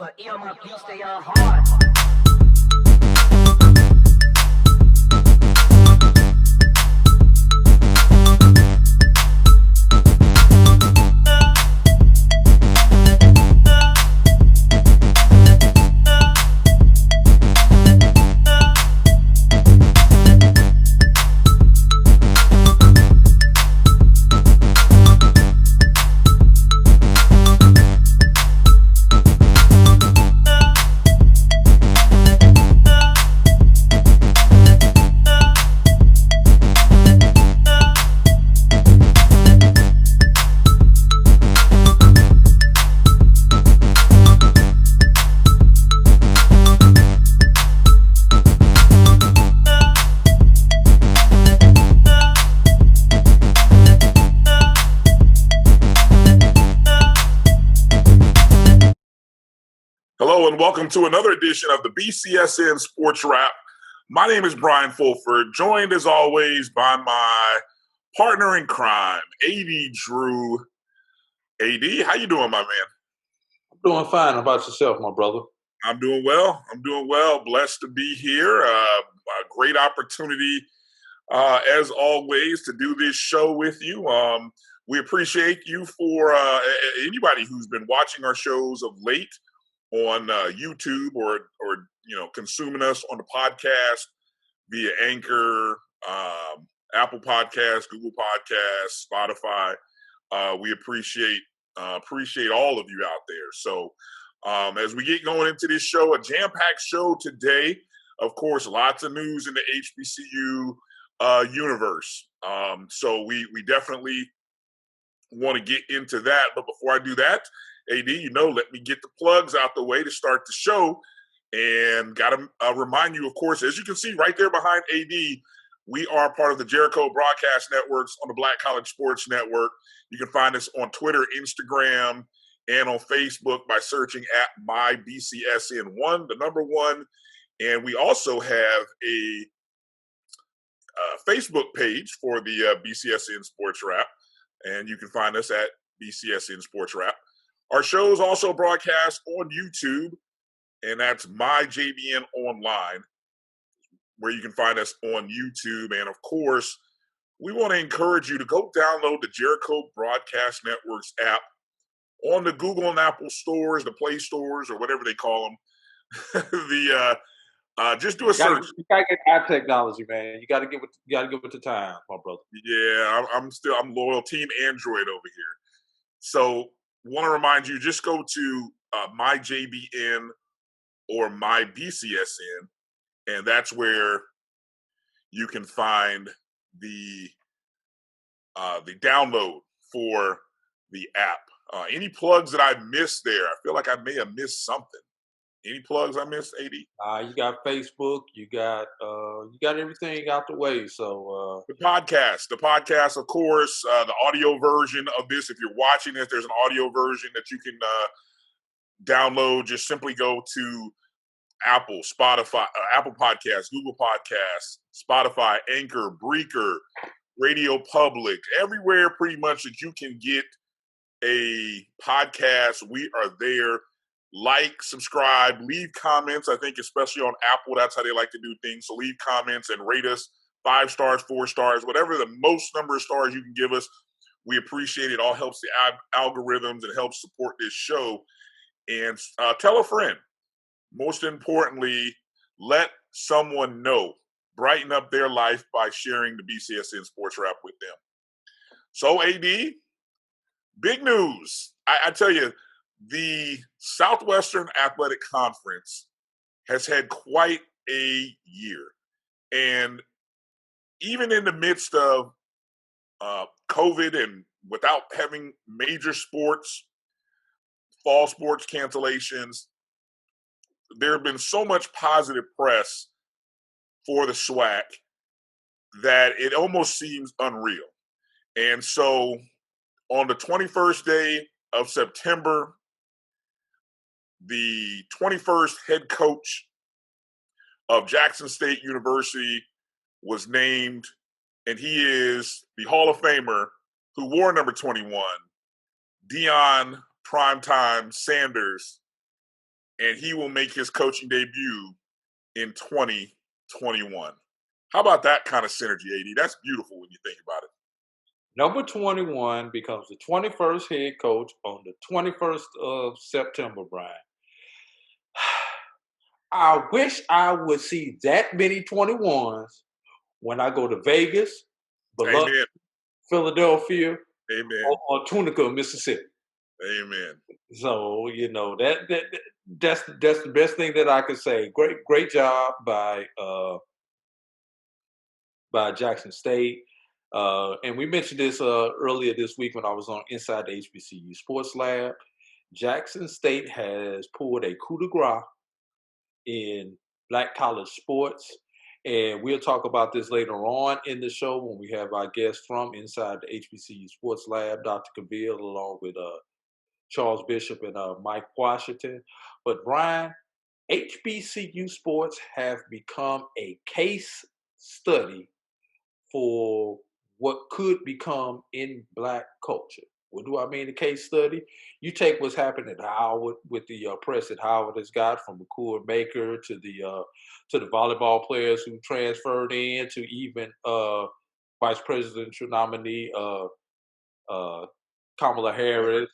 But my beats, they are hard. Hello and welcome to another edition of the BCSN SportWrap. My name is Brian Fulford, joined as always by my partner in crime, AD Drew. AD, how you doing, my man? I'm doing fine. How about yourself, my brother? I'm doing well. Blessed to be here. A great opportunity, as always, to do this show with you. We appreciate you for anybody who's been watching our shows of late on YouTube or consuming us on the podcast via Anchor, Apple Podcasts, Google Podcasts, Spotify. We appreciate all of you out there. So as we get going into this show, a jam-packed show today. Of course, lots of news in the HBCU universe. So we definitely want to get into that. But before I do that, AD, let me get the plugs out the way to start the show. And got to remind you, of course, as you can see right there behind AD, we are part of the Jericho broadcast networks on the Black College Sports Network. You can find us on Twitter, Instagram, and on Facebook by searching at MyBCSN1, the number one. And we also have a Facebook page for the BCSN SportWrap, and you can find us at BCSN SportWrap. Our show is also broadcast on YouTube, and that's MyJBN Online, where you can find us on YouTube. And, of course, we want to encourage you to go download the Jericho Broadcast Network's app on the Google and Apple stores, the Play stores, or whatever they call them. Just do a search. You gotta get our technology, man. You gotta give it the time, my brother. Yeah, I'm loyal Team Android over here. So want to remind you, just go to MyJBN or MyBCSN, and that's where you can find the download for the app. Any plugs that I missed there? I feel like I may have missed something. Any plugs I missed, AD? You got Facebook. You got everything out the way. So the podcast, of course, the audio version of this. If you're watching this, there's an audio version that you can download. Just simply go to Apple, Spotify, Apple Podcasts, Google Podcasts, Spotify, Anchor, Breaker, Radio Public, everywhere pretty much that you can get a podcast. We are there. Like, subscribe, leave comments. I think especially on Apple, that's how they like to do things. So leave comments and rate us 5 stars, 4 stars, whatever the most number of stars you can give us. We appreciate it. All helps the algorithms and helps support this show. And tell a friend. Most importantly, let someone know. Brighten up their life by sharing the BCSN SportWrap with them. So, AD, big news. I tell you, the Southwestern Athletic Conference has had quite a year. And even in the midst of COVID and without having major sports, fall sports cancellations, there have been so much positive press for the SWAC that it almost seems unreal. And so on the 21st day of September, the 21st head coach of Jackson State University was named, and he is the Hall of Famer who wore number 21, Deion Primetime Sanders. and he will make his coaching debut in 2021. How about that kind of synergy, AD? That's beautiful when you think about it. Number 21 becomes the 21st head coach on the 21st of September, Brian. I wish I would see that many 21s when I go to Vegas, Biloxi, Amen. Philadelphia, Amen. or Tunica, Mississippi. Amen. So that's the best thing that I could say. Great job by Jackson State. And we mentioned this earlier this week when I was on Inside the HBCU Sports Lab. Jackson State has pulled a coup de grace in Black college sports. And we'll talk about this later on in the show when we have our guest from Inside the HBCU Sports Lab, Dr. Cavill, along with Charles Bishop and Mike Washington. But Brian, HBCU sports have become a case study for what could become in Black culture. What do I mean a case study? You take what's happened at Howard with the press that Howard has got, from McCool Maker to the volleyball players who transferred in, to even Vice Presidential nominee Kamala Harris,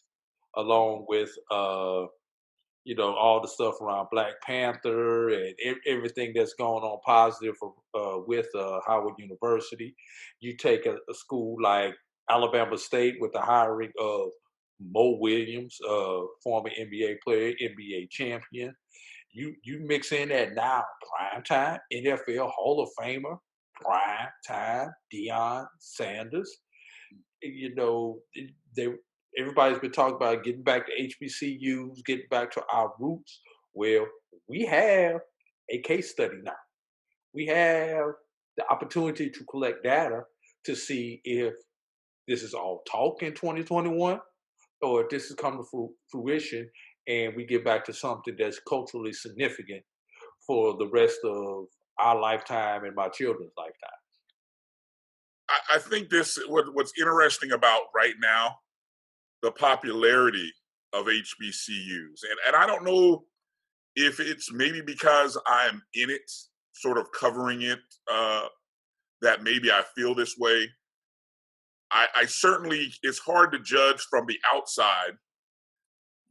along with all the stuff around Black Panther and everything that's going on positive with Howard University. You take a school like Alabama State with the hiring of Mo Williams, former NBA player, NBA champion. You mix in that now primetime NFL Hall of Famer, primetime Deion Sanders. Everybody's been talking about getting back to HBCUs, getting back to our roots. Well, we have a case study now. We have the opportunity to collect data to see if this is all talk in 2021 or if this is coming to fruition and we get back to something that's culturally significant for the rest of our lifetime and my children's lifetime. I think what's interesting about right now, the popularity of HBCUs. And I don't know if it's maybe because I'm in it, sort of covering it, that maybe I feel this way. I certainly, it's hard to judge from the outside,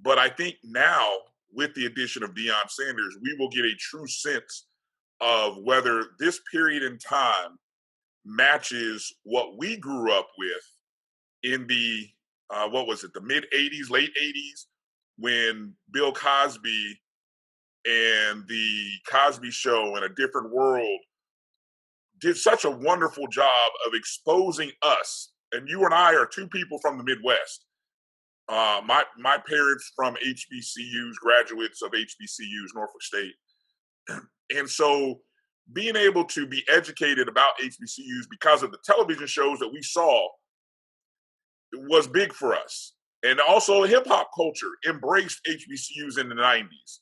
but I think now with the addition of Deion Sanders, we will get a true sense of whether this period in time matches what we grew up with in the the mid 80s, late 80s, when Bill Cosby and the Cosby Show and A Different World did such a wonderful job of exposing us. And you and I are two people from the Midwest. My parents from HBCUs, graduates of HBCUs, Norfolk State. And so being able to be educated about HBCUs because of the television shows that we saw was big for us. And also hip hop culture embraced HBCUs in the 90s.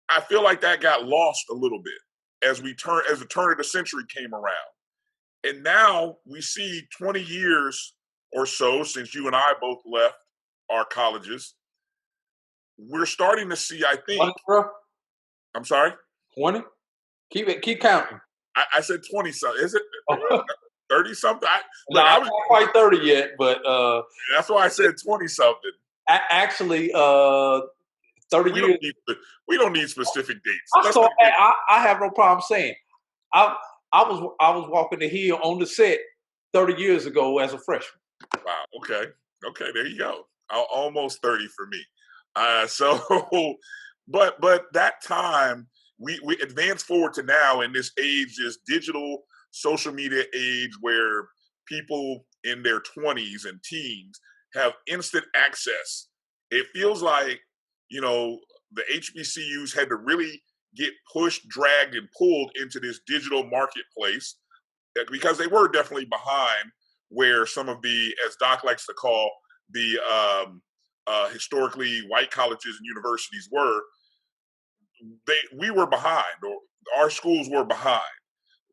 I feel like that got lost a little bit as the turn of the century came around. And now we see 20 years or so since you and I both left our colleges. We're starting to see, I think. 20, bro? I'm sorry? 20? Keep counting. I said 20 something. Is it 30 something? I was not quite 30 yet, but that's why I said 20 something. Actually, 30 years. We don't need specific dates. I have no problem saying. I was walking the hill on the set 30 years ago as a freshman. Wow. Okay. There you go. Almost 30 for me. But that time we advance forward to now in this age, this digital social media age where people in their 20s and teens have instant access. It feels like, the HBCUs had to really get pushed, dragged, and pulled into this digital marketplace because they were definitely behind where some of the, as Doc likes to call, the historically white colleges and universities were. We were behind, or our schools were behind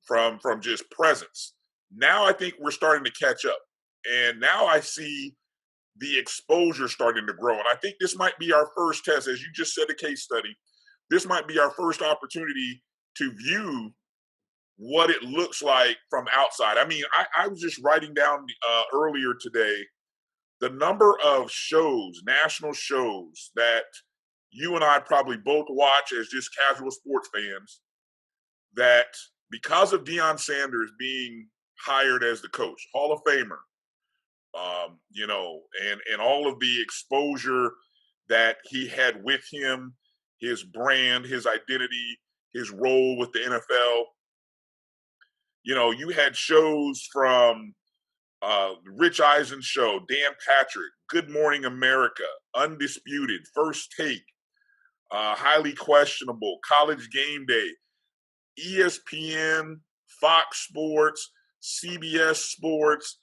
from just presence. Now I think we're starting to catch up. And now I see the exposure starting to grow. And I think this might be our first test, as you just said, a case study. This might be our first opportunity to view what it looks like from outside. I mean, I was just writing down earlier today the number of shows, national shows, that you and I probably both watch as just casual sports fans, that because of Deion Sanders being hired as the coach, Hall of Famer, you know, and all of the exposure that he had with him, his brand, his identity, his role with the NFL. You know, you had shows from Rich Eisen Show, Dan Patrick, Good Morning America, Undisputed, First Take, Highly Questionable, College Game Day, ESPN, Fox Sports, CBS Sports,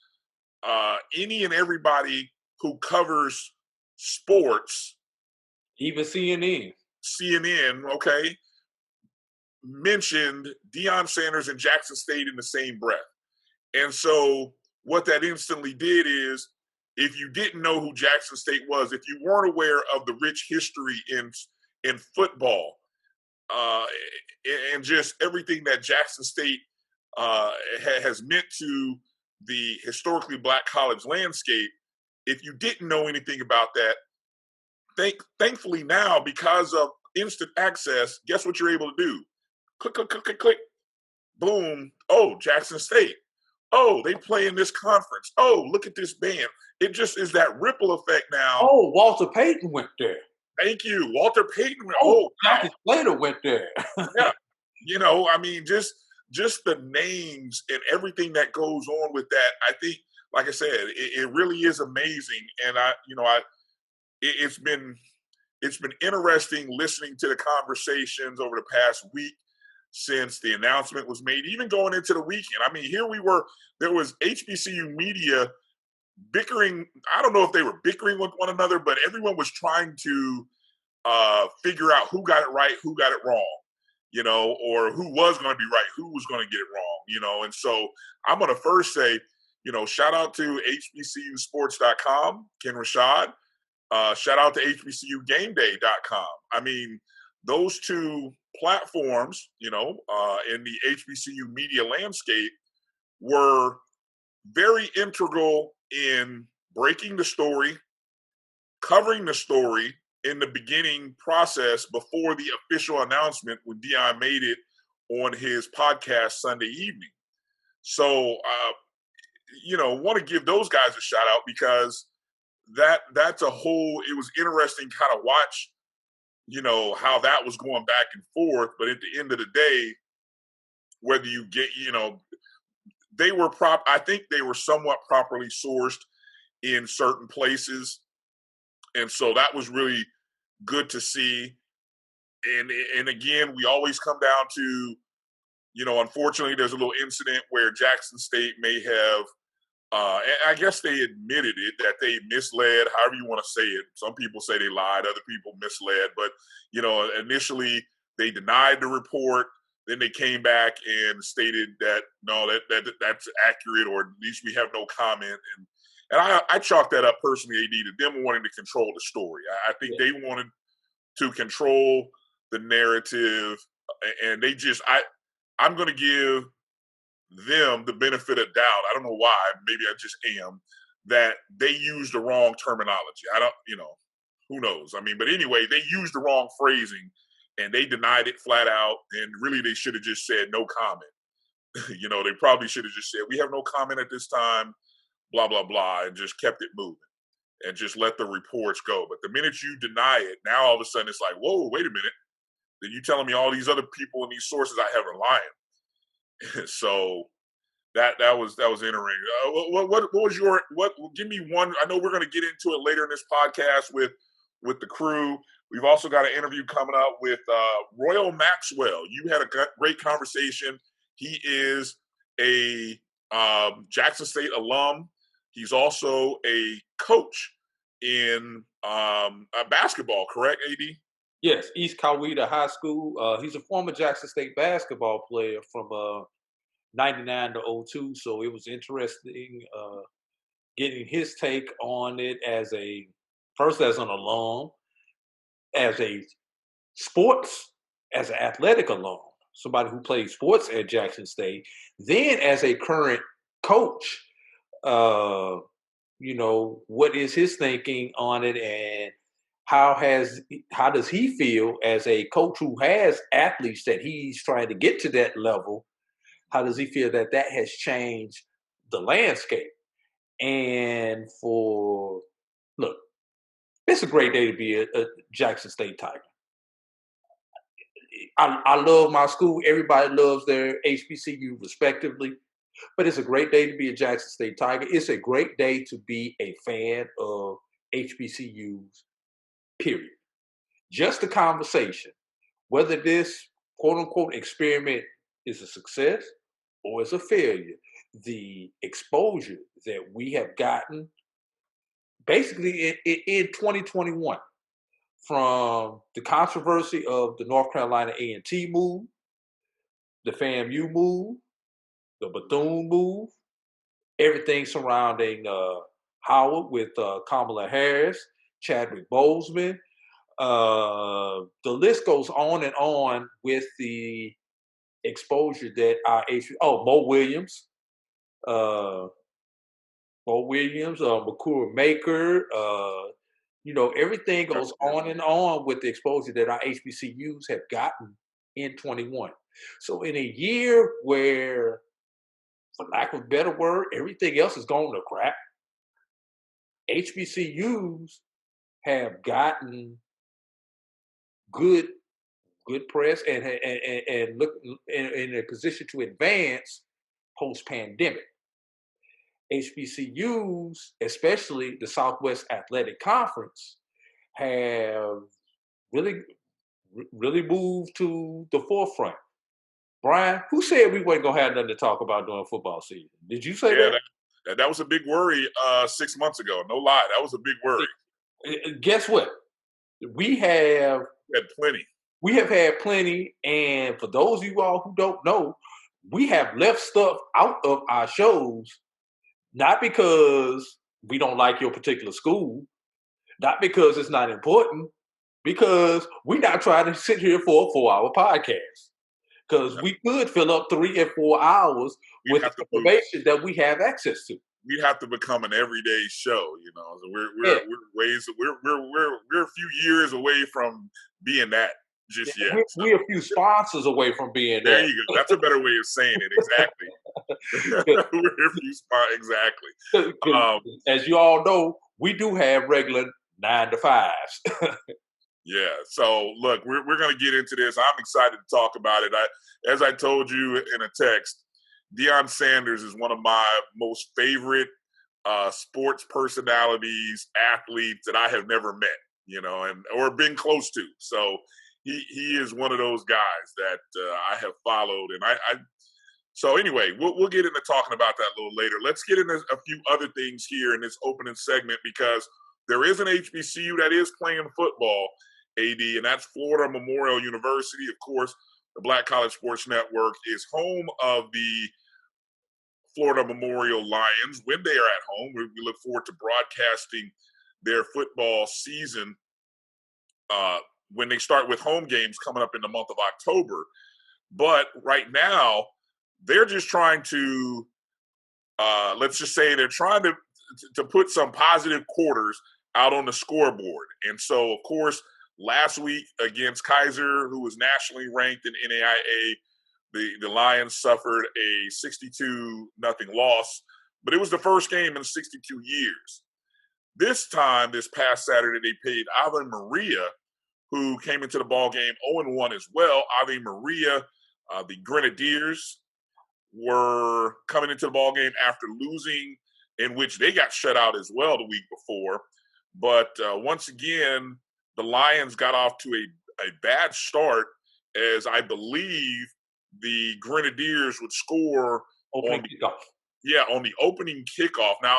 any and everybody who covers sports. Even CNN, okay, mentioned Deion Sanders and Jackson State in the same breath. And so what that instantly did is, if you didn't know who Jackson State was, if you weren't aware of the rich history in football, and just everything that Jackson State has meant to the historically Black college landscape, if you didn't know anything about that, thankfully now, because of instant access, guess what you're able to do? Click, click, click, click, click. Boom. Oh, Jackson State. Oh, they play in this conference. Oh, look at this band. It just is that ripple effect now. Oh, Walter Payton went there. Thank you. Walter Payton. Oh, Dr. Slater went there. Yeah. You know, I mean, just the names and everything that goes on with that. I think, like I said, it really is amazing. And it's been interesting listening to the conversations over the past week since the announcement was made, even going into the weekend. I mean, here we were, there was HBCU media bickering. I don't know if they were bickering with one another, but everyone was trying to figure out who got it right, who got it wrong, you know, or who was going to be right, who was going to get it wrong, you know. And so I'm going to first say, you know, shout out to HBCUsports.com, Ken Rashad. Shout out to HBCUGameDay.com. I mean, those two platforms, you know, in the HBCU media landscape were very integral in breaking the story, covering the story in the beginning process before the official announcement when Deion made it on his podcast Sunday evening. So, you know, want to give those guys a shout out, because that's a whole, it was interesting kind of watch, you know, how that was going back and forth. But at the end of the day, whether you get, you know, I think they were somewhat properly sourced in certain places. And so that was really good to see. And again, we always come down to, you know, unfortunately, there's a little incident where Jackson State may have, and I guess they admitted it, that they misled, however you want to say it. Some people say they lied, other people misled. But, you know, initially they denied the report. Then they came back and stated that, no, that's accurate, or at least we have no comment. And I chalk that up personally, AD, to them wanting to control the story. I think they wanted to control the narrative, and they just, I'm going to give them the benefit of doubt. I don't know why, maybe I just am, that they used the wrong terminology. I don't, you know, who knows? I mean, but anyway, they used the wrong phrasing and they denied it flat out. And really, they should have just said no comment. You know, they probably should have just said, we have no comment at this time, blah, blah, blah, and just kept it moving and just let the reports go. But the minute you deny it, now all of a sudden it's like, whoa, wait a minute. Then you telling me all these other people and these sources I have are lying. So that was interesting. What was your, give me one. I know we're going to get into it later in this podcast with the crew. We've also got an interview coming up with Royal Maxwell. You had a great conversation. He is a Jackson State alum. He's also a coach in basketball, correct, AD? Yes, East Coweta High School. He's a former Jackson State basketball player from 99 to 02. So it was interesting getting his take on it as an alum, as an athletic alum, somebody who played sports at Jackson State, then as a current coach. What is his thinking on it, and how does he feel as a coach who has athletes that he's trying to get to that level? How does he feel that has changed the landscape? And look, it's a great day to be a Jackson State Tiger. I love my school. Everybody loves their HBCU respectively. But it's a great day to be a Jackson State Tiger. It's a great day to be a fan of HBCUs, period. Just a conversation. Whether this quote-unquote experiment is a success or is a failure, the exposure that we have gotten basically in 2021 from the controversy of the North Carolina A&T move, the FAMU move, the Bethune move, everything surrounding Howard with Kamala Harris, Chadwick Boseman. The list goes on and on with the exposure that Mo Williams, Makura Maker, everything goes on and on with the exposure that our HBCUs have gotten in 21. So in a year where, for lack of a better word, everything else is going to crap, HBCUs have gotten good press and look in a position to advance post-pandemic. HBCUs, especially the Southwest Athletic Conference, have really moved to the forefront. Brian, who said we weren't going to have nothing to talk about during football season? Did you say that? That was a big worry 6 months ago. No lie, that was a big worry. Guess what? We have had plenty. We have had plenty, and for those of you all who don't know, we have left stuff out of our shows, not because we don't like your particular school, not because it's not important, because we're not trying to sit here for a 4-hour podcast. Because we could fill up 3 and 4 hours with the information that we have access to. We have to become an everyday show, So we're a few years away from being that just yet. We're a few sponsors away from being there that. You go. That's a better way of saying it. Exactly. We're a few exactly. As you all know, we do have regular 9-to-5s. Yeah. So look, we're going to get into this. I'm excited to talk about it. As I told you in a text, Deion Sanders is one of my most favorite sports personalities, athletes that I have never met, or been close to. So he is one of those guys that I have followed, and So anyway, we'll get into talking about that a little later. Let's get into a few other things here in this opening segment, because there is an HBCU that is playing football, AD, and that's Florida Memorial University. Of course, the Black College Sports Network is home of the Florida Memorial Lions when they are at home. We look forward to broadcasting their football season when they start with home games coming up in the month of October. But right now, they're just trying to, let's just say they're trying to put some positive quarters out on the scoreboard. And so, of course, last week against Kaiser, who was nationally ranked in NAIA, the Lions suffered a 62-0 loss, but it was the first game in 62 years. This time, this past Saturday, they played Ave Maria, who came into the ball game 0-1 as well. Ave Maria, the Grenadiers, were coming into the ball game after losing, in which they got shut out as well the week before. But once again, the Lions got off to a bad start, as I believe the Grenadiers would score on the opening kickoff. Now,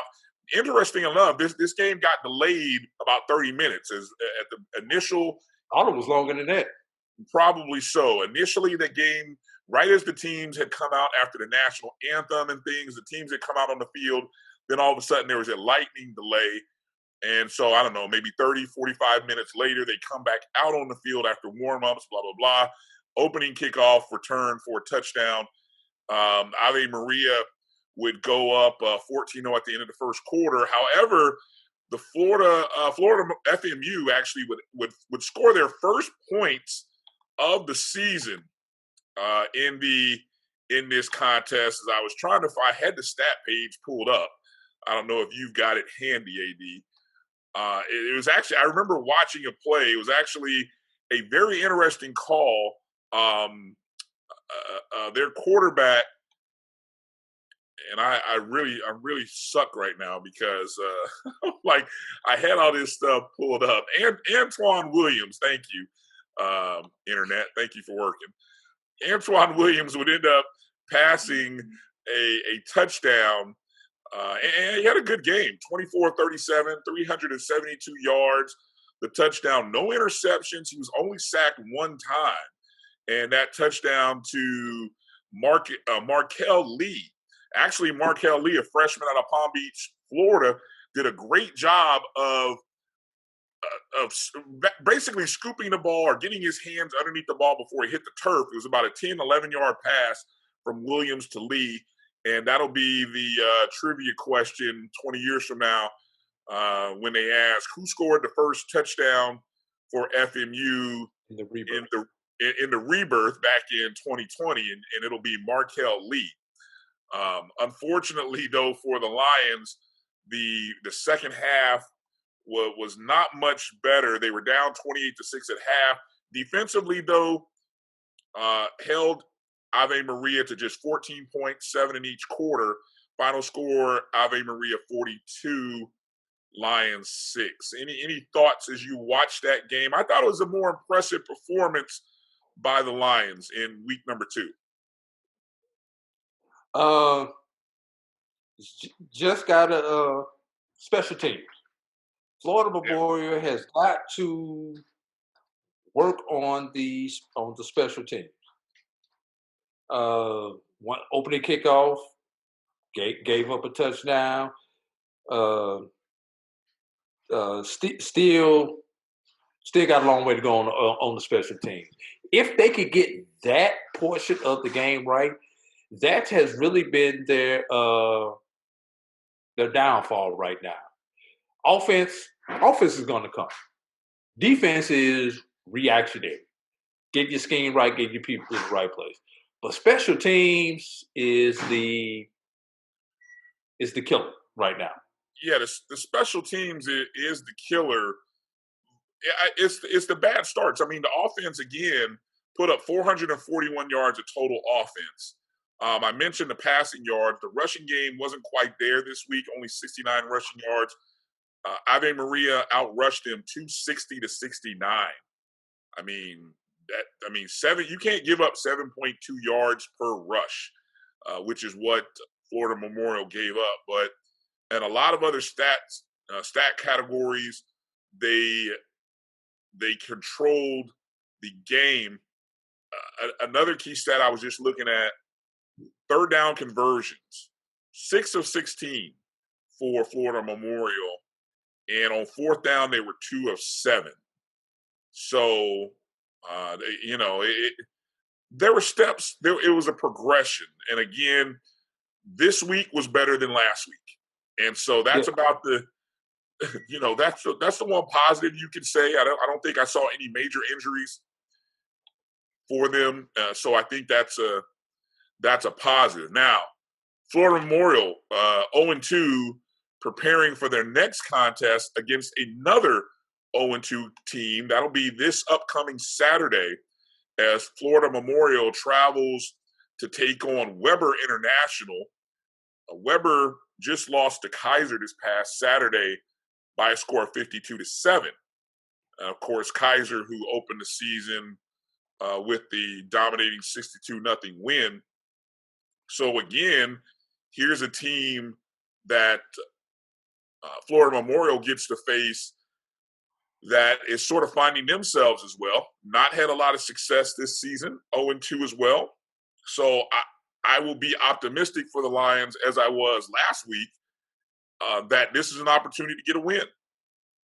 interesting enough, this game got delayed about 30 minutes. As at the initial, I thought it was longer than that. Probably so. Initially, the game, right as the teams had come out after the national anthem and things, the teams had come out on the field. Then all of a sudden there was a lightning delay. And so, I don't know, maybe 30, 45 minutes later, they come back out on the field after warm-ups, blah, blah, blah. Opening kickoff, return for a touchdown. Ave Maria would go up 14-0 at the end of the first quarter. However, the Florida FMU actually would score their first points of the season in this contest. As I was trying to find, I had the stat page pulled up. I don't know if you've got it handy, AD. It was actually, I remember watching a play. It was actually a very interesting call. Their quarterback, and I really suck right now because like I had all this stuff pulled up. And Antoine Williams, thank you, internet, thank you for working. Antoine Williams would end up passing a touchdown, and he had a good game, 24-37, 372 yards, the touchdown, no interceptions. He was only sacked one time, and that touchdown to Markel Lee. Actually, Markel Lee, a freshman out of Palm Beach, Florida, did a great job of basically scooping the ball or getting his hands underneath the ball before he hit the turf. It was about a 10, 11-yard pass from Williams to Lee, and that'll be the trivia question 20 years from now when they ask who scored the first touchdown for FMU in the rebirth back in 2020, and it'll be Markel Lee. Unfortunately, though, for the Lions, the second half was not much better. They were down 28-6 at half. Defensively, though, held Ave Maria to just 14.7 in each quarter. Final score, Ave Maria 42, Lions 6. Any thoughts as you watch that game? I thought it was a more impressive performance by the Lions in week number 2. Just got a special teams. Florida Memorial has got to work on the special teams. One opening kickoff gave up a touchdown. Still got a long way to go on the special teams. If they could get that portion of the game right, that has really been their downfall right now. Offense is going to come. Defense is reactionary. Get your scheme right, get your people in the right place. But special teams is the killer right now. Yeah, the special teams is the killer. It's the bad starts. I mean, the offense, again, put up 441 yards of total offense. I mentioned the passing yards. The rushing game wasn't quite there this week, only 69 rushing yards. Ave Maria outrushed them 260-69. I mean, you can't give up 7.2 yards per rush, which is what Florida Memorial gave up. But in a lot of other stat categories, they controlled the game. Another key stat I was just looking at: third down conversions, 6 of 16 for Florida Memorial, and on fourth down they were 2 of 7. So, there were steps. It was a progression, and again, this week was better than last week, and so that's about the. That's the one positive you can say. I don't think I saw any major injuries for them, so I think that's a positive. Now, Florida Memorial 0-2, preparing for their next contest against another 0-2 team. That'll be this upcoming Saturday as Florida Memorial travels to take on Weber International. Weber just lost to Kaiser this past Saturday by a score of 52-7. Of course, Kaiser, who opened the season with the dominating 62-0 win. So again, here's a team that Florida Memorial gets to face that is sort of finding themselves as well. Not had a lot of success this season, 0-2 as well. So I will be optimistic for the Lions as I was last week. that this is an opportunity to get a win.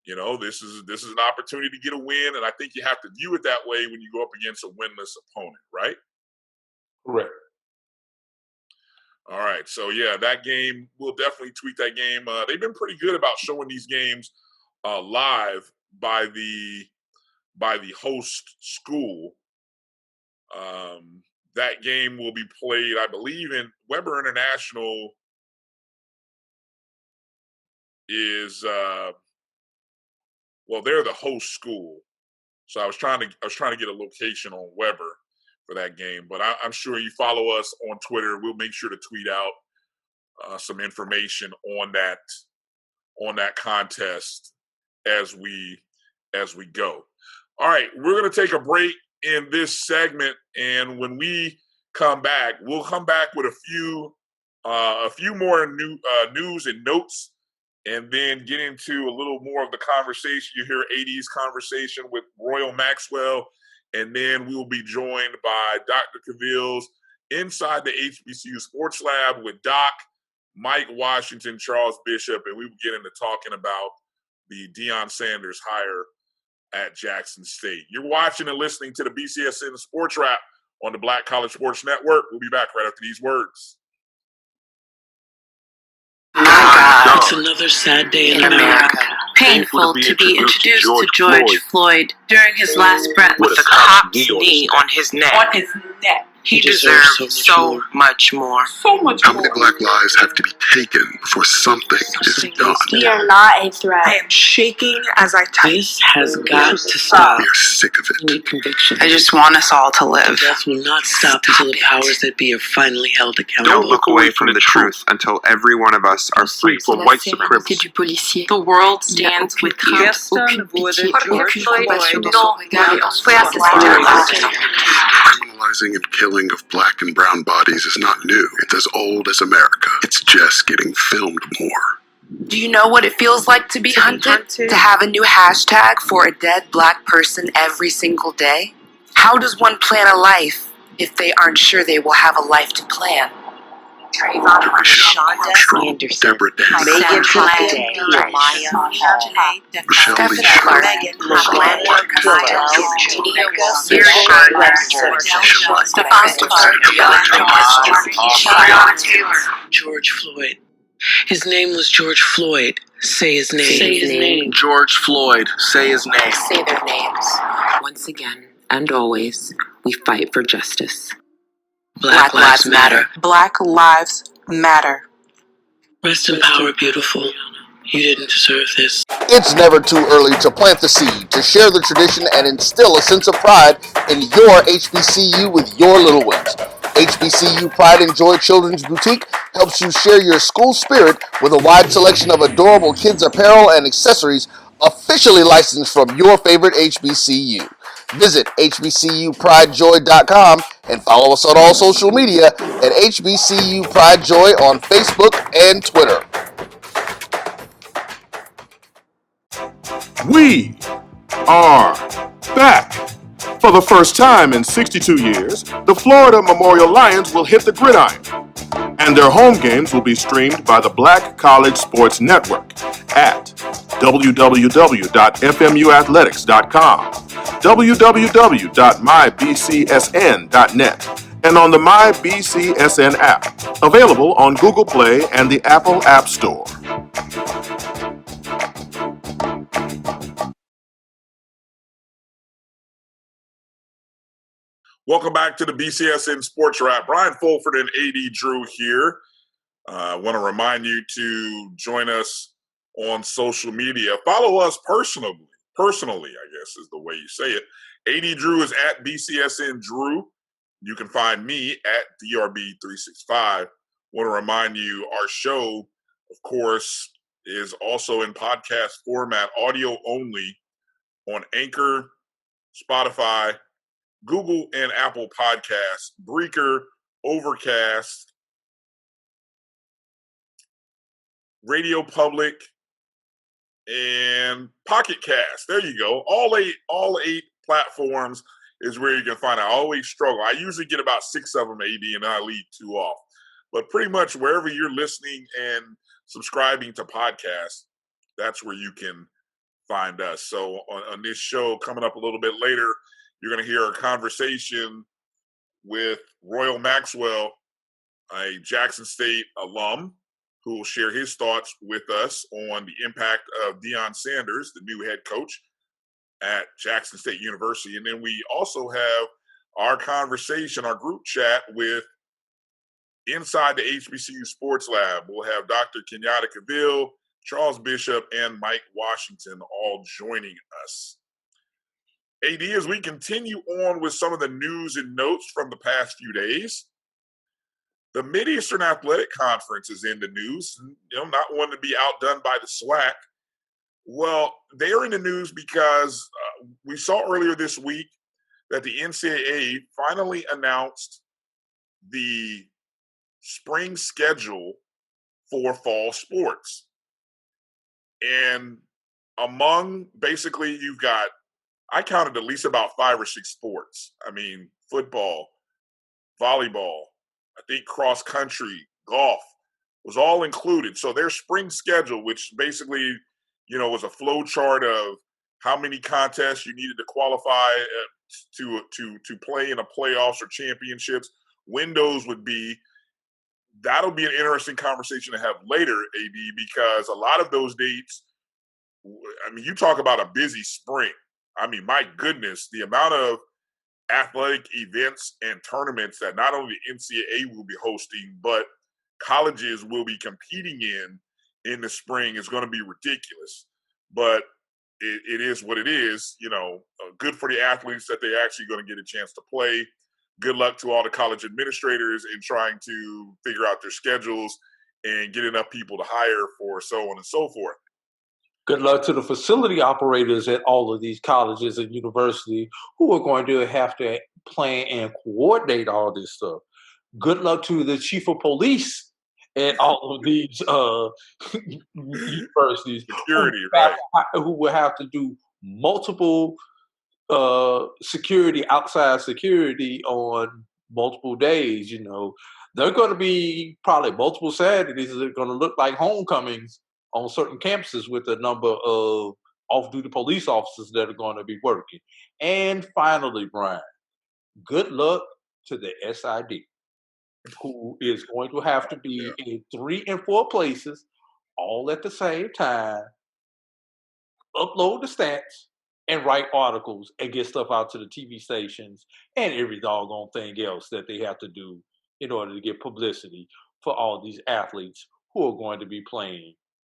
You know, this is an opportunity to get a win, and I think you have to view it that way when you go up against a winless opponent, right? Correct. All right, so yeah, that game, we'll definitely tweet that game. They've been pretty good about showing these games live by the host school. That game will be played, I believe, in Weber International is well, they're the host school. So I was trying to get a location on Weber for that game, but I'm sure you follow us on Twitter. We'll make sure to tweet out some information on that contest as we go. All right, we're going to take a break in this segment, and when we come back, we'll come back with a few more news and notes, and then get into a little more of the conversation. You hear AD's conversation with Royal Maxwell, and then we will be joined by Dr. Cavill's Inside the HBCU Sports Lab with Doc, Mike Washington, Charles Bishop, and we will get into talking about the Deion Sanders hire at Jackson State. You're watching and listening to the BCSN SportWrap on the Black College Sports Network. We'll be back right after these words. My God, it's another sad day in America. Painful to be introduced to George Floyd during his last breath with a cop's knee on his neck. He deserves so much more. How many black lives have to be taken before something is done? We are not a threat. I am shaking as I type. This has got to stop. We are sick of it. Need conviction. I just want us all to live. Death will not stop until the powers that be are finally held accountable. Don't look away from the truth until every one of us are free from white supremacy. The world stands with you. Criminalizing and killing of black and brown bodies is not new. It's as old as America. It's just getting filmed more. Do you know what it feels like to be hunted? To have a new hashtag for a dead black person every single day? How does one plan a life if they aren't sure they will have a life to plan? Trayvon, Shonda Anderson, Deborah Dance, Megan Clay, Jeremiah, Michelle Lee Clark, George Floyd. His name was George Floyd. Say his name. Say his name. George Floyd. Say his name. Say their names. Once again, and always, we fight for justice. Black Lives Matter. Black Lives Matter. Rest in power, beautiful. You didn't deserve this. It's never too early to plant the seed, to share the tradition, and instill a sense of pride in your HBCU with your little ones. HBCU Pride and Joy Children's Boutique helps you share your school spirit with a wide selection of adorable kids' apparel and accessories officially licensed from your favorite HBCU. Visit hbcupridejoy.com and follow us on all social media at HBCU Pride Joy on Facebook and Twitter. We are back. For the first time in 62 years, the Florida Memorial Lions will hit the gridiron, and their home games will be streamed by the Black College Sports Network at www.fmuathletics.com, www.mybcsn.net, and on the MyBCSN app, available on Google Play and the Apple App Store. Welcome back to the BCSN Sports Wrap. Brian Fulford and AD Drew here. I want to remind you to join us on social media. Follow us personally, I guess is the way you say it. AD Drew is at BCSN Drew. You can find me at DRB365. Want to remind you our show, of course, is also in podcast format, audio only, on Anchor, Spotify, Google and Apple Podcasts, Breaker, Overcast, Radio Public, and Pocket Cast. There you go. All eight platforms is where you can find it. I always struggle. I usually get about 6 of them, AD, and I leave 2 off. But pretty much wherever you're listening and subscribing to podcasts, that's where you can find us. So on this show coming up a little bit later, you're going to hear a conversation with Royal Maxwell, a Jackson State alum, who will share his thoughts with us on the impact of Deion Sanders, the new head coach at Jackson State University. And then we also have our conversation, our group chat with inside the HBCU Sports Lab. We'll have Dr. Kenyatta Cavill, Charles Bishop, and Mike Washington all joining us. AD, as we continue on with some of the news and notes from the past few days, the Mid-Eastern Athletic Conference is in the news, not wanting to be outdone by the SWAC. Well, they're in the news because we saw earlier this week that the NCAA finally announced the spring schedule for fall sports. And among, basically, you've got, I counted at least about 5 or 6 sports. I mean, football, volleyball, I think cross country, golf was all included. So their spring schedule, which basically, was a flow chart of how many contests you needed to qualify to play in a playoffs or championships, when those would be. That'll be an interesting conversation to have later, AD, because a lot of those dates, you talk about a busy spring. My goodness, the amount of athletic events and tournaments that not only the NCAA will be hosting, but colleges will be competing in the spring is going to be ridiculous. But it is what it is. Good for the athletes that they're actually going to get a chance to play. Good luck to all the college administrators in trying to figure out their schedules and get enough people to hire for so on and so forth. Good luck to the facility operators at all of these colleges and universities who are going to have to plan and coordinate all this stuff. Good luck to the chief of police at all of these universities. Security, right? Who will have to do multiple security, outside security on multiple days. They're going to be probably multiple Saturdays that are going to look like homecomings on certain campuses with a number of off-duty police officers that are going to be working. And finally, Brian, good luck to the SID, who is going to have to be in 3 and 4 places all at the same time, upload the stats, and write articles and get stuff out to the TV stations and every doggone thing else that they have to do in order to get publicity for all these athletes who are going to be playing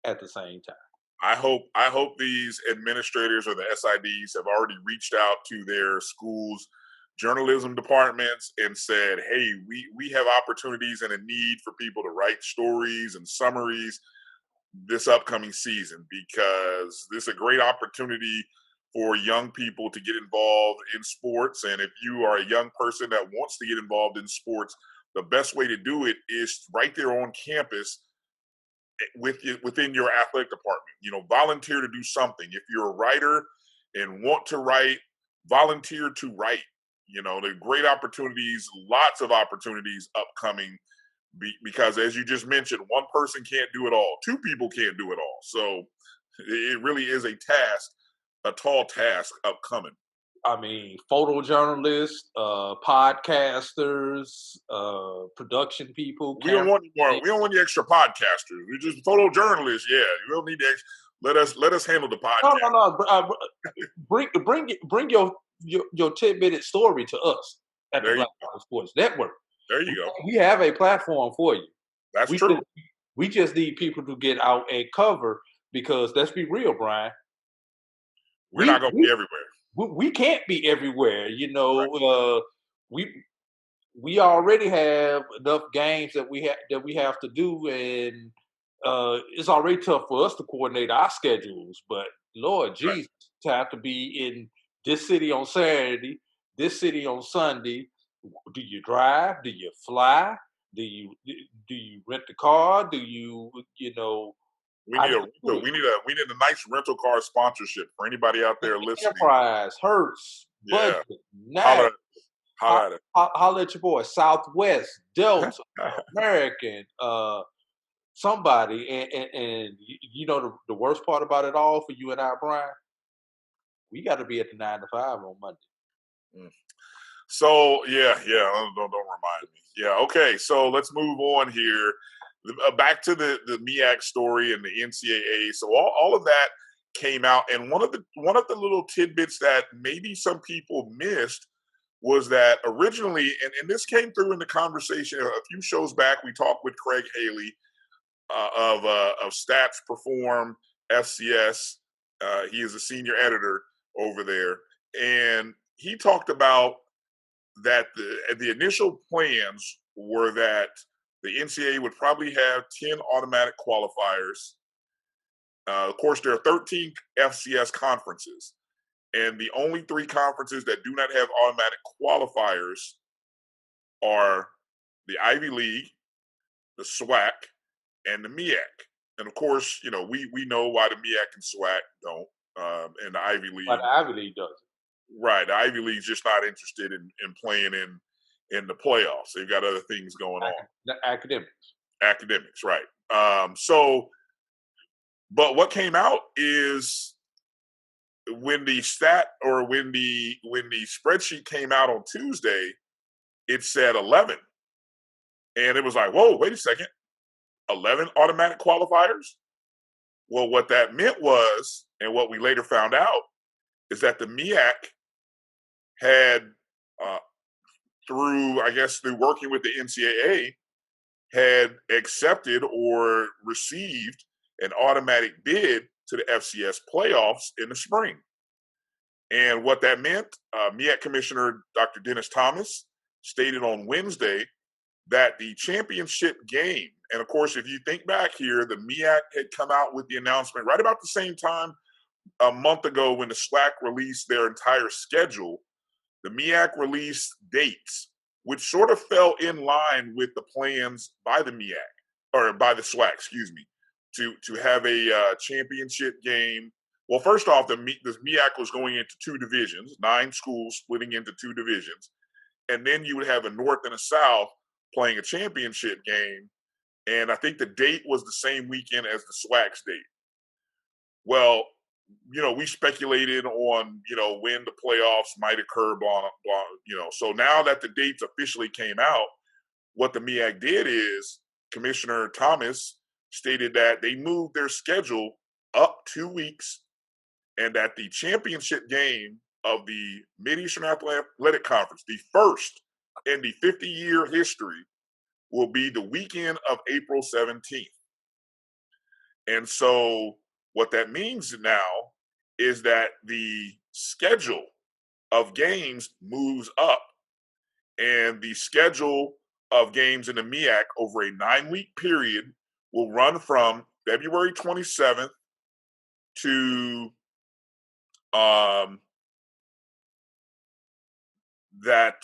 at the same time. I hope these administrators or the SIDs have already reached out to their schools' journalism departments and said, hey, we have opportunities and a need for people to write stories and summaries this upcoming season, because this is a great opportunity for young people to get involved in sports. And if you are a young person that wants to get involved in sports, the best way to do it is right there on campus within your athletic department. Volunteer to do something. If you're a writer and want to write, volunteer to write. There are great opportunities, lots of opportunities upcoming, because as you just mentioned, one person can't do it all. 2 people can't do it all. So it really is a tall task upcoming. Photojournalists, podcasters, production people. We don't want more. We don't want the extra podcasters. We just photojournalists. Yeah, you don't need the extra. Let us handle the podcast. No. Bring your 10-minute story to us at the Black Sports Network. There you go. We have a platform for you. That's true. We just need people to get out and cover, because let's be real, Brian. We're not going to be everywhere. We can't be everywhere. We already have enough games that we have to do, and it's already tough for us to coordinate our schedules. But Lord Jesus, to have to be in this city on Saturday, this city on Sunday. Do you drive? Do you fly? Do you rent the car? Do you? We need a nice rental car sponsorship for anybody out there listening. Enterprise, Hertz, Budget, holler at your boy, Southwest, Delta, American, somebody, and you know the worst part about it all for you and I, Brian, we got to be at the 9 to 5 on Monday. So yeah, don't remind me. Yeah, okay. So let's move on here. Back to the MEAC story and the NCAA. So all of that came out, and one of the little tidbits that maybe some people missed was that originally, and this came through in the conversation a few shows back. We talked with Craig Haley of Stats Perform FCS. He is a senior editor over there, and he talked about that the initial plans were that the NCAA would probably have 10 automatic qualifiers. Of course, there are 13 FCS conferences, and the only 3 conferences that do not have automatic qualifiers are the Ivy League, the SWAC, and the MEAC. And of course, you know, we know why the MEAC and SWAC don't, and the Ivy League. But the Ivy League does. Right. The Ivy League's just not interested in playing in the playoffs. They've got other things going on. The Academics, right. But what came out is when the spreadsheet came out on Tuesday, it said 11. And it was like, whoa, wait a second. 11 automatic qualifiers? Well, what that meant was, and what we later found out, is that the MEAC had, through working with the NCAA, had accepted or received an automatic bid to the FCS playoffs in the spring. And what that meant, MEAC Commissioner Dr. Dennis Thomas stated on Wednesday that the championship game, and of course, if you think back here, the MEAC had come out with the announcement right about the same time a month ago when the SWAC released their entire schedule. The MEAC released dates, which sort of fell in line with the plans by the MEAC, or by the SWAC, excuse me, to have a championship game. Well, first off, the MEAC was going into 2 divisions, 9 schools splitting into 2 divisions, and then you would have a North and a South playing a championship game, and I think the date was the same weekend as the SWAC's date. Well, you know, we speculated on, you know, when the playoffs might occur, blah, blah, you know. So now that the dates officially came out, what the MEAC did is Commissioner Thomas stated that they moved their schedule up 2 weeks, and that the championship game of the Mid-Eastern Athletic Conference, the first in the 50-year history, will be the weekend of April 17th. And so what that means now is that the schedule of games moves up, and the schedule of games in the MEAC over a 9-week period will run from February 27th to that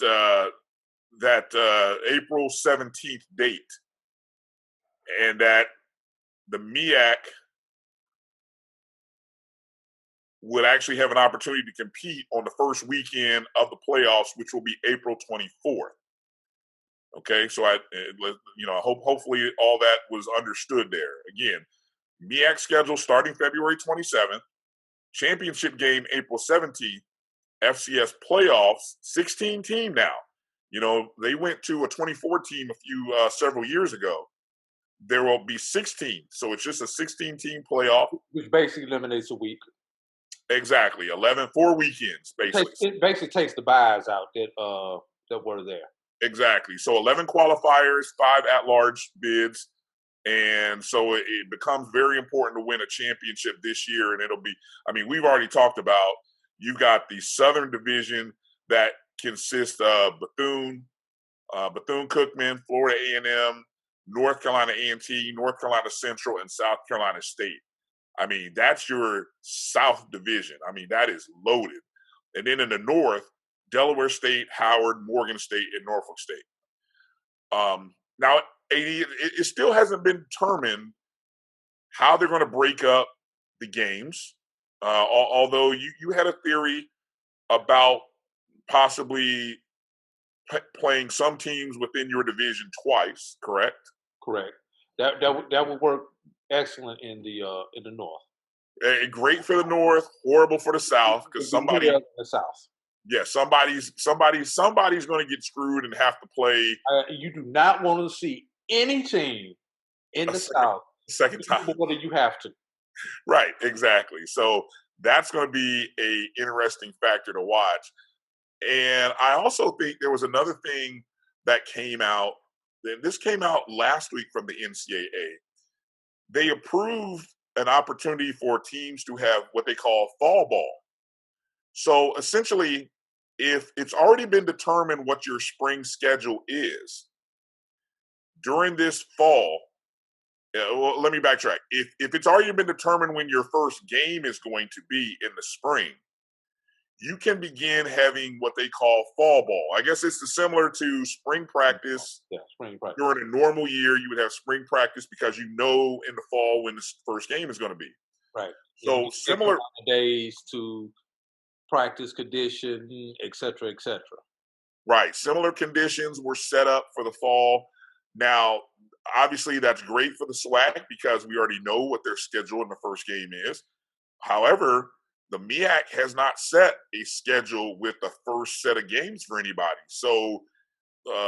April 17th date, and that the MEAC would actually have an opportunity to compete on the first weekend of the playoffs, which will be April 24th. Okay, so hopefully all that was understood there. Again, MEAC schedule starting February 27th, championship game April 17th, FCS playoffs, 16 team now. You know, they went to a 24 team several years ago. There will be 16, so it's just a 16-team playoff, which basically eliminates a week. Exactly, 4 weekends basically. It basically takes the buys out that were there. Exactly. So 11 qualifiers, 5 at-large bids, and so it becomes very important to win a championship this year. And it'll be, I mean, we've already talked about, you've got the Southern Division that consists of Bethune-Cookman, Florida A&M, North Carolina A&T, North Carolina Central, and South Carolina State. I mean, that's your South Division. I mean, that is loaded. And then in the North, Delaware State, Howard, Morgan State, and Norfolk State. Now, it still hasn't been determined how they're going to break up the games, although you had a theory about possibly playing some teams within your division twice, correct? Correct. That would work excellent in the North. Great for the North, horrible for the South, because somebody in the South. Yeah, somebody's going to get screwed and have to play. You do not want to see any team in the South second time more than you have to. Right, exactly. So that's going to be a interesting factor to watch. And I also think there was another thing that came out. This came out last week from the NCAA. They approved an opportunity for teams to have what they call fall ball. So essentially, if it's already been determined what your spring schedule is during this fall, well, let me backtrack. If it's already been determined when your first game is going to be in the spring, you can begin having what they call fall ball. I guess it's similar to spring practice. Yeah, spring practice. During a normal year, you would have spring practice because you know in the fall when the first game is going to be. Right. So similar days to practice condition, et cetera, et cetera. Right. Similar conditions were set up for the fall. Now, obviously, that's great for the SWAC because we already know what their schedule in the first game is. However, the MEAC has not set a schedule with the first set of games for anybody. So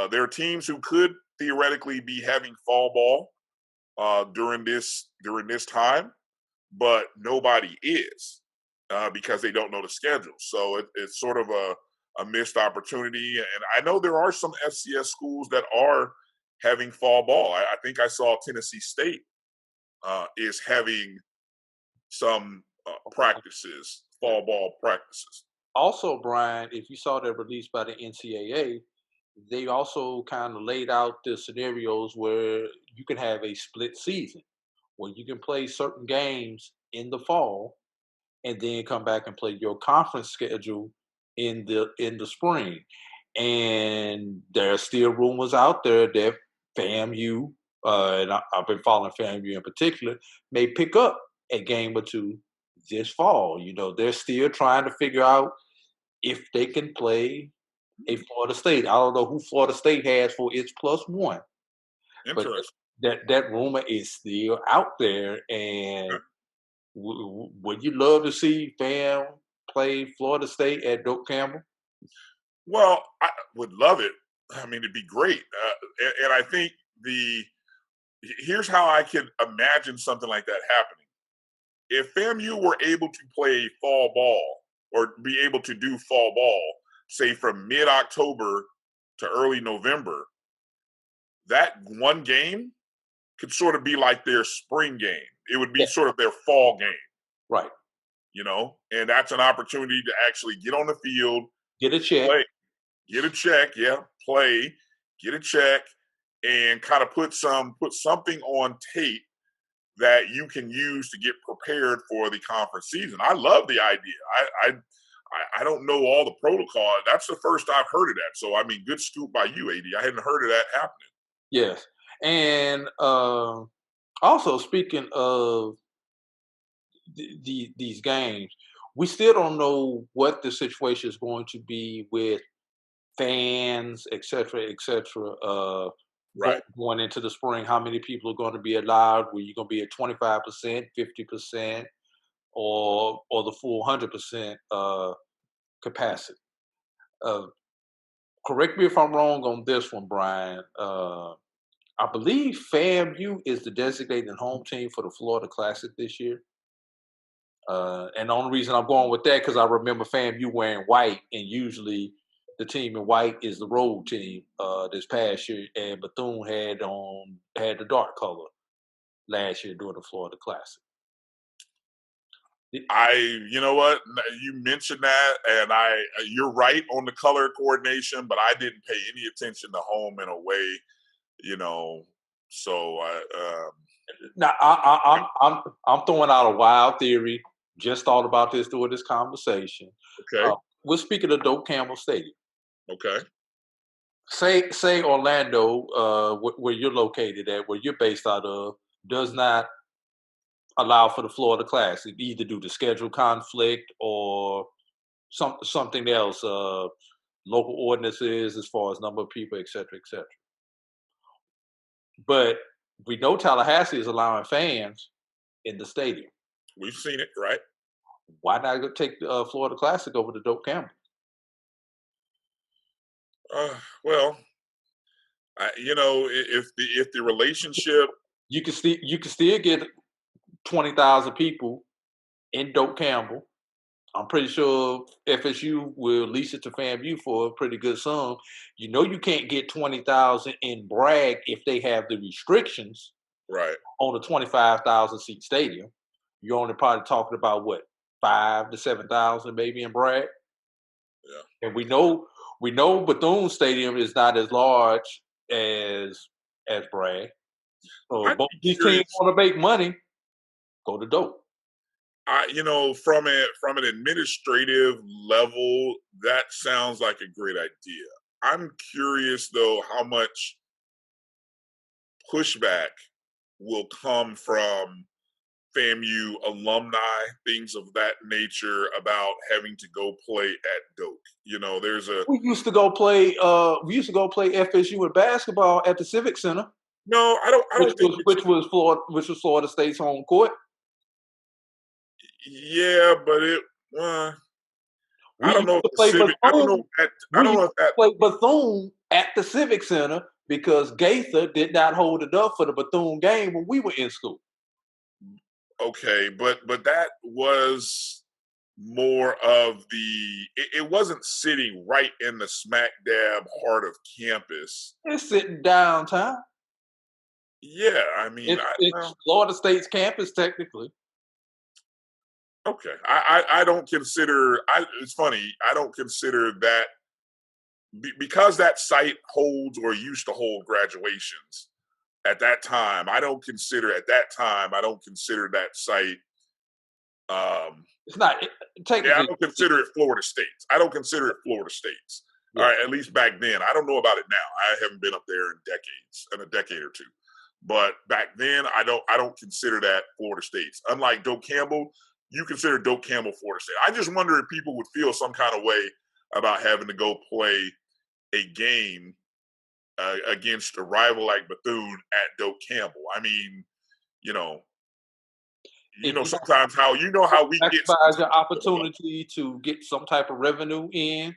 there are teams who could theoretically be having fall ball during this time, but nobody is because they don't know the schedule. So it's sort of a missed opportunity. And I know there are some FCS schools that are having fall ball. I think I saw Tennessee State is having some practices, fall ball practices. Also, Brian, if you saw that released by the NCAA, they also kind of laid out the scenarios where you can have a split season, where you can play certain games in the fall and then come back and play your conference schedule in the spring. And there are still rumors out there that FAMU, and I've been following FAMU in particular, may pick up a game or two this fall. You know, they're still trying to figure out if they can play a Florida State. I don't know who Florida State has for its +1. But that rumor is still out there. And would you love to see FAM play Florida State at Doak Campbell? Well, I would love it. I mean, it'd be great. And I think here's how I could imagine something like that happening. If FAMU were able to play fall ball or be able to do fall ball, say from mid-October to early November, that one game could sort of be like their spring game. It would be sort of their fall game. Right. You know, and that's an opportunity to actually get on the field, get a check, play, get a check, play, get a check, and kind of put something on tape that you can use to get prepared for the conference season. I love the idea. I don't know all the protocol. That's the first I've heard of that. So, I mean, good scoop by you, AD. I hadn't heard of that happening. Yes. And also, speaking of these games, we still don't know what the situation is going to be with fans, et cetera, going into the spring. How many people are going to be allowed? Were you going to be at 25%, 50%, or the full 100% capacity? Correct me if I'm wrong on this one, Brian. I believe FAMU is the designated home team for the Florida Classic this year. And the only reason I'm going with that because I remember FAMU wearing white, and usually the team in white is the road team this past year, and Bethune had the dark color last year during the Florida Classic. You know what? You mentioned that, and you're right on the color coordination, but I didn't pay any attention to home and away. You know, so now I'm throwing out a wild theory. Just thought about this during this conversation. Okay, we're speaking of Doak Campbell Stadium. Okay. Say Orlando, where you're located at, where you're based out of, does not allow for the Florida Classic, either due to schedule conflict or something else, local ordinances as far as number of people, et cetera, et cetera. But we know Tallahassee is allowing fans in the stadium. We've seen it, right? Why not go take the Florida Classic over to Doak Campbell? Well, if the relationship, you can still get 20,000 people in Doak Campbell. I'm pretty sure FSU will lease it to FAMU for a pretty good sum. You can't get 20,000 in Bragg if they have the restrictions right, on a 25,000 seat stadium. You're only probably talking about what, 5,000 to 7,000 maybe in Bragg. Yeah, and we know Bethune Stadium is not as large as Bragg. So both these teams want to make money. Go to Doak. From an administrative level, that sounds like a great idea. I'm curious though how much pushback will come from FAMU alumni, things of that nature, about having to go play at Doak. We used to go play FSU in basketball at the Civic Center. No, I don't think which was Florida State's home court. Yeah, but I don't know if the Civic. I don't know if that played Bethune at the Civic Center because Gaither did not hold it up for the Bethune game when we were in school. Okay, but that was more of it wasn't sitting right in the smack dab heart of campus. It's sitting downtown. Yeah, I mean, it's Florida State's campus technically. Okay, I don't consider. It's funny. I don't consider that because that site holds or used to hold graduations. At that time, I don't consider that site. It's not technically. Yeah, I don't consider it Florida State's. I don't consider it Florida State's. Yeah. All right, at least back then. I don't know about it now. I haven't been up there in a decade or two. But back then, I don't consider that Florida State's. Unlike Doak Campbell, you consider Doak Campbell Florida State. I just wonder if people would feel some kind of way about having to go play a game against a rival like Bethune at Doak Campbell. I mean, sometimes how we get the opportunity to get some type of revenue in.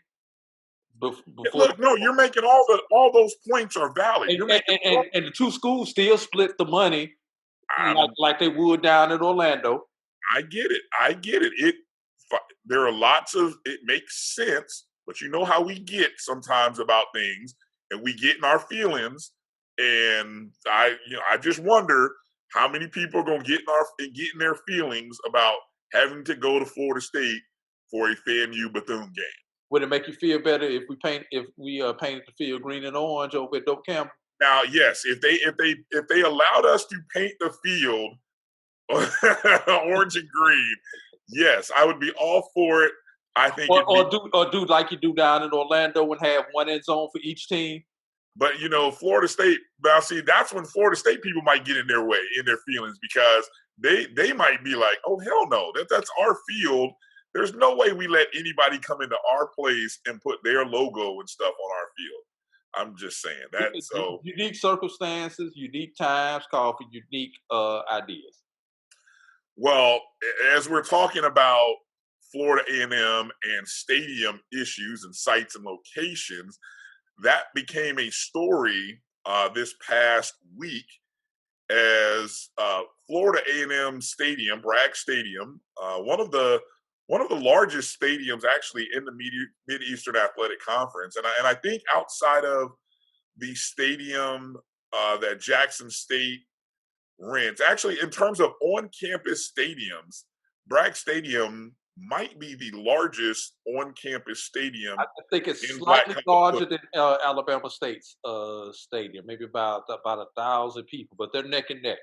Look, no, you're making all those points are valid. And the two schools still split the money like they would down in Orlando. I get it. There are lots of, it makes sense, but you know how we get sometimes about things, and we get in our feelings, and I just wonder how many people are going to get in their feelings about having to go to Florida State for a FAMU Bethune game. Would it make you feel better if we painted the field green and orange over at Doak Campbell? Now, yes, if they allowed us to paint the field orange and green, yes, I would be all for it. I think, or do like you do down in Orlando and have one end zone for each team. But Florida State. Now, see, that's when Florida State people might get in their feelings, because they might be like, "Oh, hell no, that's our field. There's no way we let anybody come into our place and put their logo and stuff on our field." I'm just saying that. So unique circumstances, unique times call for unique ideas. Well, as we're talking about Florida A&M and stadium issues and sites and locations, that became a story this past week as Florida A&M Stadium, Bragg Stadium, one of the largest stadiums actually in the Mid-Eastern Athletic Conference, and I think outside of the stadium that Jackson State rents, actually in terms of on-campus stadiums, Bragg Stadium might be the largest on-campus stadium. I think it's slightly larger than Alabama State's stadium, maybe about 1,000 people, but they're neck and neck.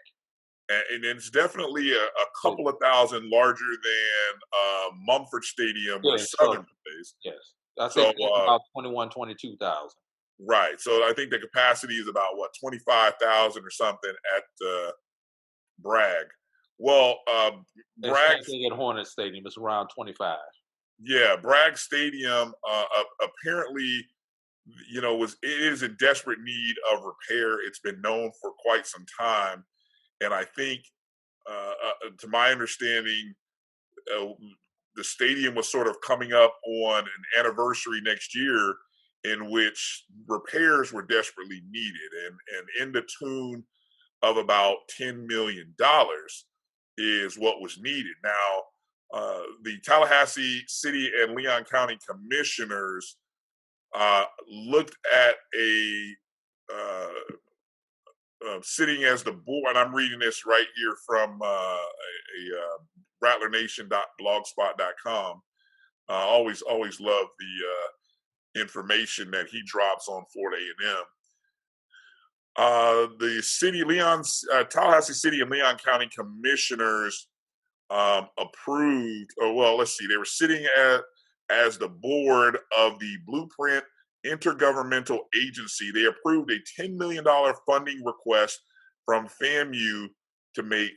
And it's definitely a couple of thousand larger than Mumford Stadium, where Southern plays. Yes, I think it's about 22,000. Right. So I think the capacity is about 25,000 or something at Bragg. Well, Bragg at Hornet Stadium is around 25. Yeah, Bragg Stadium apparently it is in desperate need of repair. It's been known for quite some time, and I think, to my understanding, the stadium was sort of coming up on an anniversary next year in which repairs were desperately needed, and in the tune of about $10 million is what was needed. Now, the Tallahassee City and Leon County commissioners looked at sitting as the board, and I'm reading this right here from rattlernation.blogspot.com. Always love the information that he drops on Florida A&M. The Tallahassee City and Leon County commissioners approved, they were sitting as the board of the Blueprint Intergovernmental Agency. They approved a $10 million funding request from FAMU to make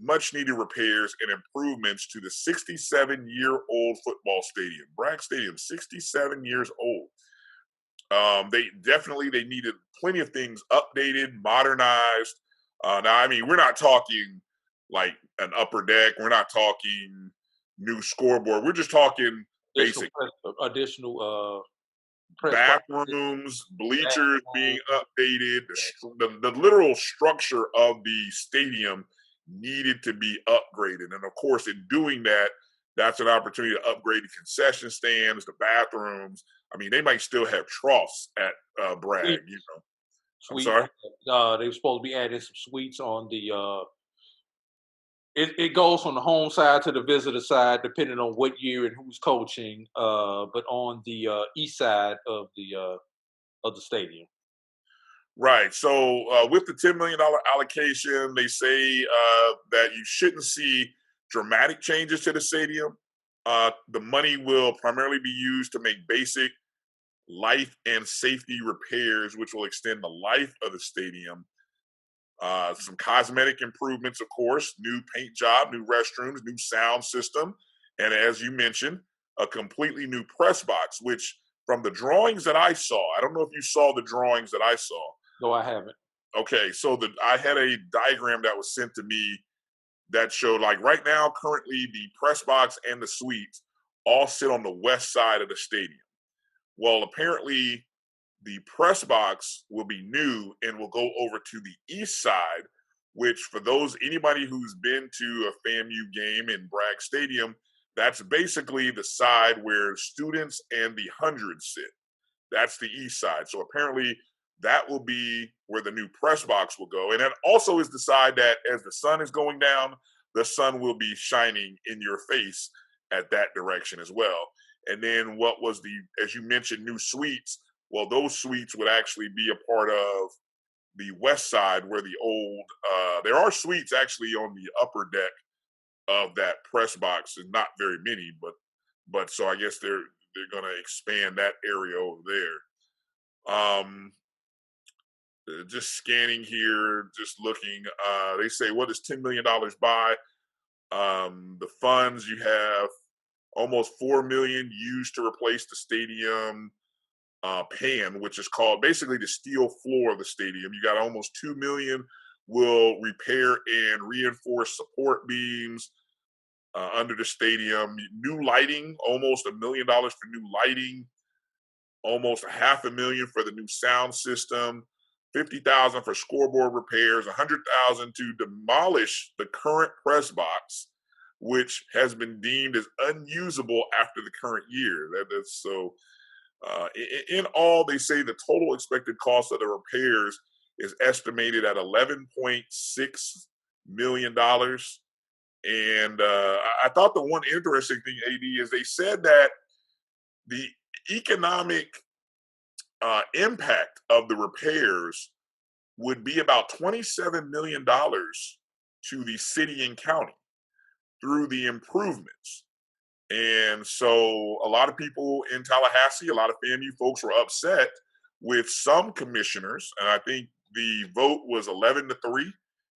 much needed repairs and improvements to the 67-year-old football stadium. Bragg Stadium, 67 years old. They needed plenty of things updated, modernized. Now, we're not talking like an upper deck. We're not talking new scoreboard. We're just talking basic additional bathrooms, bleachers being updated. The literal structure of the stadium needed to be upgraded. And of course, in doing that, that's an opportunity to upgrade the concession stands, the bathrooms. They might still have troughs at Bragg, I'm sorry? They were supposed to be adding some suites on the it goes from the home side to the visitor side, depending on what year and who's coaching. But on the east side of the stadium. Right. So with the $10 million allocation, they say that you shouldn't see dramatic changes to the stadium. The money will primarily be used to make basic life and safety repairs, which will extend the life of the stadium. Some cosmetic improvements, of course, new paint job, new restrooms, new sound system. And as you mentioned, a completely new press box, which from the drawings that I saw, I don't know if you saw the drawings that I saw. No, I haven't. Okay, so I had a diagram that was sent to me that showed, like, right now, currently the press box and the suites all sit on the west side of the stadium. Well, apparently the press box will be new and will go over to the east side, which for anybody who's been to a FAMU game in Bragg Stadium, that's basically the side where students and the hundreds sit. That's the east side. So apparently that will be where the new press box will go. And that also is the side that as the sun is going down, the sun will be shining in your face at that direction as well. And then what was as you mentioned, new suites. Well, those suites would actually be a part of the west side where the old, there are suites actually on the upper deck of that press box, and not very many, but so I guess they're going to expand that area over there. Just scanning here, just looking, they say, what does $10 million buy? The funds, you have almost $4 million used to replace the stadium pan, which is called basically the steel floor of the stadium. You got almost $2 million will repair and reinforce support beams under the stadium. New lighting, almost $1 million for new lighting, almost $500,000 for the new sound system, $50,000 for scoreboard repairs, $100,000 to demolish the current press box, which has been deemed as unusable after the current year. That's so. In all, they say the total expected cost of the repairs is estimated at $11.6 million. And I thought the one interesting thing, AD, is they said that the economic impact of the repairs would be about $27 million to the city and county through the improvements. And so a lot of people in Tallahassee, a lot of FAMU folks were upset with some commissioners. And I think the vote was 11-3,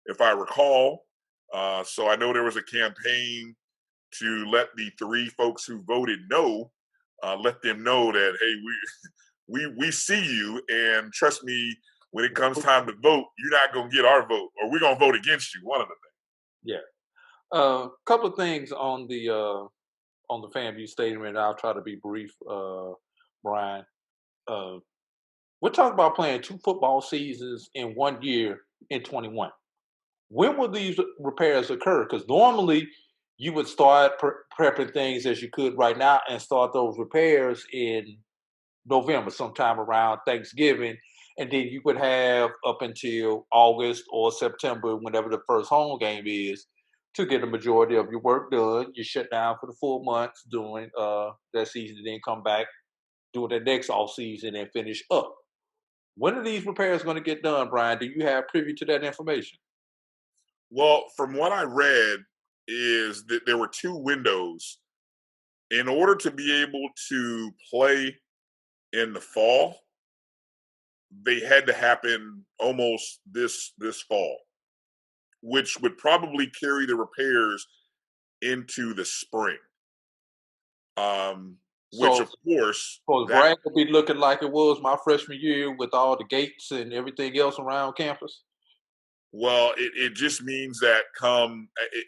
if I recall. So I know there was a campaign to let the 3 folks who voted no, let them know that, hey, we see you, and trust me, when it comes time to vote, you're not gonna get our vote, or we're gonna vote against you. One of the things. Yeah. Couple of things on the FAMU Stadium, and I'll try to be brief, Brian. We're talking about playing 2 football seasons in 1 year in 21. When will these repairs occur? Because normally you would start prepping things as you could right now and start those repairs in November, sometime around Thanksgiving. And then you would have up until August or September, whenever the first home game is, to get the majority of your work done. You shut down for the full months during that season, and then come back during the next off season and finish up. When are these repairs going to get done, Brian? Do you have privy to that information? Well, from what I read, is that there were 2 windows. In order to be able to play in the fall, they had to happen almost this fall, which would probably carry the repairs into the spring. Which, of course, Bragg will be looking like it was my freshman year with all the gates and everything else around campus. Well, it just means that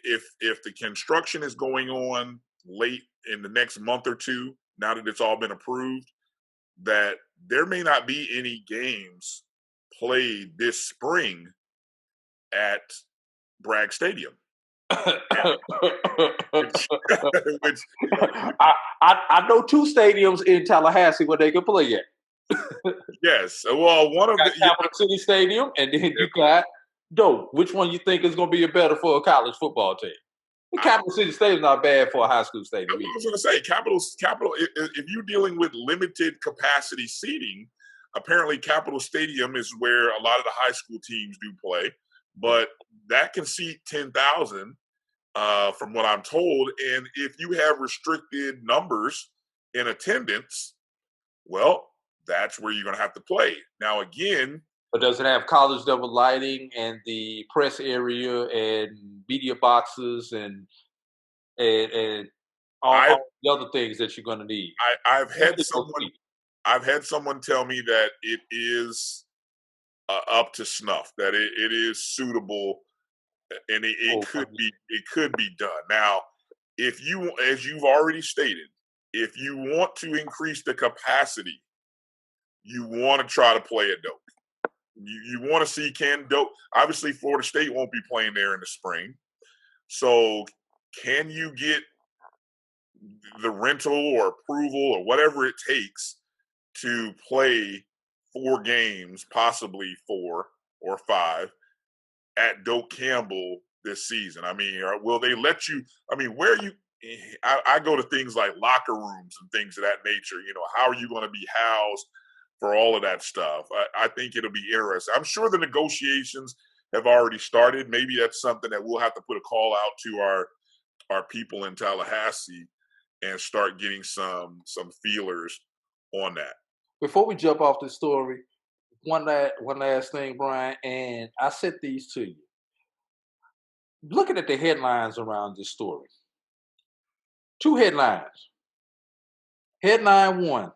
if the construction is going on late in the next month or 2, now that it's all been approved, that there may not be any games played this spring at Bragg Stadium. which I know 2 stadiums in Tallahassee where they can play at. Yes, well, one of the Capital City Stadium, and then you got Dope. Which one you think is going to be better for a college football team? The Capital City Stadium is not bad for a high school stadium. I was going to say Capital. If you're dealing with limited capacity seating, apparently Capital Stadium is where a lot of the high school teams do play, but that can seat 10,000. From what I'm told. And if you have restricted numbers in attendance, well, that's where you're going to have to play. Now, again. But does it have college level lighting and the press area and media boxes and all the other things that you're going to need? I've had someone tell me that it is up to snuff, that it is suitable. And it could be done. Now, if you, as you've already stated, if you want to increase the capacity, you want to try to play at Doak. You want to see can Doak. Obviously, Florida State won't be playing there in the spring. So, can you get the rental or approval or whatever it takes to play 4 games, possibly 4 or 5? At Doak Campbell this season? I mean, will they let you? I mean, I go to things like locker rooms and things of that nature. You know, how are you going to be housed for all of that stuff? I think it'll be interesting. I'm sure the negotiations have already started. Maybe that's something that we'll have to put a call out to our people in Tallahassee and start getting some feelers on that. Before we jump off this story, one last thing, Brian, and I sent these to you. Looking at the headlines around this story. 2 headlines. Headline 1.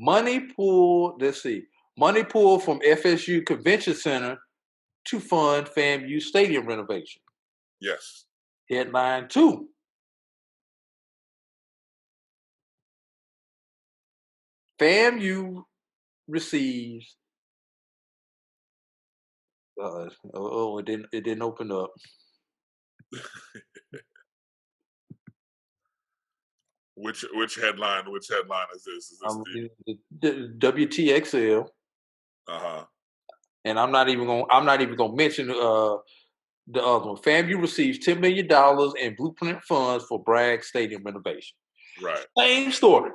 Money pulled from FSU Convention Center to fund FAMU Stadium renovation. Yes. Headline 2. FAMU receives. It didn't open up. Which headline? Which headline is this? Is this the WTXL? And I'm not even gonna mention the other one. FAMU receives $10 million in blueprint funds for Bragg Stadium renovation. Right. Same story.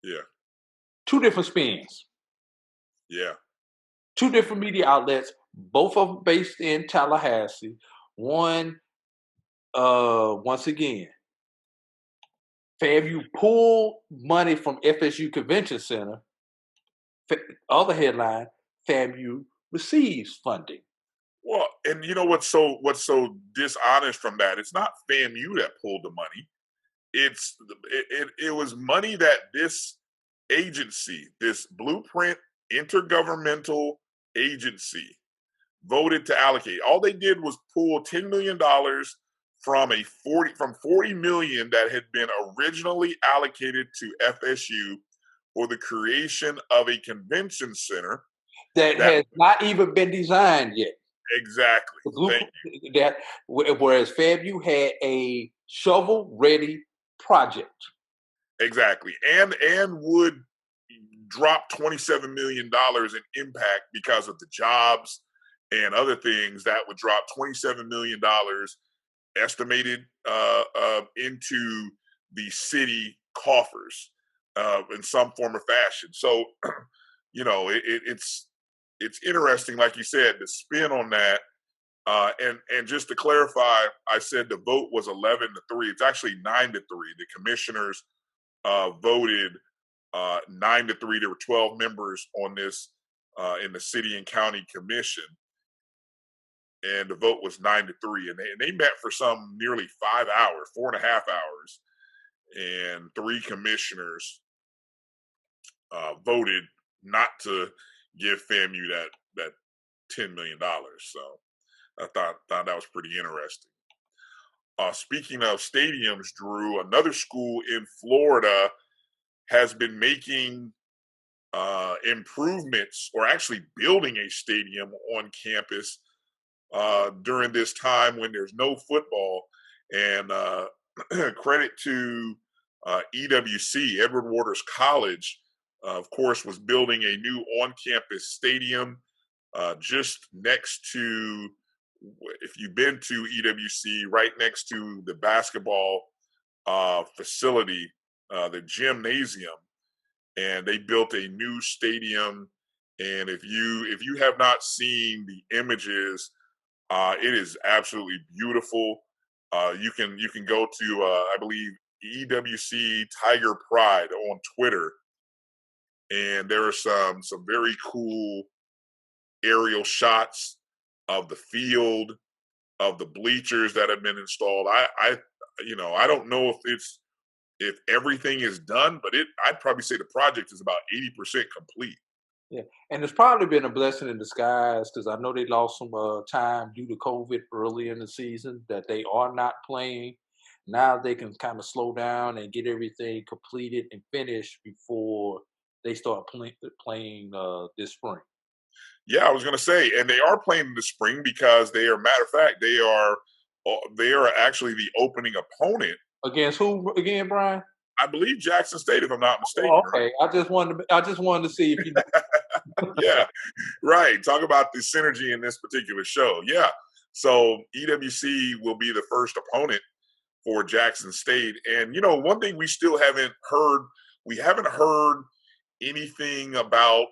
Yeah. 2 different spins. Yeah. 2 different media outlets, both of them based in Tallahassee. One, once again, FAMU pulled money from FSU Convention Center. Other headline, FAMU receives funding. Well, and you know what's so dishonest from that? It's not FAMU that pulled the money. It was money that this agency, this Blueprint Intergovernmental Agency, voted to allocate. All they did was pull $10 million from $40 million that had been originally allocated to FSU for the creation of a convention center that has not even been designed yet. Exactly. Whereas FAMU had a shovel-ready project. Exactly, and would drop $27 million in impact because of the jobs and other things that would drop $27 million estimated into the city coffers in some form or fashion. So, it's interesting, like you said, the spin on that. And just to clarify, I said the vote was 11-3. It's actually 9-3. The commissioners voted 9-3. There were 12 members on this in the city and county commission, and the vote was 9-3. And they met for some nearly 5 hours, 4.5 hours, and 3 commissioners voted not to give FAMU that $10 million. So I thought that was pretty interesting. Speaking of stadiums, Drew, another school in Florida has been making improvements, or actually building a stadium on campus during this time when there's no football. And credit to EWC, Edward Waters College, of course, was building a new on-campus stadium just next to, if you've been to EWC, right next to the basketball facility, the gymnasium, and they built a new stadium. And if you have not seen the images, it is absolutely beautiful. You can go to I believe EWC Tiger Pride on Twitter, and there are some very cool aerial shots of the field, of the bleachers that have been installed. I don't know if everything is done, but I'd probably say the project is about 80% complete. Yeah, and it's probably been a blessing in disguise, because I know they lost some time due to COVID early in the season, that they are not playing. Now they can kind of slow down and get everything completed and finished before they start playing this spring. Yeah, I was going to say, and they are playing in the spring because they are, matter of fact, they are actually the opening opponent. Against who again, Brian? I believe Jackson State, if I'm not mistaken. Oh, okay, right? I just wanted to see if you know. Yeah, right. Talk about the synergy in this particular show. Yeah, so EWC will be the first opponent for Jackson State, and one thing we still haven't heard. We haven't heard anything about.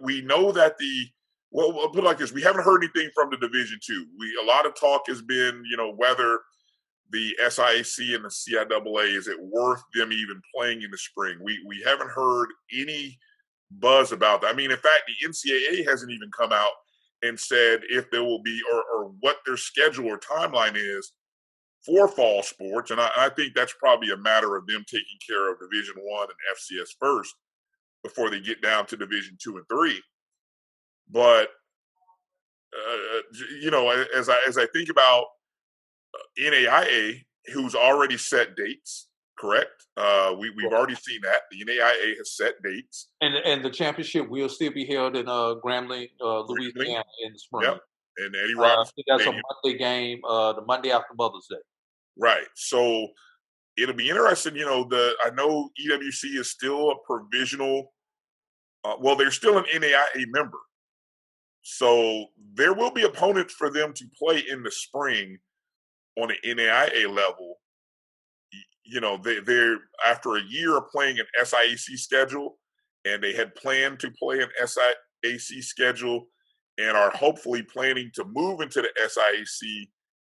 We know that we'll put it like this: we haven't heard anything from the Division II. A lot of talk has been, whether the SIAC and the CIAA, is it worth them even playing in the spring? We haven't heard any buzz about that. I mean, in fact, the NCAA hasn't even come out and said if there will be or what their schedule or timeline is for fall sports. And I think that's probably a matter of them taking care of Division I and FCS first before they get down to Division II and III. But as I think about NAIA, who's already set dates, correct? We've already seen that the NAIA has set dates, and the championship will still be held in Grambling, Louisiana, in the spring. Yep. And Eddie Robinson. That's a Monday game, the Monday after Mother's Day. Right. So it'll be interesting. I know EWC is still a provisional. They're still an NAIA member, so there will be opponents for them to play in the spring on an NAIA level. They're after a year of playing an SIAC schedule, and they had planned to play an SIAC schedule and are hopefully planning to move into the SIAC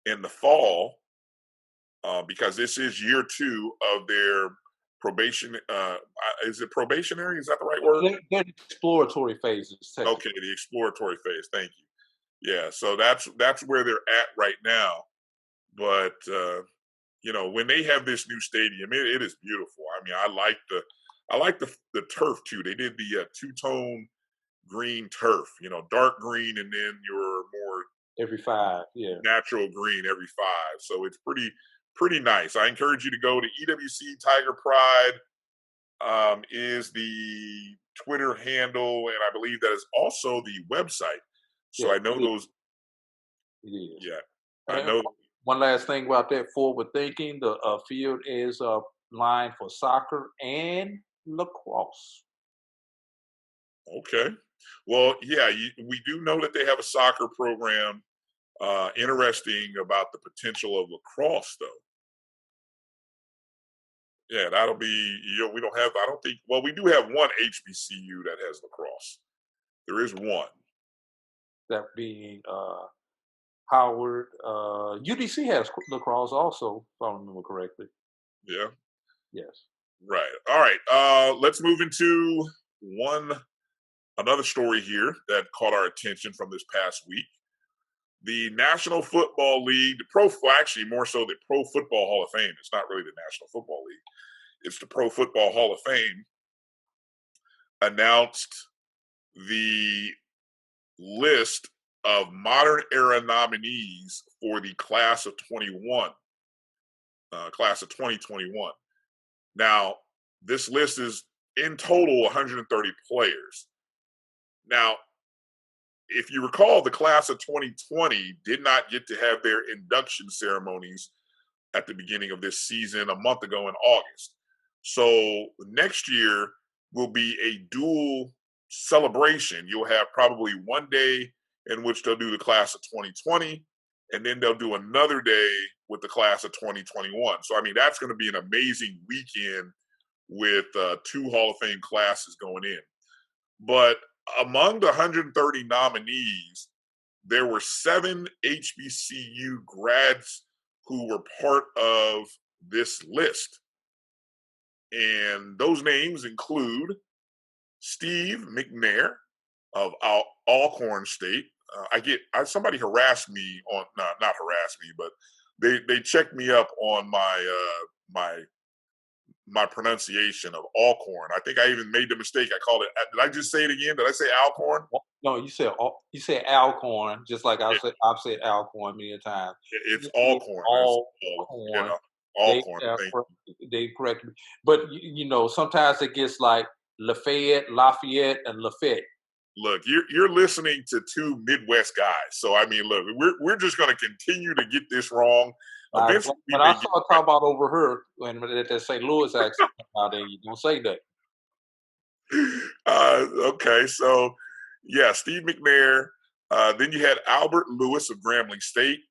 in the fall because this is year 2 of their probation. Is it probationary? Is that the right word? They're exploratory phases. Okay, the exploratory phase. Thank you. Yeah, so that's where they're at right now. But when they have this new stadium, it is beautiful. I mean, I like the turf too. They did the two-tone green turf, dark green and then your more every 5, yeah. natural green every 5. So it's pretty nice. I encourage you to go to EWC Tiger Pride is the Twitter handle, and I believe that is also the website. So Yeah, I know those. It is. Yeah, I know. One last thing about that forward thinking, the field is lined for soccer and lacrosse. Okay. Well, yeah, we do know that they have a soccer program. Interesting about the potential of lacrosse, though. Yeah, that'll be, we don't have, I don't think, well, we do have one HBCU that has lacrosse. There is one. That being Howard. UDC has lacrosse also, if I remember correctly. Yeah. Yes. Right. All right. Let's move into another story here that caught our attention from this past week. The National Football League, actually more so the Pro Football Hall of Fame. It's not really the National Football League. It's the Pro Football Hall of Fame announced the list of modern era nominees for the class of 2021. Now, this list is in total 130 players. Now, if you recall, the class of 2020 did not get to have their induction ceremonies at the beginning of this season a month ago in August. So next year will be a dual celebration. You'll have probably one day in which they'll do the class of 2020, and then they'll do another day with the class of 2021. So, I mean, that's going to be an amazing weekend with 2 Hall of Fame classes going in. But among the 130 nominees, there were 7 HBCU grads who were part of this list. And those names include Steve McNair of Alcorn State. Somebody harassed me on, not harassed me, but they checked me up on my pronunciation of Alcorn. I think I even made the mistake. I called it. Did I just say it again? Did I say Alcorn? No, you said Alcorn, just like I've said Alcorn many times. It's Alcorn. Alcorn. Alcorn. They correct me, but sometimes it gets like Lafayette, and Lafayette. Look, you're listening to 2 Midwest guys, so I mean, look, we're just going to continue to get this wrong. When I start talking about over her, when that St. Louis accent out there, you don't say that. Okay, so yeah, Steve McNair. Then you had Albert Lewis of Grambling State,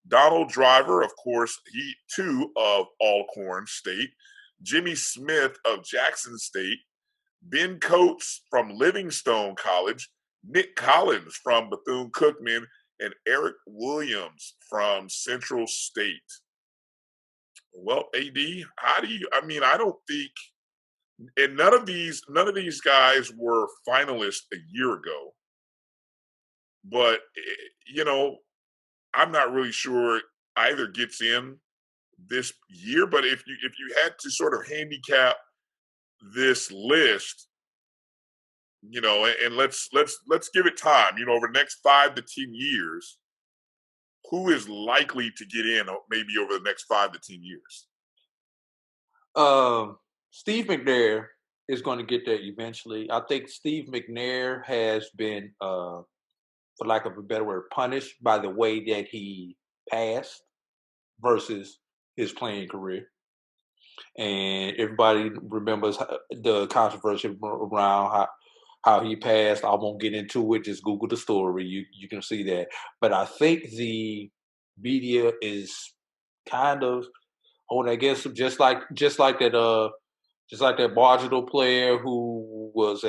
Donald Driver, of course, he too of Alcorn State, Jimmy Smith of Jackson State, Ben Coates from Livingstone College, Nick Collins from Bethune-Cookman, and Eric Williams from Central State. Well, AD, I don't think, and none of these guys were finalists a year ago. But, I'm not really sure either gets in this year. But if you had to sort of handicap this list, and let's give it time, over the next 5 to 10 years, who is likely to get in maybe over the next 5 to 10 years? Steve McNair is going to get there eventually. I think Steve McNair has been, for lack of a better word, punished by the way that he passed versus his playing career. And everybody remembers the controversy around how he passed. I won't get into it. Just Google the story. You can see that. But I think the media is kind of I guess just like that marginal player who was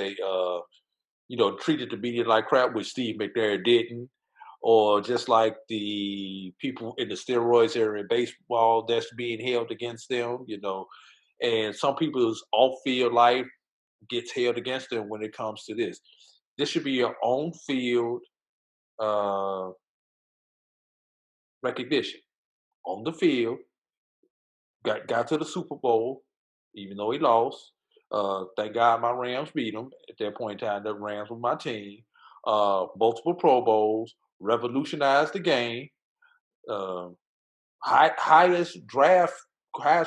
treated the media like crap, which Steve McNair didn't, or just like the people in the steroids area in baseball that's being held against them, and some people's off-field life gets held against them when it comes to this. This should be your own field recognition. On the field, got to the Super Bowl, even though he lost, Thank God my Rams beat them. At that point in time, the Rams were my team. Multiple Pro Bowls, revolutionized the game. Highest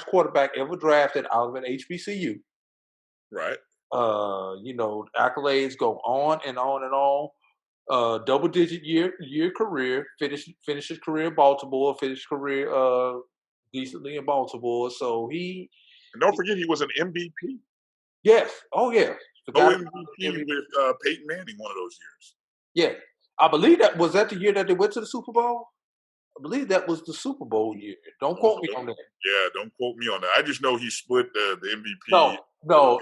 quarterback ever drafted out of an HBCU. Right. Accolades go on and on and on. Double-digit year career. Finished his career in Baltimore. Finished career decently in Baltimore. So and don't forget he was an MVP. Yes. Oh yeah. MVP with Peyton Manning one of those years. Yeah, I believe that the year that they went to the Super Bowl. I believe that was the Super Bowl year. Don't quote me on that. Yeah, don't quote me on that. I just know he split the MVP. No,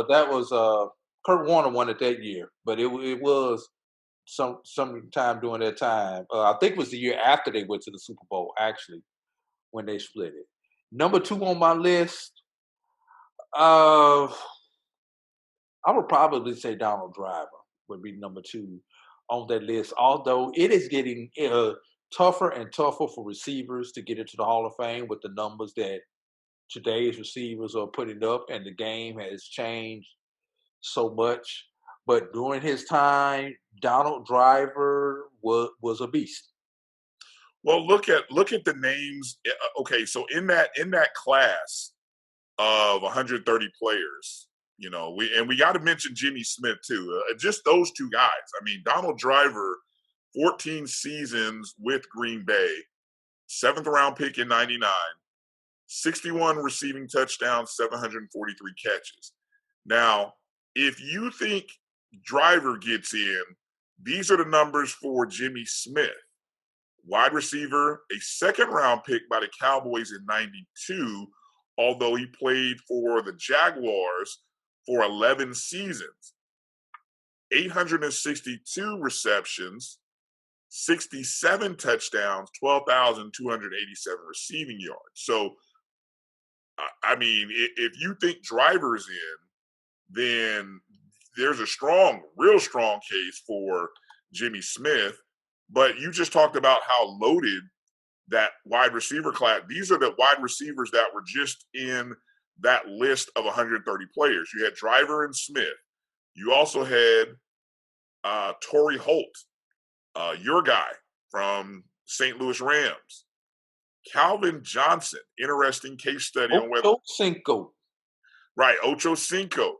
that was Kurt Warner won it that year, but it was some time during that time. I think it was the year after they went to the Super Bowl, actually, when they split it. Number 2 on my list, I would probably say Donald Driver would be number 2 on that list, although it is getting tougher and tougher for receivers to get into the Hall of Fame with the numbers that today's receivers are putting up, and the game has changed so much. But during his time, Donald Driver was a beast. Well, look at the names. Okay, so in that class of 130 players, we got to mention Jimmy Smith too. Just those two guys. I mean, Donald Driver, 14 seasons with Green Bay, 7th round pick in '99, 61 receiving touchdowns, 743 catches. Now, if you think Driver gets in, these are the numbers for Jimmy Smith. Wide receiver, a 2nd round pick by the Cowboys in '92, although he played for the Jaguars for 11 seasons. 862 receptions, 67 touchdowns, 12,287 receiving yards. So, I mean, if you think Driver's in, then there's a real strong case for Jimmy Smith. But you just talked about how loaded that wide receiver class. These are the wide receivers that were just in that list of 130 players. You had Driver and Smith. You also had Torrey Holt, your guy from St. Louis Rams. Calvin Johnson, interesting case study on whether Cinco. Right, Ocho Cinco.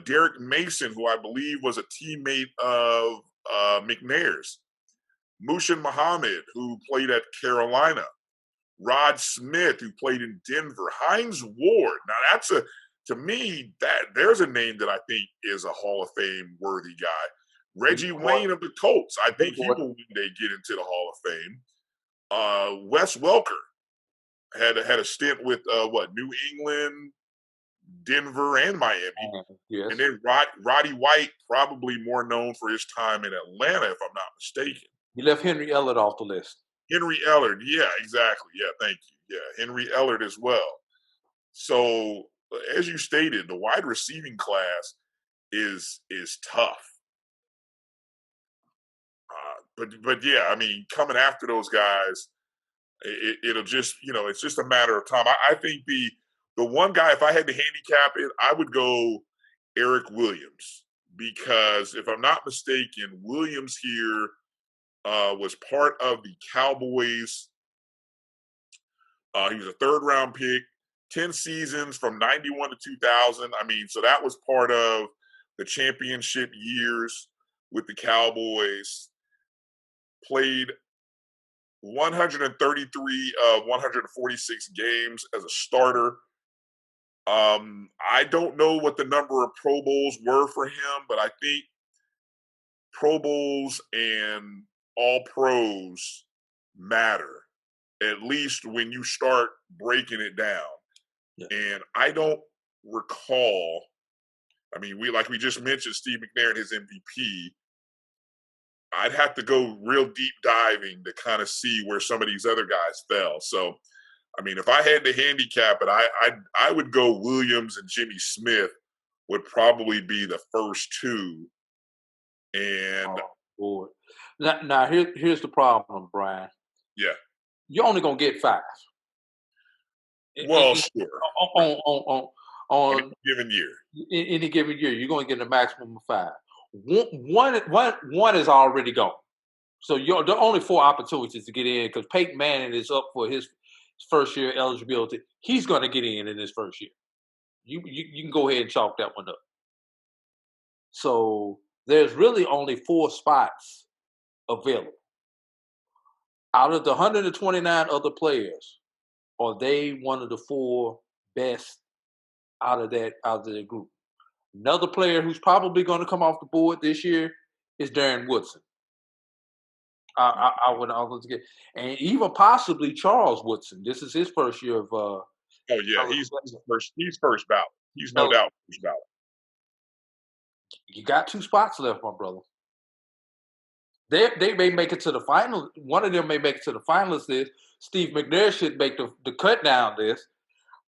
Derek Mason, who I believe was a teammate of McNair's. Mushin Muhammad, who played at Carolina. Rod Smith, who played in Denver. Hines Ward. Now to me, there's a name that I think is a Hall of Fame worthy guy. Reggie Wayne of the Colts. I think he will one day get into the Hall of Fame. Wes Welker had a stint with New England, Denver, and Miami. Yes. And then Roddy White, probably more known for his time in Atlanta, if I'm not mistaken. You left Henry Ellard off the list. Henry Ellard, yeah, exactly. Yeah, thank you. Yeah, Henry Ellard as well. So, as you stated, the wide receiving class is tough. But yeah, I mean, coming after those guys, it'll just, it's just a matter of time. I think the one guy, if I had to handicap it, I would go Eric Williams, because if I'm not mistaken, Williams here was part of the Cowboys. He was a 3rd round pick, 10 seasons from 91 to 2000. I mean, so that was part of the championship years with the Cowboys. Played 133 of 146 games as a starter. I don't know what the number of Pro Bowls were for him, but I think Pro Bowls and All Pros matter, at least when you start breaking it down. Yeah. And I don't recall, I mean, we just mentioned Steve McNair and his MVP. I'd have to go real deep diving to kind of see where some of these other guys fell. So, I mean, if I had to handicap it, I would go Williams and Jimmy Smith would probably be the first 2. And boy. Now here's the problem, Brian. Yeah. You're only gonna get 5. Well, sure. on any given year. In any given year. You're going to get a maximum of 5. One is already gone. So there are only 4 opportunities to get in because Peyton Manning is up for his first year eligibility. He's going to get in his first year. You can go ahead and chalk that one up. So there's really only 4 spots available. Out of the 129 other players, are they one of the 4 best out of the group? Another player who's probably going to come off the board this year is Darren Woodson. I would get, and even possibly Charles Woodson. This is his first year of. Oh yeah, he's first. He's first ballot. He's no doubt first ballot. You got 2 spots left, my brother. They may make it to the final. One of them may make it to the finalist list. Steve McNair should make the cut down list.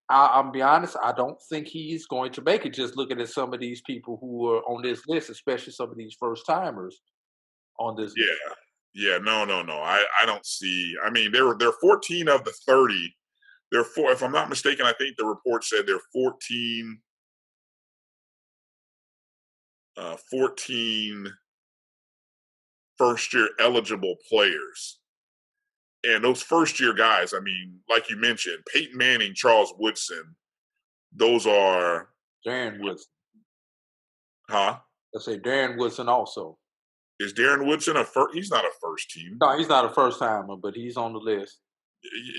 I'll be honest, I don't think he's going to make it. Just looking at some of these people who are on this list, especially some of these first timers on this list. Yeah, no. I don't see. I mean, there are 14 of the 30. There are 4. If I'm not mistaken, I think the report said there are 14 first-year eligible players. And those first-year guys, I mean, like you mentioned, Peyton Manning, Charles Woodson, those are... Darren Woodson. Huh? I say Darren Woodson also. Is Darren Woodson he's not a first team. No, he's not a first-timer, but he's on the list.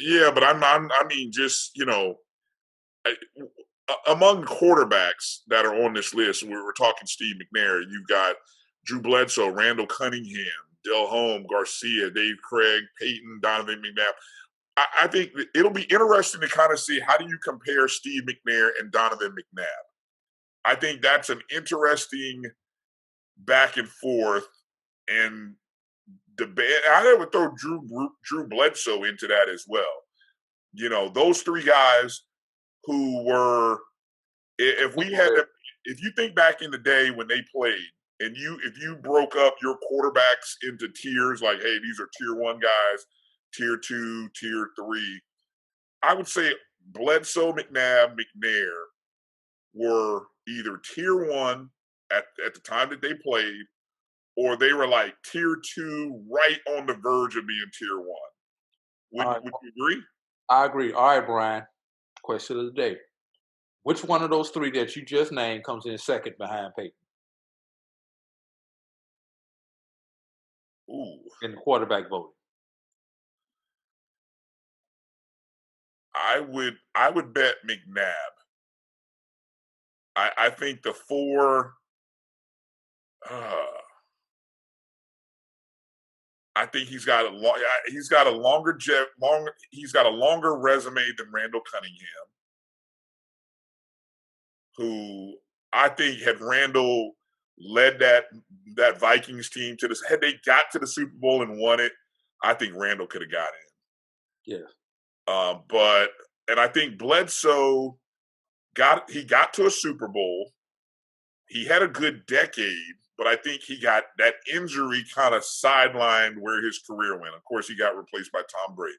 Yeah, but I mean, just, among quarterbacks that are on this list, we're talking Steve McNair, you've got Drew Bledsoe, Randall Cunningham, Del Home, Garcia, Dave Craig, Peyton, Donovan McNabb. I think it'll be interesting to kind of see how do you compare Steve McNair and Donovan McNabb. I think that's an interesting back and forth and debate. I would throw Drew Bledsoe into that as well. Those 3 guys who were, if you think back in the day when they played, and if you broke up your quarterbacks into tiers, like, hey, these are tier 1 guys, tier 2, tier 3, I would say Bledsoe, McNabb, McNair were either tier 1 at the time that they played, or they were like tier 2, right on the verge of being tier 1. Would you agree? I agree. All right, Brian. Question of the day. Which one of those 3 that you just named comes in second behind Peyton? Ooh. In the quarterback voting. I would bet McNabb. I think the 4. I think he's got a longer resume than Randall Cunningham, who I think had Randall led that Vikings team had they got to the Super Bowl and won it, I think Randall could have got in. Yeah. And I think Bledsoe got to a Super Bowl. He had a good decade, but I think he got that injury kind of sidelined where his career went. Of course, he got replaced by Tom Brady.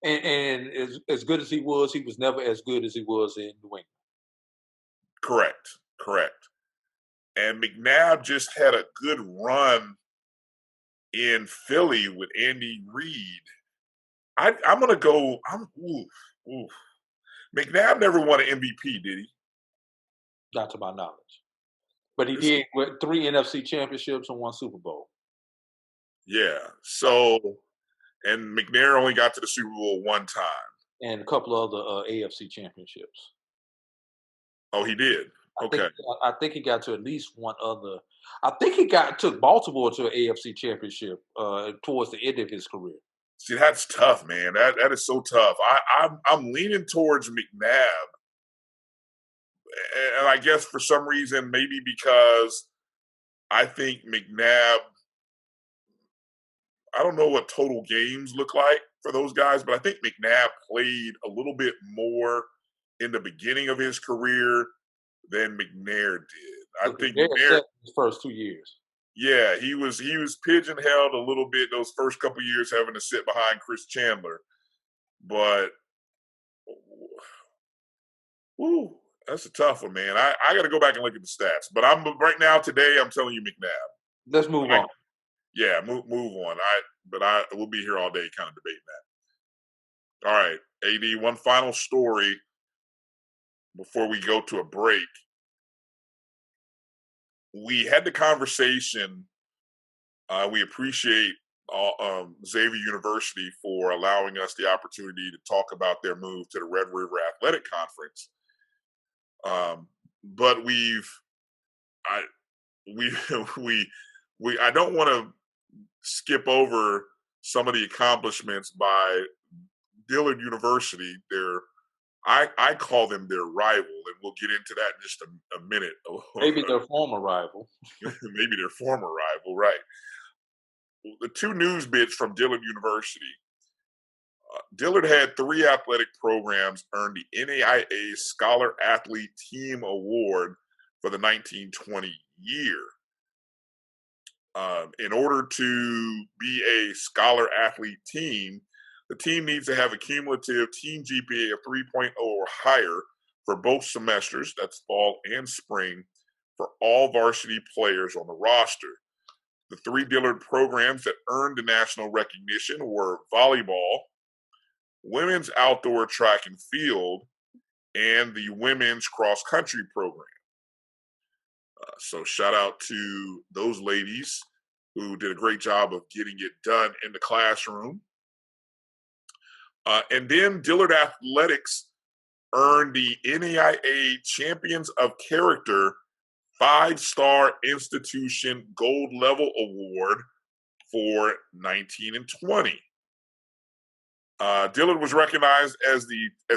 And as good as he was never as good as he was in New England. Correct. And McNabb just had a good run in Philly with Andy Reid. I'm going to go McNabb never won an MVP, did he? Not to my knowledge. But he did with 3 NFC championships and 1 Super Bowl. Yeah. So, and McNair only got to the Super Bowl 1 time. And a couple of other AFC championships. Oh, he did? Okay. I think he got to at least one other. I think he took Baltimore to an AFC championship towards the end of his career. See, that's tough, man. That is so tough. I'm leaning towards McNabb. And I guess for some reason, maybe because I think McNabb, I don't know what total games look like for those guys, but I think McNabb played a little bit more in the beginning of his career than McNair did. I think McNair his first 2 years. Yeah, he was pigeon-held a little bit those first couple years having to sit behind Chris Chandler. But That's a tough one, man. I got to go back and look at the stats. But right now today, I'm telling you McNabb. Let's move on. Yeah, move on. We'll be here all day kind of debating that. All right, AD, one final story before we go to a break. We had the conversation. We appreciate Xavier University for allowing us the opportunity to talk about their move to the Red River Athletic Conference. But I don't want to skip over some of the accomplishments by Dillard University. I call them their rival, and we'll get into that in just a minute. Maybe their former rival. Maybe their former rival, right. The two news bits from Dillard University. Dillard had 3 athletic programs earn the NAIA Scholar Athlete Team Award for the 1920 year. In order to be a Scholar Athlete team, the team needs to have a cumulative team GPA of 3.0 or higher for both semesters, that's fall and spring, for all varsity players on the roster. The 3 Dillard programs that earned the national recognition were volleyball, women's outdoor track and field, and the women's cross country program. So shout out to those ladies who did a great job of getting it done in the classroom. And then Dillard Athletics earned the NAIA Champions of Character 5-Star Institution Gold Level Award for 19 and 20. Dillard was recognized as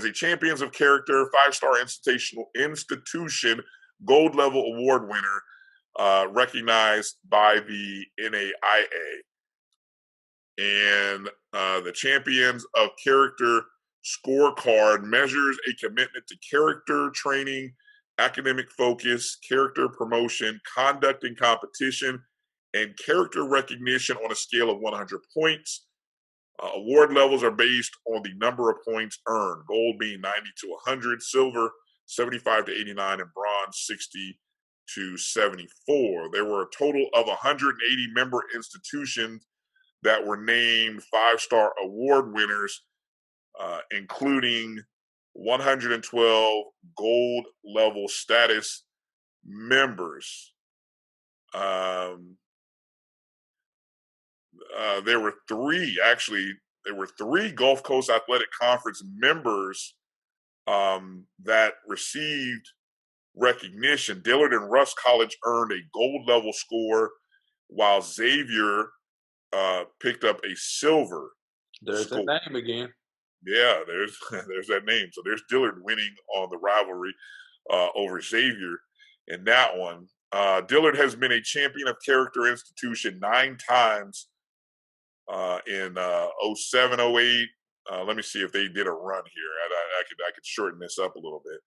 a Champions of Character 5-Star Institution Gold Level Award winner, recognized by the NAIA. And the Champions of Character scorecard measures a commitment to character training, academic focus, character promotion, conduct in competition, and character recognition on a scale of 100 points. Award levels are based on the number of points earned, gold being 90 to 100, silver 75 to 89, and bronze 60 to 74. There were a total of 180 member institutions that were named 5-star award winners, including 112 gold level status members. There were three Gulf Coast Athletic Conference members that received recognition. Dillard and Russ College earned a gold level score, while Xavier picked up a silver. There's score. that name again. Yeah, there's that name. So there's Dillard winning on the rivalry over Xavier in that one. Dillard has been a champion of character institution 9 times in 07, 08. Let me see if they did a run here. I could shorten this up a little bit.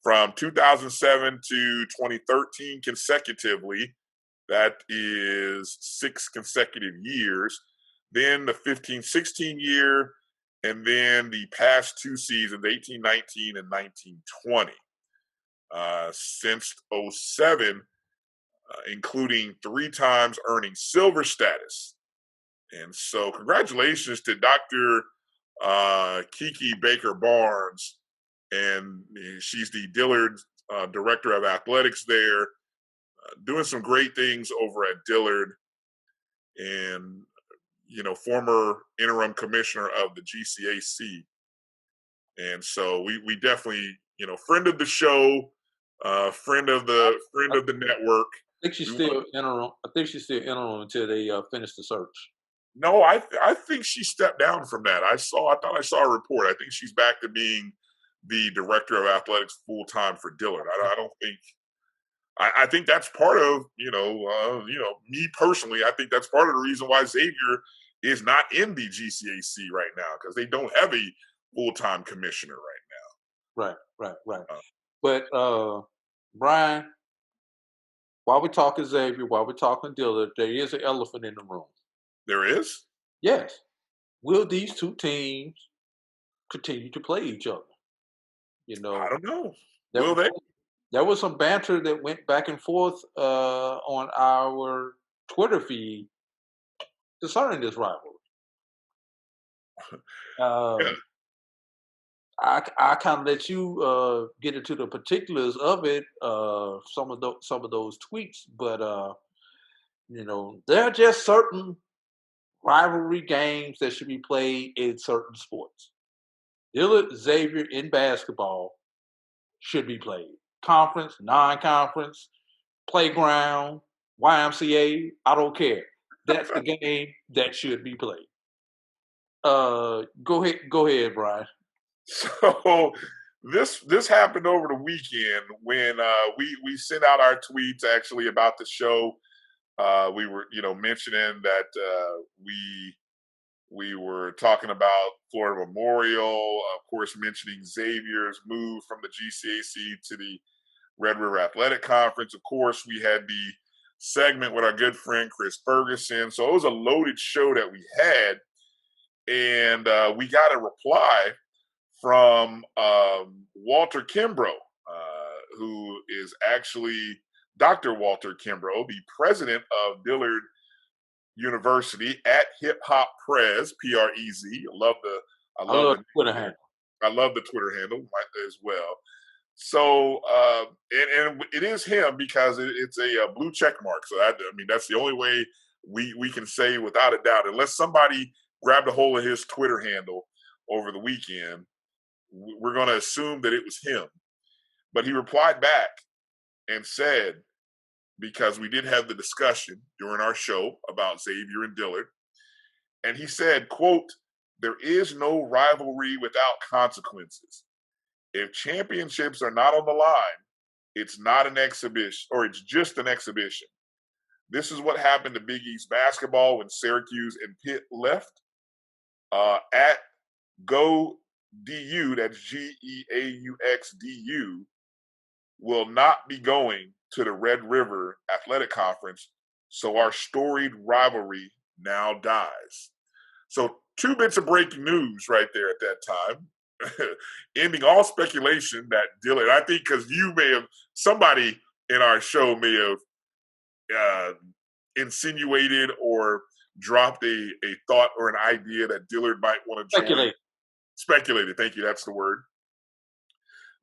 From 2007 to 2013 consecutively, that is 6 consecutive years. Then the 15-16 year, and then the past 2 seasons, 18-19 and 19-20. Since 07, including 3 times earning silver status. And so congratulations to Dr. Kiki Baker-Barnes, and she's the Dillard Director of Athletics there, doing some great things over at Dillard, and, former interim commissioner of the GCAC. And so we definitely, friend of the show, friend of the network. I think she's still interim. I think she's still interim until they finish the search. No, I think she stepped down from that. I thought I saw a report. I think she's back to being the director of athletics full time for Dillard. I don't think. I think that's part of me personally. I think that's part of the reason why Xavier is not in the GCAC right now, because they don't have a full time commissioner right now. Right. But Bryan, while we're talking Xavier, while we're talking Dillard, there is an elephant in the room. There is? Yes. Will these two teams continue to play each other? I don't know. Will they? there was some banter that went back and forth on our Twitter feed concerning this rivalry. I kind of let you get into the particulars of it, some of those tweets, but there are just certain rivalry games that should be played in certain sports. Dillard Xavier in basketball should be played. Conference, non-conference, playground, YMCA, I don't care. That's the game that should be played. Go ahead, Brian. So this happened over the weekend when we sent out our tweets actually about the show. We were mentioning that we were talking about Florida Memorial, of course, mentioning Xavier's move from the GCAC to the Red River Athletic Conference. Of course, we had the segment with our good friend Chris Ferguson. So it was a loaded show that we had, and we got a reply from Walter Kimbrough, who is actually Dr. Walter Kimbrough, the president of Dillard University at Hip Hop Prez, P-R-E-Z. I love the Twitter handle. I love the Twitter handle as well. So, and it is him because it's a blue check mark. So that's the only way we can say without a doubt, unless somebody grabbed a hold of his Twitter handle over the weekend, we're going to assume that it was him. But he replied back and said, because we did have the discussion during our show about Xavier and Dillard, and he said, quote, "There is no rivalry without consequences. If championships are not on the line, it's not an exhibition, or it's just an exhibition. This is what happened to Big East basketball when Syracuse and Pitt left. At Go DU, that's GEAUX-DU, will not be going to the Red River Athletic Conference, so our storied rivalry now dies." So 2 bits of breaking news right there at that time, ending all speculation that Dillard, I think because somebody in our show may have insinuated or dropped a thought or an idea that Dillard might want to join. Speculated, thank you, that's the word.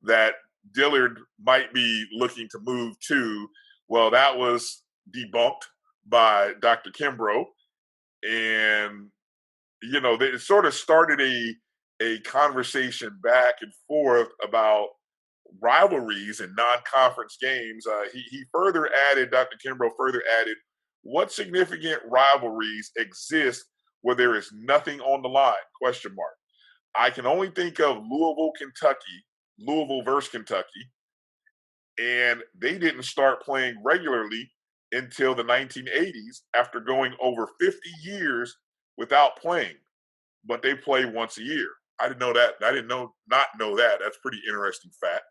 That Dillard might be looking to move to. Well, that was debunked by Dr. Kimbrough. And, they sort of started a conversation back and forth about rivalries and non-conference games. He further added, Dr. Kimbrough further added, what significant rivalries exist where there is nothing on the line? Question mark. I can only think of Louisville versus Kentucky, and they didn't start playing regularly until the 1980s after going over 50 years without playing, but they play once a year. I didn't know that. I didn't not know that. That's pretty interesting fact.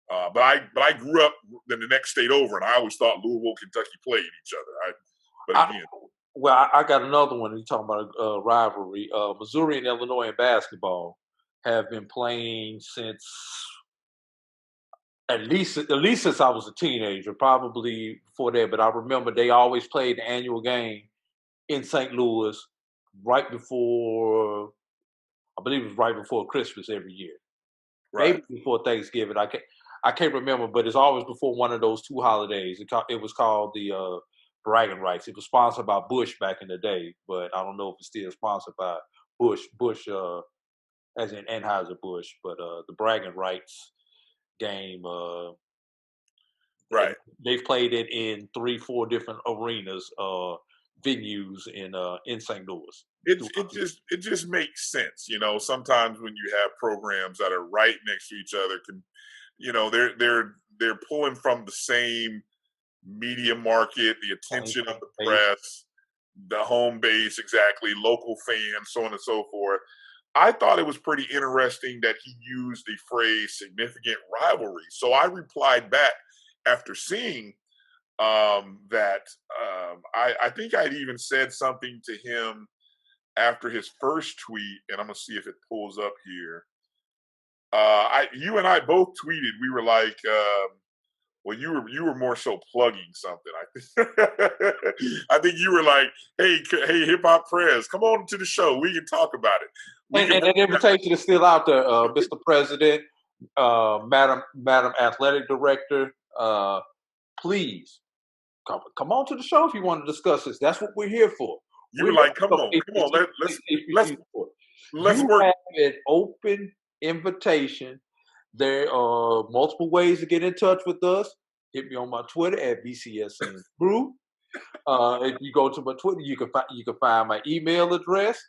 But I grew up in the next state over, and I always thought Louisville, Kentucky played each other. I got another one. You're talking about rivalry. Missouri and Illinois in basketball have been playing since at least since I was a teenager, probably before that. But I remember they always played the annual game in St. Louis right before, I believe it was right before Christmas every year. Right. Maybe before Thanksgiving. I can't remember, but it's always before one of those 2 holidays. It was called the Bragging Rights. It was sponsored by Bush back in the day, but I don't know if it's still sponsored by Bush as in Anheuser-Busch, but the Bragging Rights game, right. They've played it in 3-4 different arenas, venues in St. Louis. It just makes sense, sometimes when you have programs that are right next to each other, they're pulling from the same media market, the attention of the press, the home base, exactly, local fans, so on and so forth. I thought it was pretty interesting that he used the phrase significant rivalry. So I replied back after seeing that. I think I'd even said something to him after his first tweet, and I'm going to see if it pulls up here. You and I both tweeted. We were like, Well, you were more so plugging something. I think you were like, hey, Hip Hop Prez, come on to the show. We can talk about it. And that invitation is still out there, Mr. President, Madam Athletic Director. Please come on to the show if you want to discuss this. That's what we're here for. You were like, come on, let's work. Have an open invitation. There are multiple ways to get in touch with us. Hit me on my Twitter at BCSN Brew. If you go to my Twitter, you can find my email address.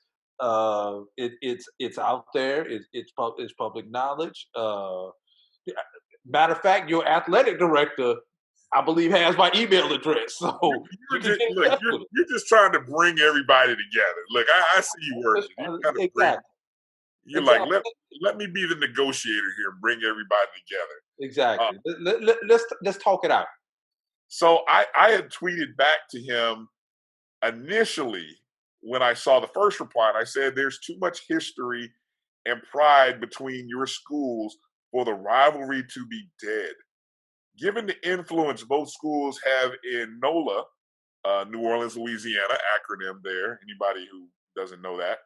It's out there. It's public knowledge. Matter of fact, your athletic director, I believe, has my email address. So you're just trying to bring everybody together. Look, I see you working. You're exactly. like, let me be the negotiator here and bring everybody together. Exactly. Let's talk it out. So I had tweeted back to him initially when I saw the first reply, and I said, there's too much history and pride between your schools for the rivalry to be dead. Given the influence both schools have in NOLA, New Orleans, Louisiana, acronym there, anybody who doesn't know that,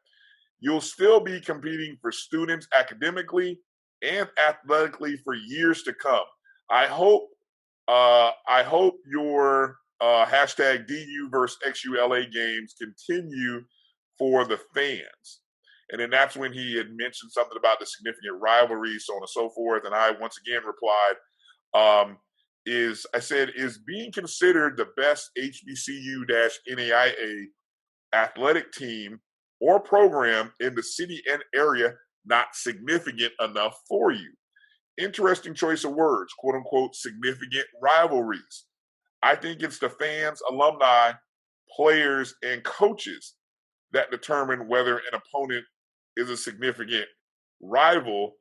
you'll still be competing for students academically and athletically for years to come. I hope your hashtag DU versus XULA games continue for the fans. And then that's when he had mentioned something about the significant rivalry, so on and so forth. And I once again replied, is being considered the best HBCU-NAIA athletic team or program in the city and area not significant enough for you? Interesting choice of words, quote unquote, significant rivalries. I think it's the fans, alumni, players, and coaches that determine whether an opponent is a significant rival.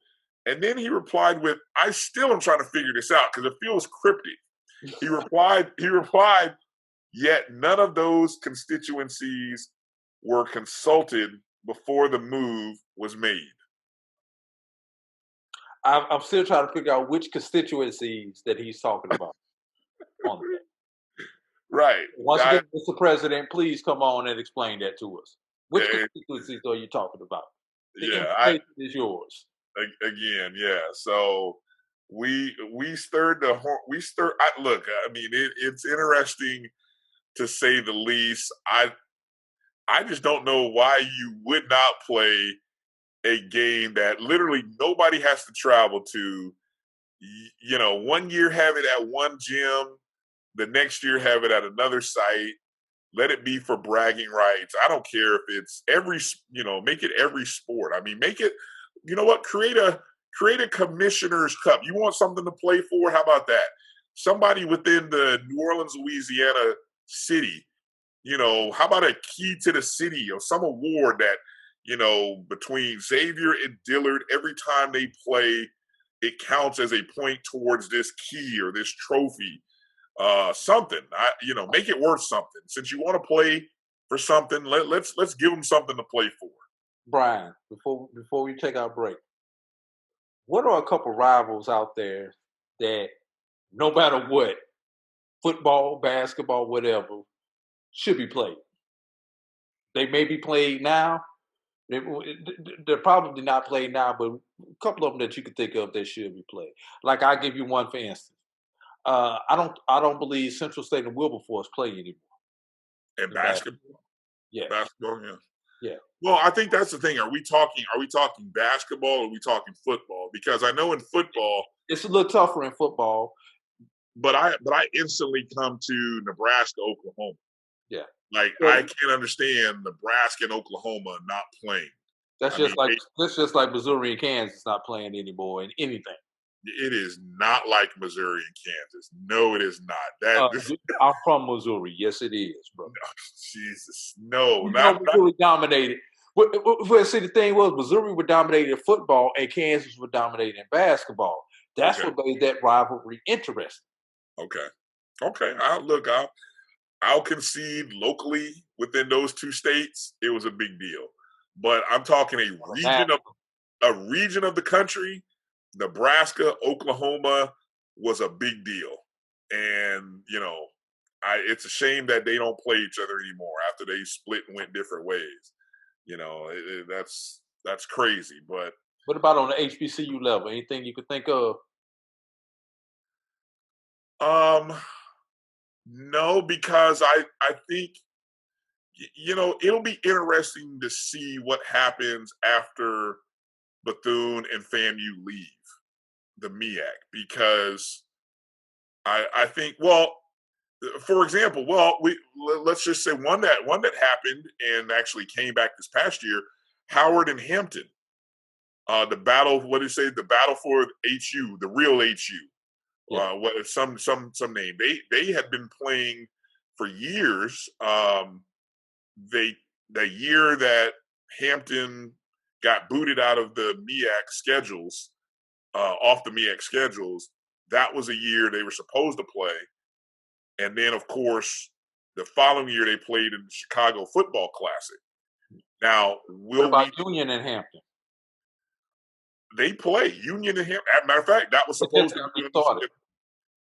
And then he replied with, I still am trying to figure this out because it feels cryptic. He replied, yet none of those constituencies were consulted before the move was made. I'm still trying to figure out which constituencies that he's talking about. Right. Once again, Mr. President, please come on and explain that to us. Which constituencies are you talking about? The invitation is yours. Again, yeah. So we stirred the horn. Look, I mean, it's interesting to say the least. I just don't know why you would not play a game that literally nobody has to travel to. You know, one year have it at one gym, the next year have it at another site. Let it be for bragging rights. I don't care if it's make it every sport. I mean, make it, you know what, create a commissioner's cup. You want something to play for? How about that? Somebody within the New Orleans, Louisiana city, how about a key to the city or some award that, between Xavier and Dillard, every time they play, it counts as a point towards this key or this trophy. Something, make it worth something. Since you want to play for something, let's give them something to play for. Brian, before we take our break, what are a couple rivals out there that no matter what, football, basketball, whatever, should be played? They may be played now. They're probably not played now, but a couple of them that you could think of that should be played. Like, I'll give you one for instance. I don't believe Central State and Wilberforce play anymore. And basketball? Yeah. Basketball, yeah. Yeah. Well, I think that's the thing. Are we talking basketball or are we talking football? Because I know in football it's a little tougher in football. But I instantly come to Nebraska, Oklahoma. Yeah. Like, I can't understand Nebraska and Oklahoma not playing. That's just like Missouri and Kansas not playing anymore in anything. It is not like Missouri and Kansas. No, it is not. I'm from Missouri. Yes, it is, bro. No, Jesus, no. Missouri dominated. See, the thing was, Missouri were dominating in football and Kansas were dominating in basketball. That's what made that rivalry interesting. Okay. I'll concede locally within those two states, it was a big deal. But I'm talking a region of the country. Nebraska, Oklahoma was a big deal. And, it's a shame that they don't play each other anymore after they split and went different ways. That's crazy. But what about on the HBCU level? Anything you could think of? No, because I think, it'll be interesting to see what happens after Bethune and FAMU leave the MEAC, because I think, for example, let's just say one that happened and actually came back this past year, Howard and Hampton. The battle, what did you say? The battle for HU, the real HU. Yeah. What some name. They had been playing for years. The year that Hampton got booted out of the MEAC schedules, off the MEAC schedules, that was a year they were supposed to play. And then, of course, the following year they played in the Chicago Football Classic. Now, what about Union and Hampton? They play Union and Hampton. As a matter of fact, that was supposed to be started.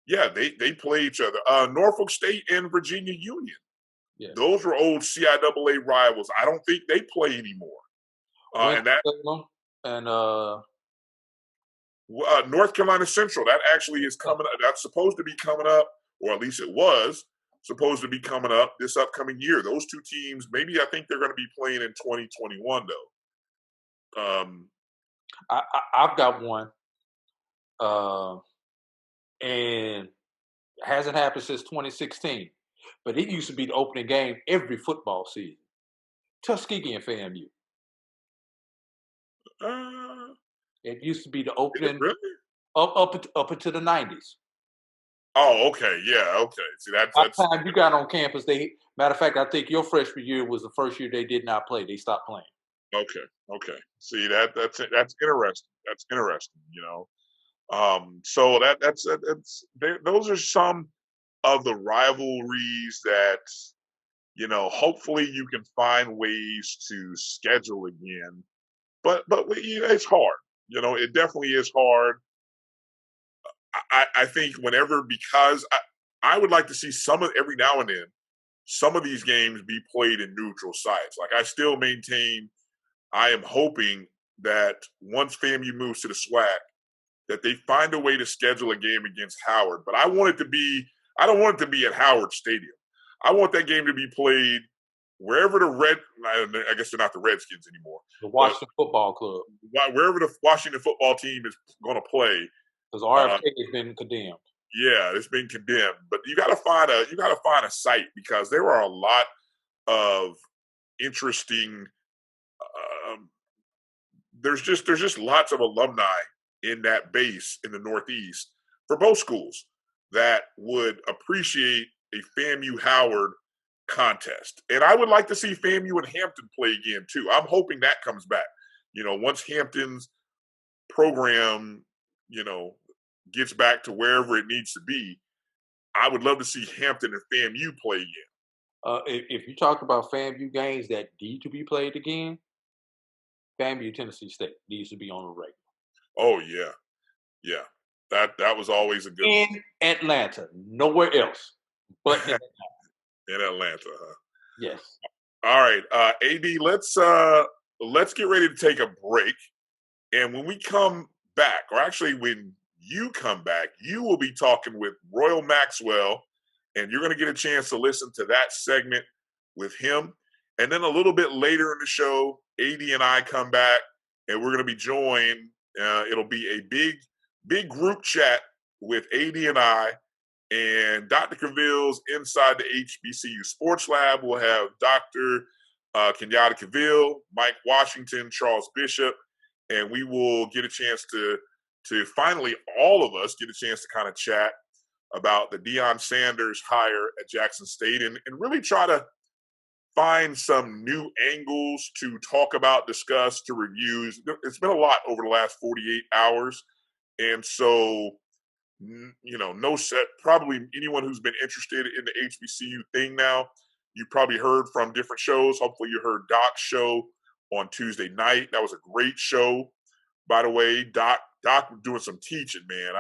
Yeah, they play each other. Norfolk State and Virginia Union. Yeah. Those were old CIAA rivals. I don't think they play anymore. North Carolina Central, that actually is coming up. That's supposed to be coming up, or at least it was supposed to be coming up this upcoming year. Those two teams, maybe I think they're going to be playing in 2021, though. I've got one, and it hasn't happened since 2016. But it used to be the opening game every football season. Tuskegee and FAMU. It used to be the opening up until the 90s. Oh, okay, yeah, okay. See, that's time you got on campus. Matter of fact, I think your freshman year was the first year they did not play. They stopped playing. Okay. See, that's interesting. That's interesting. So that's those are some of the rivalries that hopefully you can find ways to schedule again. But it's hard. It definitely is hard. I think because I would like to see every now and then some of these games be played in neutral sites. Like, I still maintain, I am hoping that once FAMU moves to the SWAC, that they find a way to schedule a game against Howard. But I don't want it to be at Howard Stadium. I want that game to be played wherever I guess they're not the Redskins anymore. The Washington Football Club. Wherever the Washington football team is going to play. Because RFK has been condemned. Yeah, it's been condemned. But you got to find a site, because there are a lot of interesting. There's just lots of alumni in that base in the Northeast for both schools that would appreciate a FAMU Howard contest. And I would like to see FAMU and Hampton play again too. I'm hoping that comes back. Once Hampton's program, gets back to wherever it needs to be, I would love to see Hampton and FAMU play again. If you talk about FAMU games that need to be played again, FAMU Tennessee State needs to be on the regular. Oh yeah. That was always a good in one. Atlanta, nowhere else but in Atlanta. In Atlanta, huh? Yes. All right, AD. Let's get ready to take a break, and when we come back, or actually when you come back, you will be talking with Royal Maxwell, and you're going to get a chance to listen to that segment with him. And then a little bit later in the show, AD and I come back, and we're going to be joined. It'll be a big group chat with AD and I, and Dr. Cavill's Inside the HBCU Sports Lab. We'll have Dr. Kenyatta Cavill, Mike Washington, Charles Bishop, and we will get a chance to finally, all of us get a chance to kind of chat about the Deion Sanders hire at Jackson State, and really try to find some new angles to talk about, discuss, to review. It's been a lot over the last 48 hours. And so, probably anyone who's been interested in the HBCU thing now, you probably heard from different shows. Hopefully you heard Doc's show on Tuesday night. That was a great show, by the way. Doc doing some teaching, man.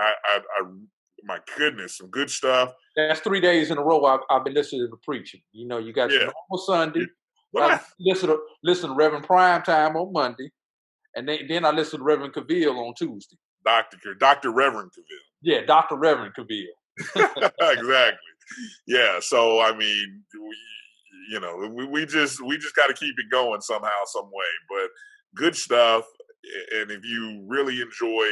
my goodness, some good stuff. That's 3 days in a row I've been listening to preaching. You know, you got your normal Sunday. I listen to Reverend Primetime on Monday, and then I listen to Reverend Cavill on Tuesday. Dr. Reverend Cavill. Yeah, Dr. Reverend Cavill. Exactly. Yeah. So I mean, we just got to keep it going somehow, some way. But good stuff. And if you really enjoy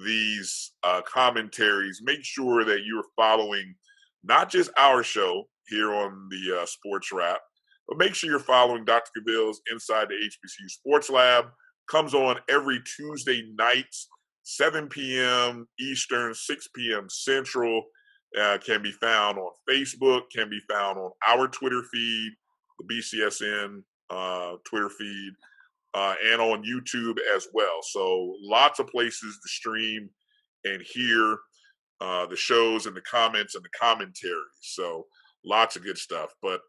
these commentaries, make sure that you're following not just our show here on the SportWrap, but make sure you're following Dr. Cavill's Inside the HBCU Sports Lab. Comes on every Tuesday nights, 7 p.m. Eastern, 6 p.m. Central. Can be found on Facebook, can be found on our Twitter feed, the BCSN Twitter feed, and on YouTube as well. So lots of places to stream and hear the shows and the comments and the commentary. So lots of good stuff. But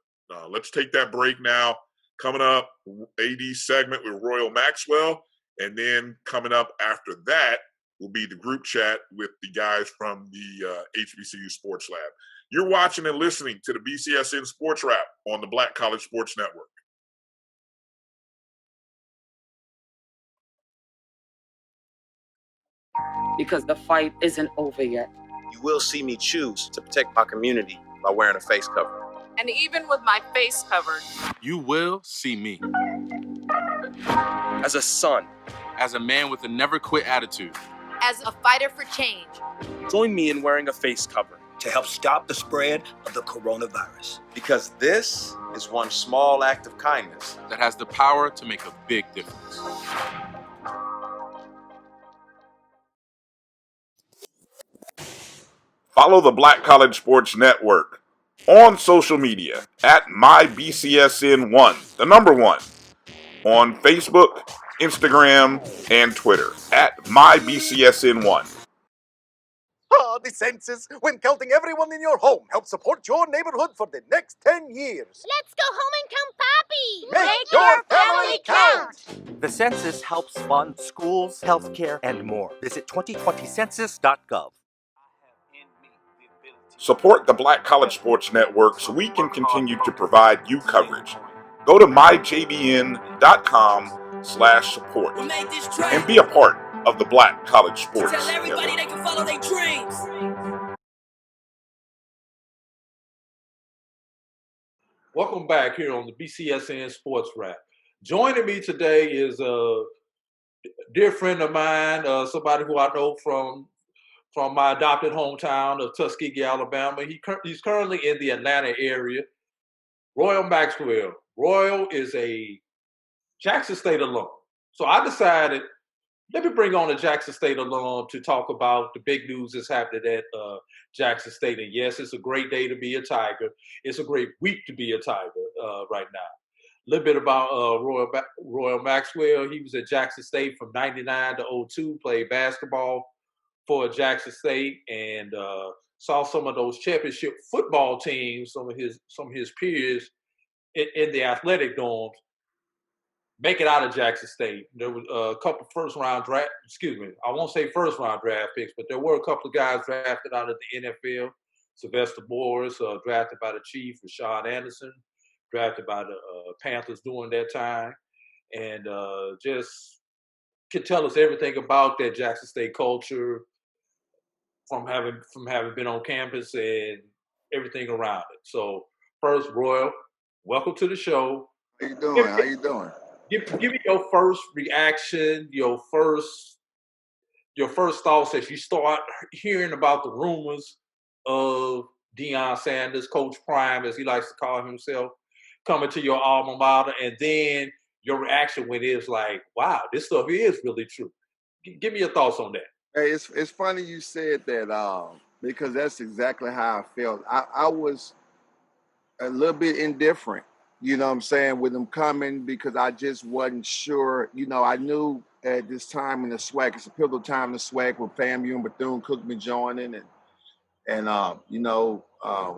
let's take that break now. Coming up, AD segment with Royal Maxwell. And then coming up after that will be the group chat with the guys from the HBCU Sports Lab. You're watching and listening to the BCSN Sports Wrap on the Black College Sports Network. Because the fight isn't over yet. You will see me choose to protect my community by wearing a face cover. And even with my face covered, you will see me. As a son. As a man with a never quit attitude. As a fighter for change. Join me in wearing a face cover. To help stop the spread of the coronavirus. Because this is one small act of kindness that has the power to make a big difference. Follow the Black College Sports Network on social media at MyBCSN1, the number 1, on Facebook, Instagram, and Twitter at MyBCSN1. The census, when counting everyone in your home, helps support your neighborhood for the next 10 years. Let's go home and count Papi! Make your family count! The census helps fund schools, healthcare, and more. Visit 2020census.gov. Support the Black College Sports Network so we can continue to provide you coverage. Go to myjbn.com/support and be a part of the Black College Sports Tell everybody Network. They can follow their dreams. Welcome back here on the BCSN Sports Wrap. Joining me today is a dear friend of mine, somebody who I know from my adopted hometown of Tuskegee, Alabama. He's currently in the Atlanta area. Royal Maxwell. Royal is a Jackson State alum. So I decided, let me bring on a Jackson State alum to talk about the big news that's happening at Jackson State. And yes, it's a great day to be a Tiger. It's a great week to be a Tiger right now. A little bit about Royal Maxwell. He was at Jackson State from 99 to 02, played basketball for Jackson State, and saw some of those championship football teams, some of his peers in the athletic dorms, make it out of Jackson State. There was a couple first-round draft picks, but there were a couple of guys drafted out of the NFL. Sylvester Morris, drafted by the Chiefs, Rashad Anderson, drafted by the Panthers during that time, and just could tell us everything about that Jackson State culture from having been on campus and everything around it. So first, Royal, welcome to the show. How you doing? How you doing? Give me your first reaction, your first thoughts as you start hearing about the rumors of Deion Sanders, Coach Prime, as he likes to call himself, coming to your alma mater, and then your reaction when it's like, wow, this stuff is really true. Give me your thoughts on that. Hey, it's funny you said that because that's exactly how I felt. I was a little bit indifferent, you know what I'm saying, with them coming because I just wasn't sure. You know, I knew at this time in the SWAC, it's a pivotal time in the SWAC with FAMU and Bethune-Cookman joining, and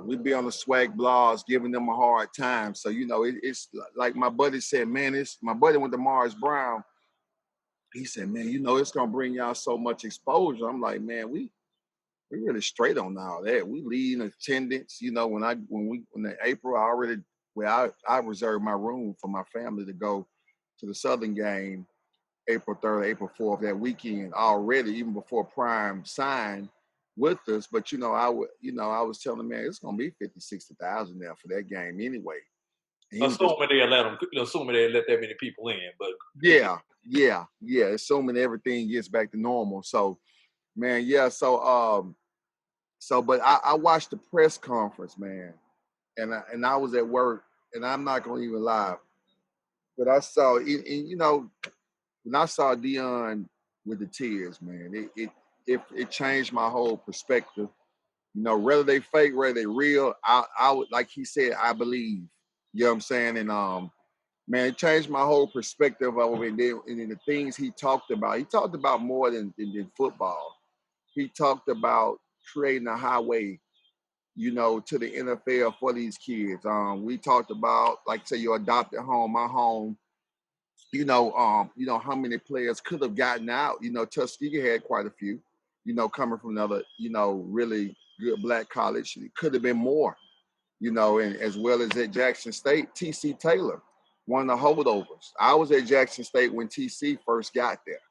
we'd be on the SWAC blogs giving them a hard time. So, you know, it's like my buddy said, man, my buddy went to Morris Brown. He said, man, you know, it's going to bring y'all so much exposure. I'm like, man, we we really straight on all that. We lead in attendance. You know, when in April, I reserved my room for my family to go to the Southern game, April 3rd, April 4th, that weekend already, even before Prime signed with us. But I was telling the man it's gonna be 50, 60,000 there for that game anyway. Assuming they let that many people in, but yeah. Assuming everything gets back to normal. So, man, yeah. But I watched the press conference, man, and I was at work, and I'm not gonna even lie, but I saw when I saw Deion with the tears, man, it changed my whole perspective. Whether they fake, whether they real, I would, like he said, I believe. You know what I'm saying? And man, it changed my whole perspective of it. And the things he talked about more than football. He talked about creating a highway, to the NFL for these kids. We talked about, like, say, your adopted home, my home. How many players could have gotten out. Tuskegee had quite a few. Coming from another, really good black college. It could have been more. And as well as at Jackson State, T.C. Taylor, one of the holdovers. I was at Jackson State when T.C. first got there,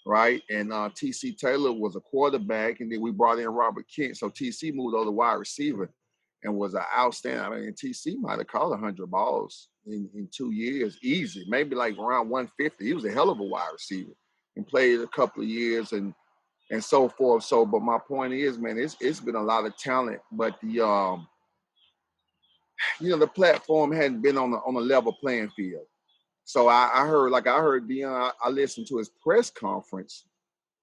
right? And T.C. Taylor was a quarterback, and then we brought in Robert Kent. So T.C. moved over to wide receiver and was an outstanding. I mean, T.C. might have caught 100 balls in 2 years, easy, maybe like around 150. He was a hell of a wide receiver and played a couple of years and so forth. So, but my point is, man, it's been a lot of talent, but the the platform hadn't been on a level playing field. So I heard Deion. I listened to his press conference.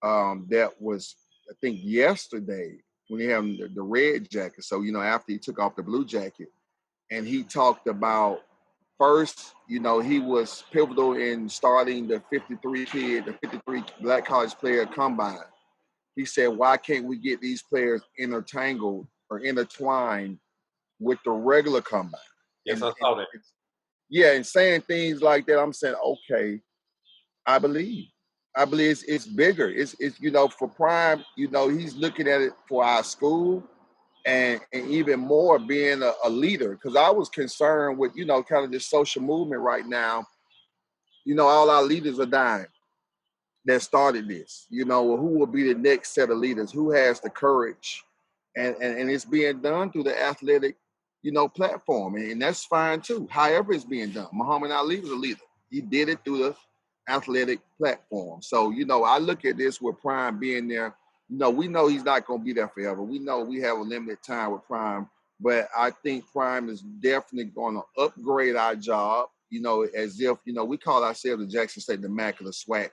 That was, I think, yesterday when he had the red jacket. So after he took off the blue jacket, and he talked about first, he was pivotal in starting the 53 black college player combine. He said, why can't we get these players intertangled or intertwined with the regular combine? Yes, I saw that. Yeah, and saying things like that, I'm saying, okay, I believe it's bigger. It's for Prime, he's looking at it for our school and even more being a leader. Because I was concerned with, kind of this social movement right now. All our leaders are dying that started this. Who will be the next set of leaders? Who has the courage? And it's being done through the athletic, platform. And that's fine too. However it's being done. Muhammad Ali was a leader. He did it through the athletic platform. So, I look at this with Prime being there. We know he's not going to be there forever. We know we have a limited time with Prime, but I think Prime is definitely going to upgrade our job, as if, we call ourselves the Jackson State the MEAC of the SWAC,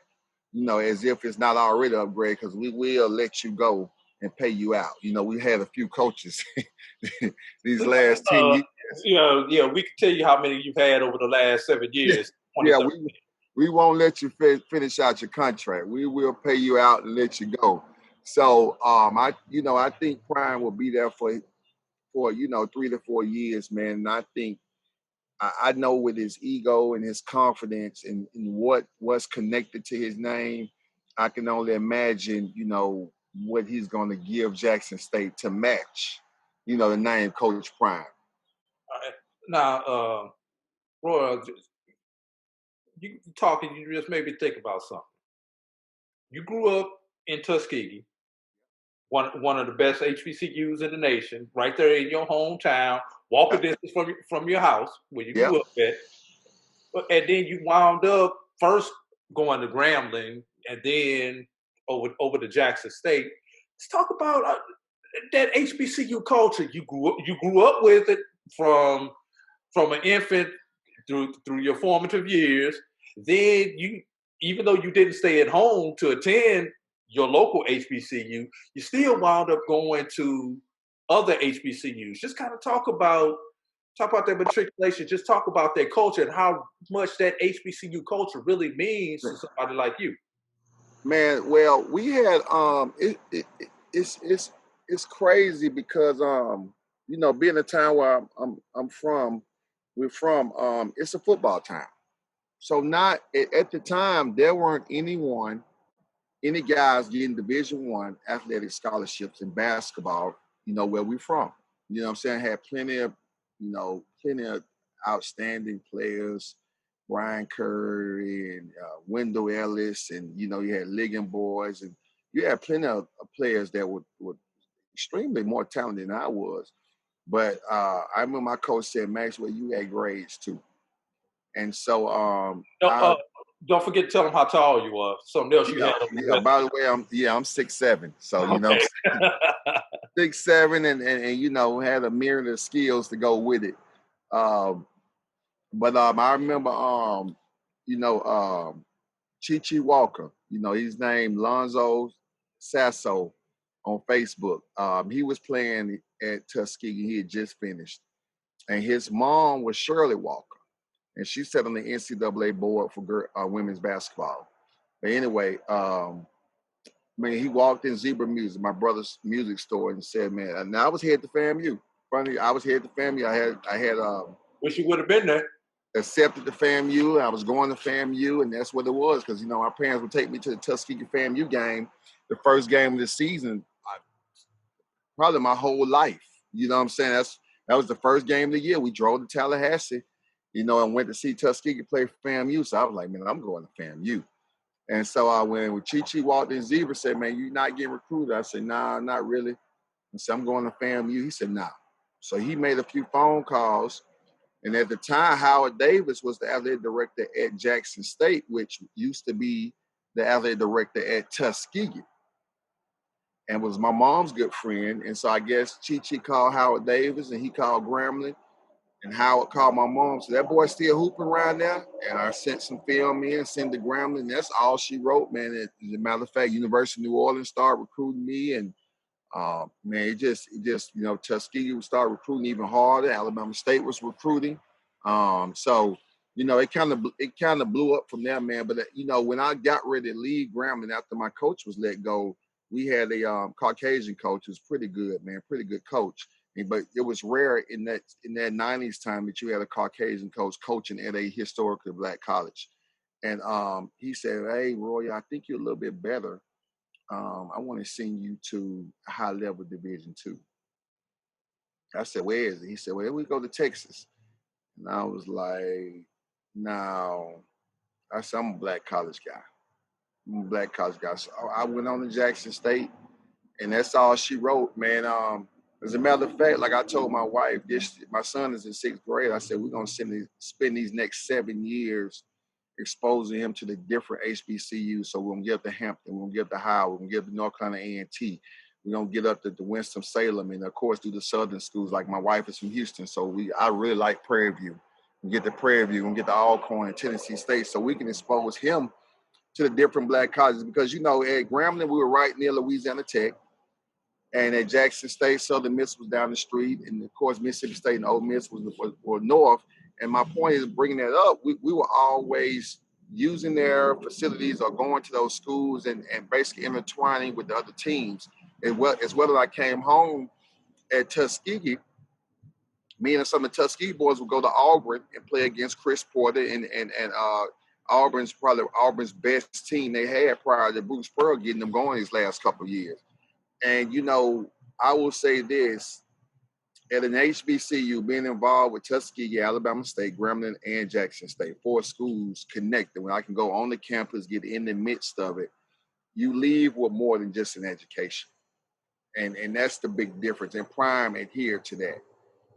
as if it's not already upgrade, because we will let you go and pay you out. We had a few coaches these last 10 years. We can tell you how many you've had over the last 7 years. Yeah, we won't let you finish out your contract. We will pay you out and let you go. So I think Prime will be there for 3 to 4 years, man. And I think I know with his ego and his confidence and what's connected to his name, I can only imagine, what he's going to give Jackson State to match, the name Coach Prime. Now, Roy, you talking, you just made me think about something. You grew up in Tuskegee, one of the best HBCUs in the nation, right there in your hometown, walking distance from your house where you grew up at. And then you wound up first going to Grambling and then over to Jackson State. Let's talk about that HBCU culture. You grew up with it from an infant through your formative years. Then even though you didn't stay at home to attend your local HBCU, you still wound up going to other HBCUs. Just kind of talk about that matriculation. Just talk about that culture and how much that HBCU culture really means to somebody like you. Man, well, we had it's crazy because being a town where we're from, it's a football town. So not at the time there weren't anyone any guys getting Division I athletic scholarships in basketball, where we from. You know what I'm saying? Had plenty of outstanding players, Brian Curry and Wendell Ellis, and you had Ligon boys, and you had plenty of players that were extremely more talented than I was. But I remember my coach said, Maxwell, you had grades too. And so don't forget to tell them how tall you are. Something else you had. By the way, I'm 6'7". So okay. 6'7", and had a myriad of skills to go with it. But I remember Chi Walker, he's named Lonzo Sasso on Facebook. He was playing at Tuskegee. He had just finished. And his mom was Shirley Walker. And she sat on the NCAA board for women's basketball. But anyway, he walked in Zebra Music, my brother's music store, and said, man, and I was headed to FAMU. Funny, I was headed to FAMU. I had wish you would have been there. Accepted to FAMU. I was going to FAMU, and that's what it was, because my parents would take me to the Tuskegee FAMU game, the first game of the season, probably my whole life. You know what I'm saying? That was the first game of the year. We drove to Tallahassee, and went to see Tuskegee play for FAMU. So I was like, man, I'm going to FAMU. And so I went with Chi walked in. Zebra said, man, you not getting recruited? I said, nah, not really. I said, I'm going to FAMU. He said, nah. So he made a few phone calls. And at the time, Howard Davis was the athletic director at Jackson State, which used to be the athletic director at Tuskegee, and was my mom's good friend. And so I guess Chi called Howard Davis, and he called Grambling, and Howard called my mom. So that boy's still hooping around there. And I sent some film in, sent to Grambling. That's all she wrote, man. As a matter of fact, University of New Orleans started recruiting me, and man, it just Tuskegee would start recruiting even harder. Alabama State was recruiting. So it kind of blew up from there, man. But when I got ready to leave Grambling after my coach was let go, we had a Caucasian coach who was pretty good, man, pretty good coach. But it was rare in that 90s time that you had a Caucasian coach coaching at a historically black college. And he said, hey, Roy, I think you're a little bit better. I want to send you to high level Division II. I said, where is it? He said, well, we go to Texas. And I was like, no. I said, I'm a black college guy. So I went on to Jackson State, and that's all she wrote, man. As a matter of fact, like I told my wife, my son is in 6th grade. I said, we're going to spend these next 7 years exposing him to the different HBCUs. So we're going to get up to Hampton, we're going to get up to Howard, we're going to get up to North Carolina A&T. We're going to get up to Winston-Salem, and of course do the southern schools. Like my wife is from Houston, so I really like Prairie View. We get to Prairie View, and get to Alcorn and Tennessee State, so we can expose him to the different black colleges. Because, at Grambling, we were right near Louisiana Tech. And at Jackson State, Southern Miss was down the street. And, of course, Mississippi State and Ole Miss were north. And my point is bringing that up. We were always using their facilities or going to those schools and basically intertwining with the other teams. As well as I came home at Tuskegee, me and some of the Tuskegee boys would go to Auburn and play against Chris Porter and Auburn's best team they had prior to Bruce Pearl getting them going these last couple of years. And, I will say this, at an HBCU, being involved with Tuskegee, Alabama State, Grambling, and Jackson State, 4 schools connected, when I can go on the campus, get in the midst of it, you leave with more than just an education. And that's the big difference. And Prime adhered to that.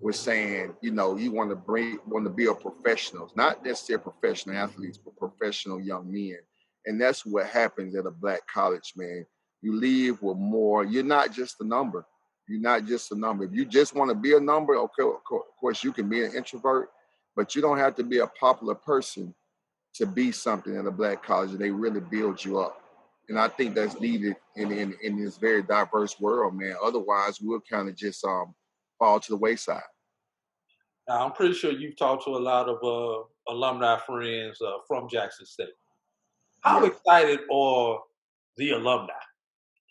Was saying, you want to build professionals, not necessarily professional athletes, but professional young men. And that's what happens at a black college, man. You leave with more. You're not just a number. You're not just a number. If you just want to be a number, okay, of course you can be an introvert, but you don't have to be a popular person to be something at a black college. And they really build you up. And I think that's needed in this very diverse world, man. Otherwise, we'll kind of just fall to the wayside. Now, I'm pretty sure you've talked to a lot of alumni friends from Jackson State. How excited are the alumni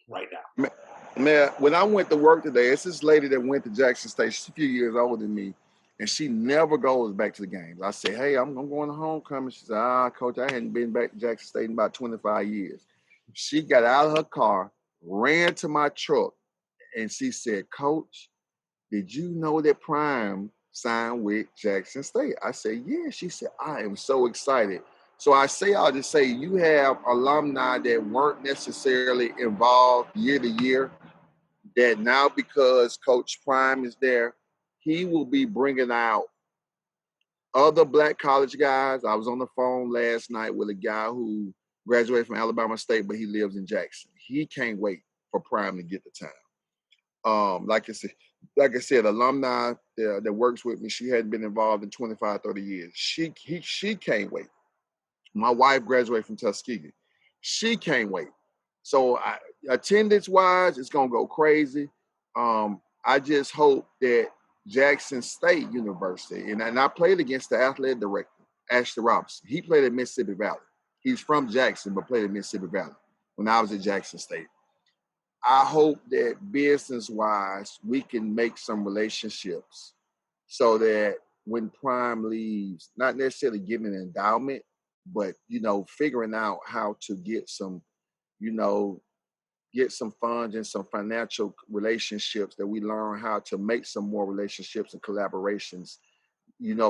right now? Man, when I went to work today, it's this lady that went to Jackson State. She's a few years older than me, and she never goes back to the games. I say, hey, I'm going to homecoming. She said, Coach, I hadn't been back to Jackson State in about 25 years. She got out of her car, ran to my truck, and she said, Coach, did you know that Prime signed with Jackson State? I said, yeah. She said, I am so excited. So I say all to say, you have alumni that weren't necessarily involved year to year, that now because Coach Prime is there, he will be bringing out other black college guys. I was on the phone last night with a guy who graduated from Alabama State, but he lives in Jackson. He can't wait for Prime to get the time. Like I said, alumni that works with me, she hadn't been involved in 25, 30 years. She can't wait. My wife graduated from Tuskegee. She can't wait. So attendance-wise, it's going to go crazy. I just hope that Jackson State University, and I played against the athletic director, Ashley Robinson. He played at Mississippi Valley. He's from Jackson, but played at Mississippi Valley when I was at Jackson State. I hope that business-wise, we can make some relationships so that when Prime leaves, not necessarily giving an endowment, but, figuring out how to get some, get some funds and some financial relationships, that we learn how to make some more relationships and collaborations,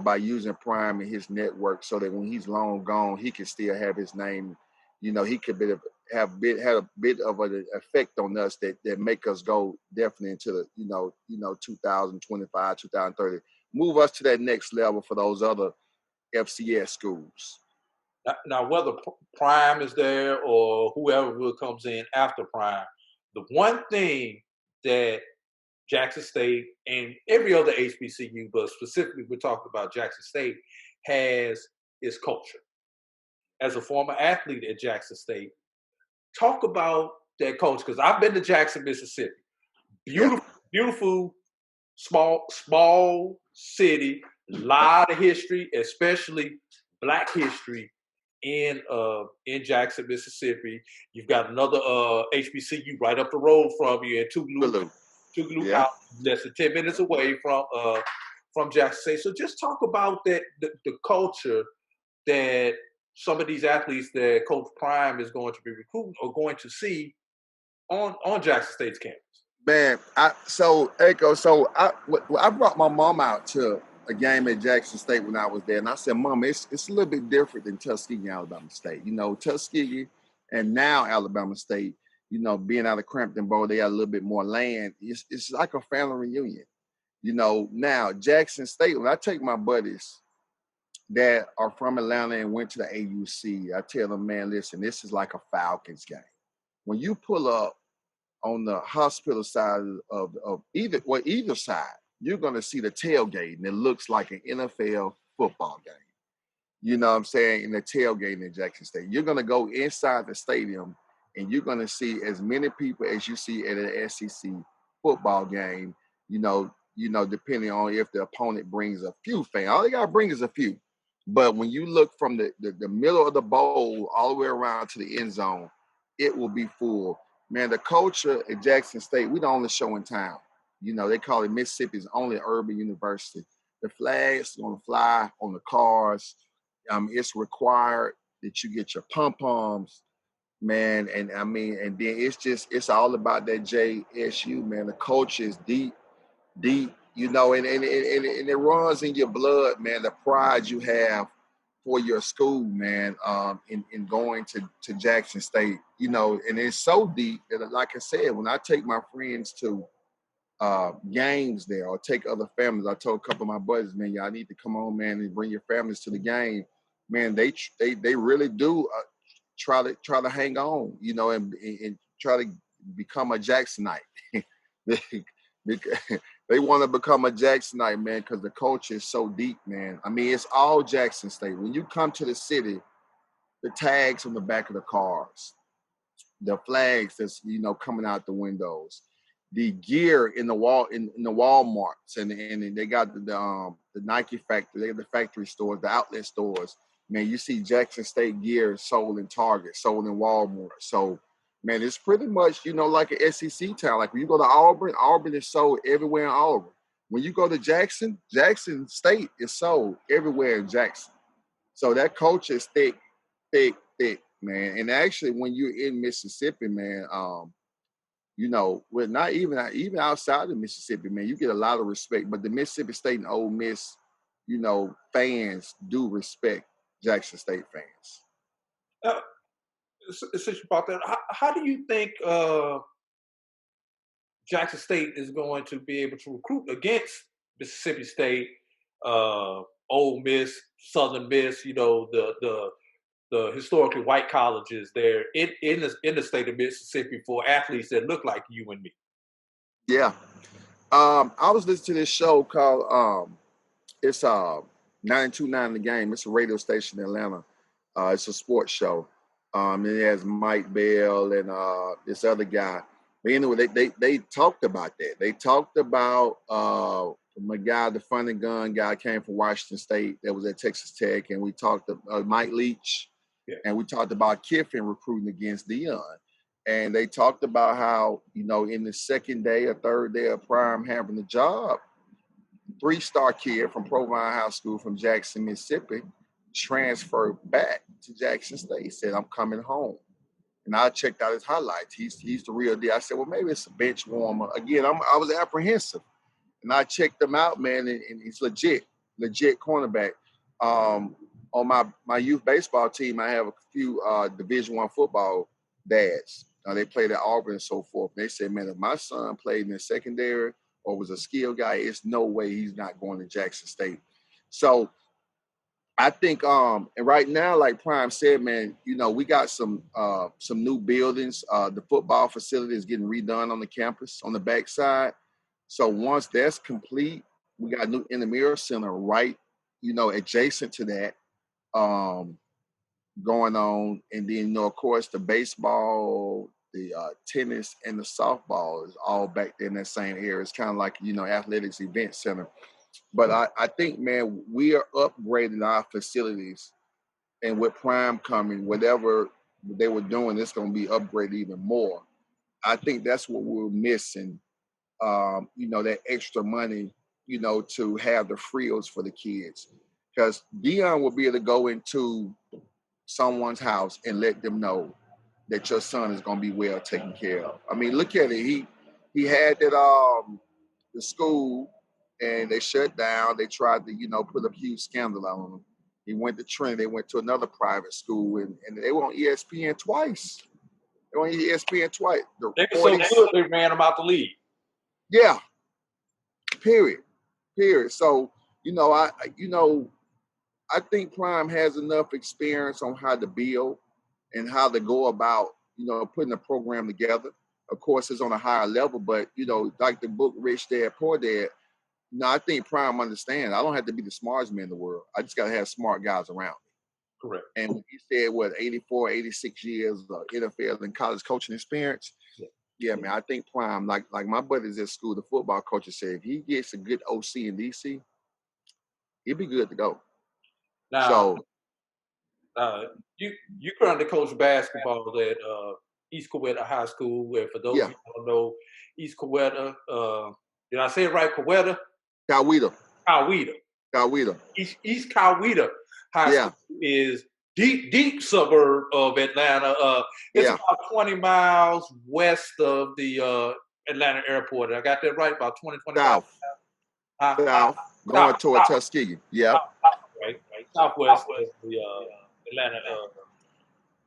by using Prime and his network, so that when he's long gone, he can still have his name. He could have a bit of an effect on us that make us go definitely into the 2025, 2030, move us to that next level for those other FCS schools. Now, whether Prime is there or whoever comes in after Prime, the one thing that Jackson State and every other HBCU, but specifically we're talking about Jackson State, has is culture. As a former athlete at Jackson State, talk about that culture, because I've been to Jackson, Mississippi. Beautiful, small city, a lot of history, especially Black history in Jackson, Mississippi. You've got another HBCU right up the road from you in Tougaloo, less than 10 minutes away from Jackson State. So just talk about the culture that some of these athletes that Coach Prime is going to be recruiting are going to see on Jackson State's campus. Man, I brought my mom out to a game at Jackson State when I was there, and I said, Mom, it's a little bit different than Tuskegee, Alabama State. Tuskegee and now Alabama State, being out of Crampton Bowl, they got a little bit more land. It's like a family reunion. Now Jackson State, when I take my buddies that are from Atlanta and went to the AUC, I tell them, man, listen, this is like a Falcons game. When you pull up on the hospital side of either side, you're going to see the tailgate, and it looks like an NFL football game. You know what I'm saying? In the tailgate in Jackson State. You're going to go inside the stadium, and you're going to see as many people as you see at an SEC football game, depending on if the opponent brings a few fans. All they got to bring is a few. But when you look from the middle of the bowl all the way around to the end zone, it will be full. Man, the culture at Jackson State, we the only show in town. They call it Mississippi's only urban university. The flags are going to fly on the cars. It's required that you get your pom-poms, man. And then it's all about that JSU, man. The culture is deep, and it runs in your blood, man. The pride you have for your school, man, in going to Jackson State, and it's so deep that, like I said, when I take my friends to games there or take other families, I told a couple of my buddies, man, y'all need to come on, man, and bring your families to the game. Man, they really do try to hang on, and try to become a Jacksonite. They want to become a Jacksonite, man, because the culture is so deep, man. It's all Jackson State. When you come to the city, the tags on the back of the cars, the flags that's coming out the windows, the gear in the Walmarts, and they got the Nike factory, they got the factory stores, the outlet stores. Man, you see Jackson State gear sold in Target, sold in Walmart. So, man, it's pretty much, like an SEC town. Like when you go to Auburn is sold everywhere in Auburn. When you go to Jackson State is sold everywhere in Jackson. So that culture is thick, man. And actually, when you're in Mississippi, man, you know, well, not even outside of Mississippi, man, you get a lot of respect. But the Mississippi State and Ole Miss, you know, fans do respect Jackson State fans. Since you brought that, how do you think Jackson State is going to be able to recruit against Mississippi State, Ole Miss, Southern Miss? You know, the historically white colleges there in the state of Mississippi for athletes that look like you and me. Yeah. I was listening to this show called it's 92.9 The Game. It's a radio station in Atlanta. It's a sports show. It has Mike Bell and this other guy. But anyway, they talked about that. They talked about my guy, the funny gun guy, came from Washington State that was at Texas Tech, and we talked about Mike Leach, and we talked about Kiffin recruiting against Deion. And they talked about how, you know, in the second day or third day of Prime having the job, 3-star kid from Provine High School from Jackson, Mississippi, transferred back to Jackson State. He said, I'm coming home. And I checked out his highlights. He's the real deal. I said, well, maybe it's a bench warmer. Again, I was apprehensive. And I checked him out, man, and he's legit cornerback. On my youth baseball team, I have a few Division I football dads. They played at Auburn and so forth. And they said, man, if my son played in the secondary or was a skill guy, it's no way he's not going to Jackson State. So I think, and right now, like Prime said, man, you know, we got some new buildings. The football facility is getting redone on the campus on the backside. So once that's complete, we got a new Intramural Center right, you know, adjacent to that going on. And then, you know, of course, the baseball, the tennis, and the softball is all back there in that same area. It's kind of like, you know, athletics event center. But I think, man, we are upgrading our facilities. And with Prime coming, whatever they were doing, it's going to be upgraded even more. I think that's what we're missing, you know, that extra money, you know, to have the frills for the kids. Because Deion will be able to go into someone's house and let them know that your son is going to be well taken care of. I mean, look at it. He had that the school, and they shut down. They tried to, you know, put a huge scandal on him. He went to Trinity. They went to another private school, and they were on ESPN twice. They were on ESPN twice. They were so good, they ran him out the league. Yeah. Period. So, you know, I think Prime has enough experience on how to build and how to go about, you know, putting a program together. Of course, it's on a higher level, but, you know, like the book Rich Dad, Poor Dad, you know, I think Prime understands. I don't have to be the smartest man in the world. I just got to have smart guys around me. Correct. And when he said, 84, 86 years of NFL and college coaching experience, yeah, man, I think Prime, like my buddies at school, the football coaches said, if he gets a good OC in DC, he'll be good to go. Now, you currently coach basketball at East Coweta High School, where for those of you who don't know, East Coweta, did I say it right, Coweta? Coweta. East Coweta High School is deep suburb of Atlanta. It's about 20 miles west of the Atlanta airport. I got that right, about 25 South. Going toward Tuskegee. Yeah. Right. Southwest of the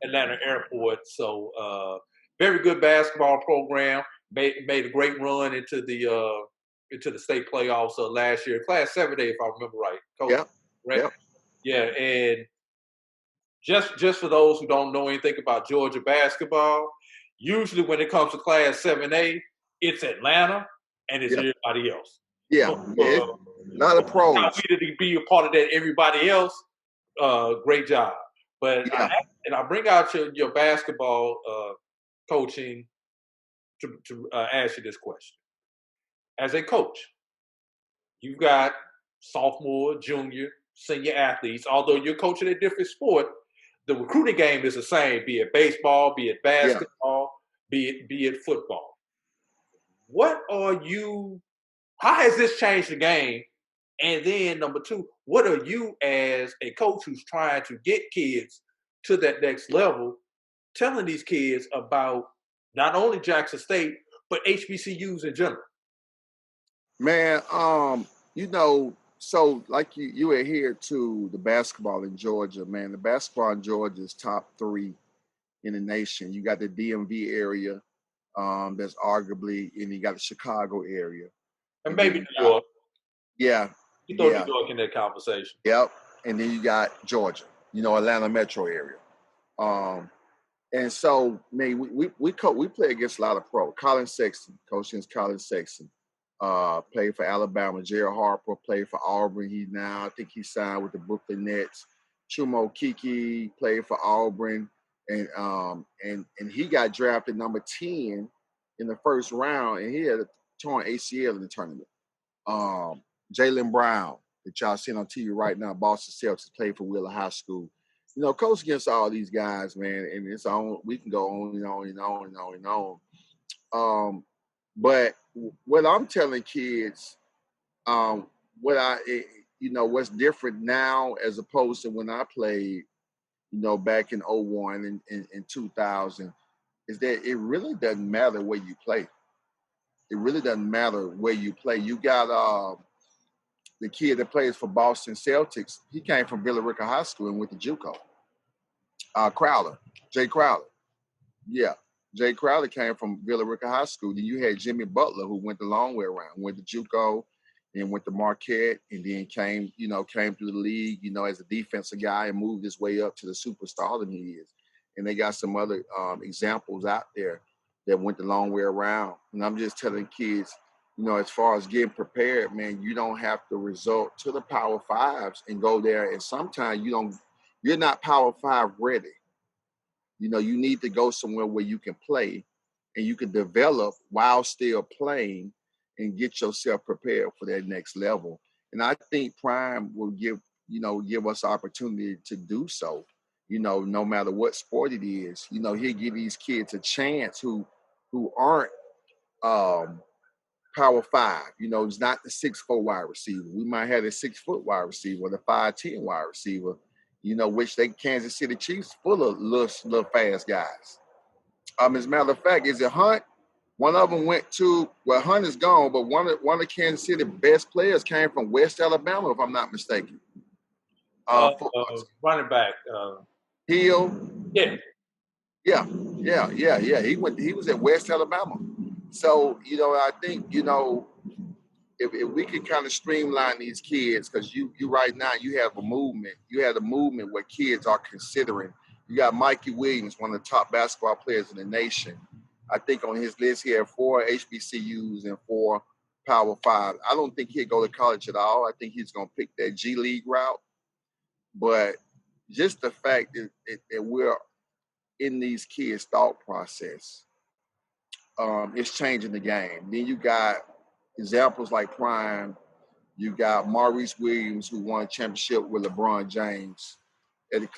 Atlanta airport. So very good basketball program. Made a great run into the state playoffs last year. Class 7A, if I remember right. Coach, right? Yep. Yeah, and just for those who don't know anything about Georgia basketball, usually when it comes to Class 7A, it's Atlanta and it's everybody else. Yeah, not a pro. To be a part of that, everybody else, great job. But I bring out your basketball coaching to ask you this question. As a coach, you've got sophomore, junior, senior athletes. Although you're coaching a different sport, the recruiting game is the same, be it baseball, be it basketball, be it football. How has this changed the game? And then number two, what are you as a coach who's trying to get kids to that next level? telling these kids about not only Jackson State, but HBCUs in general? Man, so like you adhere to the basketball in Georgia, man. The basketball in Georgia is top 3 in the nation. You got the DMV area, that's arguably, and you got the Chicago area. And maybe New York. Yeah. You throw New York in that conversation. Yep. And then you got Georgia, Atlanta metro area. And so, man, we play against a lot of pro. Colin Sexton, coach against Colin Sexton, played for Alabama. Jared Harper played for Auburn. I think he signed with the Brooklyn Nets. Chumo Kiki played for Auburn, and he got drafted number 10 in the first round, and he had a torn ACL in the tournament. Jaylen Brown, that y'all seeing on TV right now, Boston Celtics, played for Wheeler High School. Coach against all these guys, man, and it's on. We can go on and on and on and on and on. But what I'm telling kids, what's different now as opposed to when I played, back in 01 and 2000, is that it really doesn't matter where you play. It really doesn't matter where you play. You got the kid that plays for Boston Celtics. He came from Villa Rica High School and went to JUCO. Jay Crowder. Yeah. Jay Crowder came from Villa Rica High School. Then you had Jimmy Butler, who went the long way around, went to JUCO and went to Marquette, and then came through the league, as a defensive guy and moved his way up to the superstar that he is. And they got some other examples out there that went the long way around. And I'm just telling kids, as far as getting prepared, man, you don't have to resort to the Power Fives and go there. And sometimes you're not Power Five ready. You need to go somewhere where you can play and you can develop while still playing and get yourself prepared for that next level. And I think Prime will give us opportunity to do so, no matter what sport it is. He'll give these kids a chance who aren't Power Five. It's not the 6'4" wide receiver. We might have a 6 foot wide receiver, the 5'10" wide receiver, which Kansas City Chiefs full of little fast guys. As a matter of fact, is it Hunt? One of them Hunt is gone, but one of Kansas City best players came from West Alabama, if I'm not mistaken. Running back. Hill. Yeah. Yeah. He was at West Alabama. So, I think, if we can kind of streamline these kids, because you right now, you have a movement. You have a movement where kids are considering. You got Mikey Williams, one of the top basketball players in the nation. I think on his list he had 4 HBCUs and 4 Power 5. I don't think he'd go to college at all. I think he's going to pick that G League route. But just the fact that we're in these kids' thought process, it's changing the game. Then you got examples like Prime. You got Maurice Williams, who won a championship with LeBron James at the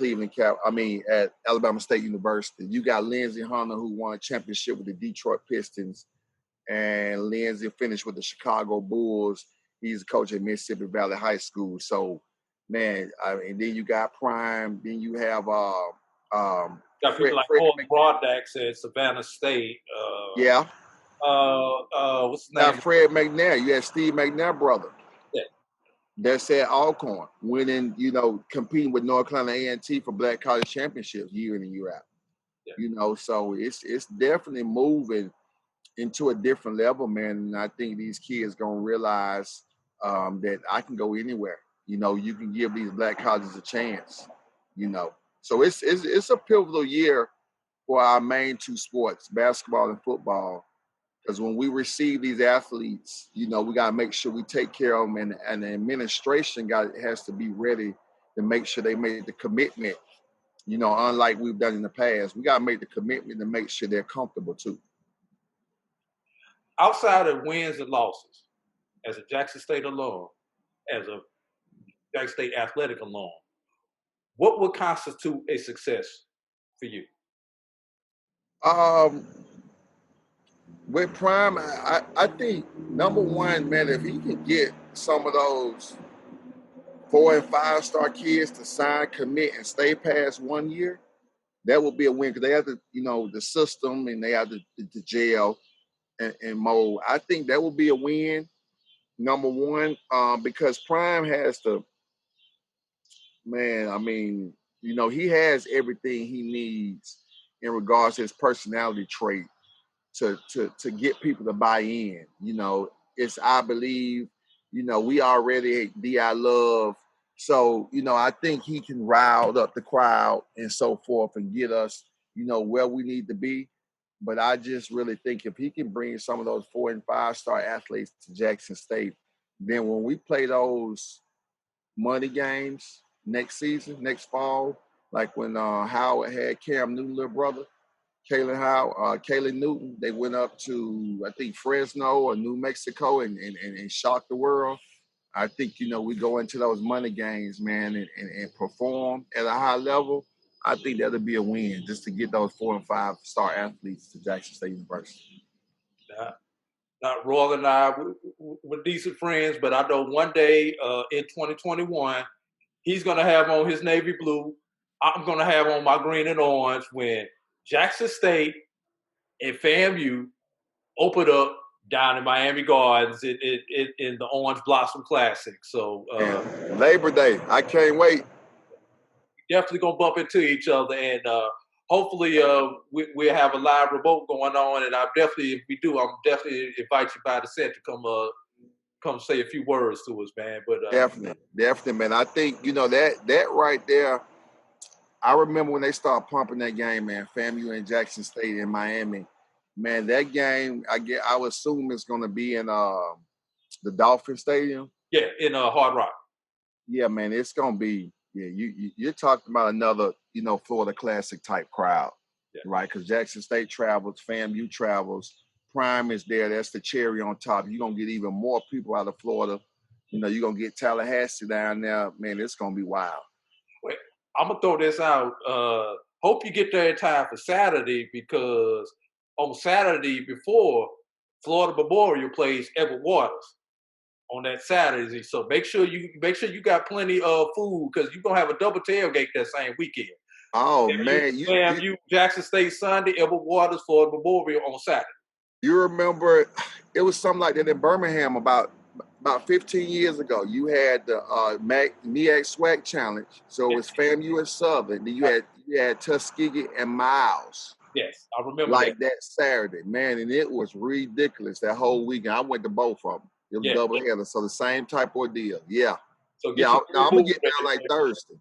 at Alabama State University. You got Lindsey Hunter, who won a championship with the Detroit Pistons, and Lindsey finished with the Chicago Bulls. He's a coach at Mississippi Valley High School. So, man, and then you got Prime. Then you have got people like Paul Broadax at Savannah State. What's his name? Now Fred McNair. You had Steve McNair brother. Yeah. That's at Alcorn, winning, competing with North Carolina A&T for Black College Championships year in and year out. Yeah. So it's definitely moving into a different level, man. And I think these kids gonna realize that I can go anywhere. You can give these black colleges a chance. So it's a pivotal year for our main 2 sports, basketball and football. Because when we receive these athletes, we got to make sure we take care of them, and the administration has to be ready to make sure they make the commitment, unlike we've done in the past. We got to make the commitment to make sure they're comfortable too. Outside of wins and losses, as a Jackson State alum, as a Jackson State athletic alum, what would constitute a success for you? With Prime, I think number one, man, if he can get some of those 4- and 5-star kids to sign, commit, and stay past 1 year, That would be a win because they have the system and they have the jail and mold. I think that would be a win, number one, because Prime has he has everything he needs in regards to his personality trait to get people to buy in. I believe, we already DI love. So, I think he can rile up the crowd and so forth and get us, where we need to be. But I just really think if he can bring some of those 4 and 5 star athletes to Jackson State, then when we play those money games next season, next fall, like when Howard had Cam Newton, little brother, Kalen Newton, they went up to, I think, Fresno or New Mexico and shocked the world. I think, we go into those money games, man, and perform at a high level. I think that'll be a win just to get those 4 and 5 star athletes to Jackson State University. Now, Royal and I, we're decent friends, but I know one day in 2021, he's going to have on his navy blue. I'm going to have on my green and orange when Jackson State and FAMU open up down in Miami Gardens in the Orange Blossom Classic. So Labor Day, I can't wait. Definitely going to bump into each other, and hopefully we'll have a live remote going on. And if we do, I'll definitely invite you by the set to come say a few words to us, man. But definitely, man. I think that right there. I remember when they started pumping that game, man. FAMU and Jackson State in Miami, man. That game, I would assume it's going to be in the Dolphin Stadium. Yeah, in Hard Rock. Yeah, man. It's going to be. Yeah, you're talking about another, Florida Classic type crowd, right? Because Jackson State travels, FAMU travels, Prime is there. That's the cherry on top. You're going to get even more people out of Florida. You're going to get Tallahassee down there. Man, it's going to be wild. Wait, I'm going to throw this out. Hope you get there in time for Saturday, because on Saturday before, Florida Memorial plays Edward Waters on that Saturday. So make sure you got plenty of food, because you're going to have a double tailgate that same weekend. Oh, man. You Jackson State Sunday, Edward Waters, Florida Memorial on Saturday. You remember it was something like that in Birmingham about 15 years ago. You had the MEAC SWAC Challenge. So it was FAMU and Southern. Then you had Tuskegee and Miles. Yes, I remember that Saturday, man, and it was ridiculous that whole weekend. I went to both of them. It was double header, so the same type of deal. Yeah. So I'm gonna get down like Thursday.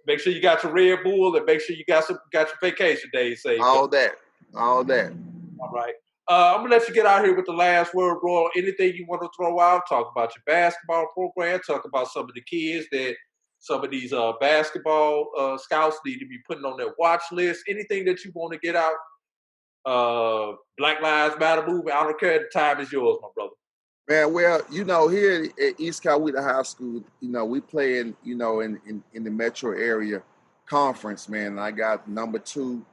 Make sure you got your Red Bull, and make sure you got your vacation days saved. All that. All right. I'm gonna let you get out here with the last word, Roy. Anything you want to throw out? Talk about your basketball program. Talk about some of the kids that some of these basketball scouts need to be putting on their watch list. Anything that you want to get out? Black Lives Matter movement. I don't care. The time is yours, my brother. Man, well, here at East Coweta High School, we play in the metro area conference, man. And I got number 2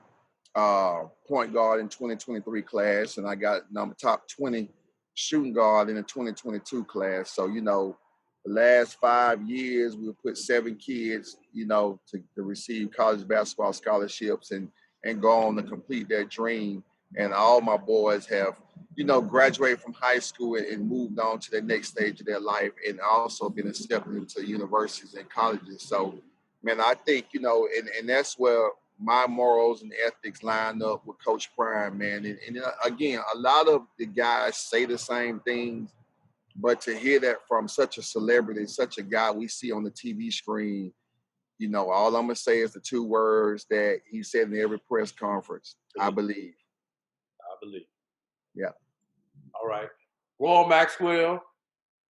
point guard in 2023 class, and I got top 20 shooting guard in the 2022 class. So, the last 5 years, we've put 7 kids, to receive college basketball scholarships and go on to complete their dream. And all my boys have, graduated from high school and moved on to the next stage of their life, and also been accepted into universities and colleges. So, man, I think, and that's where my morals and ethics line up with Coach Prime, man. And again, a lot of the guys say the same things, but to hear that from such a celebrity, such a guy we see on the TV screen, all I'm going to say is the 2 words that he said in every press conference: I believe. I believe. Yeah. All right. Royal Maxwell,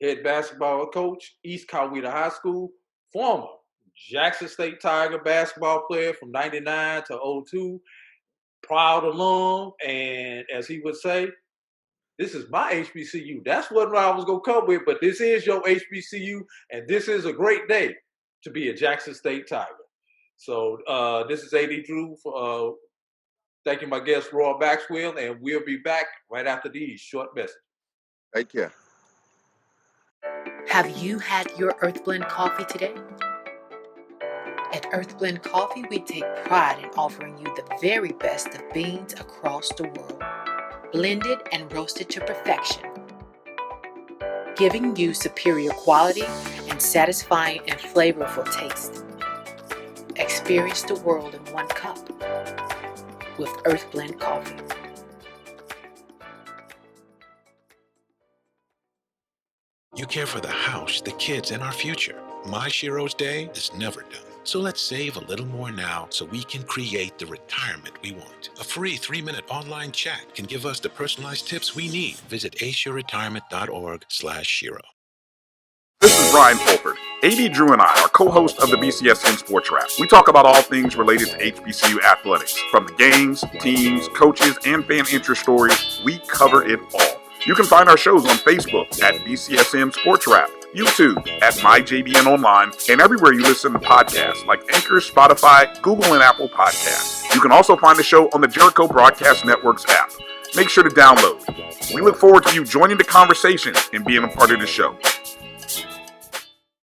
head basketball coach, East Coweta High School, former Jackson State Tiger basketball player from 99 to 02, proud alum, and as he would say, this is my HBCU. That's what I was going to come with, but this is your HBCU, and this is a great day to be a Jackson State Tiger. So this is AD Drew for thanking my guest, Royal Maxwell, and we'll be back right after these short messages. Take care. Have you had your Earth Blend coffee today? At Earthblend Coffee, we take pride in offering you the very best of beans across the world, blended and roasted to perfection, giving you superior quality and satisfying and flavorful taste. Experience the world in one cup with Earthblend Coffee. You care for the house, the kids, and our future. My Shiro's Day is never done. So let's save a little more now so we can create the retirement we want. A free 3-minute online chat can give us the personalized tips we need. Visit aceyourretirement.org/Shiro. This is Brian Fulford. AD Drew and I are co-hosts of the BCSN SportWrap. We talk about all things related to HBCU athletics. From the games, teams, coaches, and fan interest stories, we cover it all. You can find our shows on Facebook at BCSN SportWrap, YouTube at MyJBN Online, and everywhere you listen to podcasts like Anchor, Spotify, Google, and Apple Podcasts. You can also find the show on the Jericho Broadcast Network's app. Make sure to download. We look forward to you joining the conversation and being a part of the show.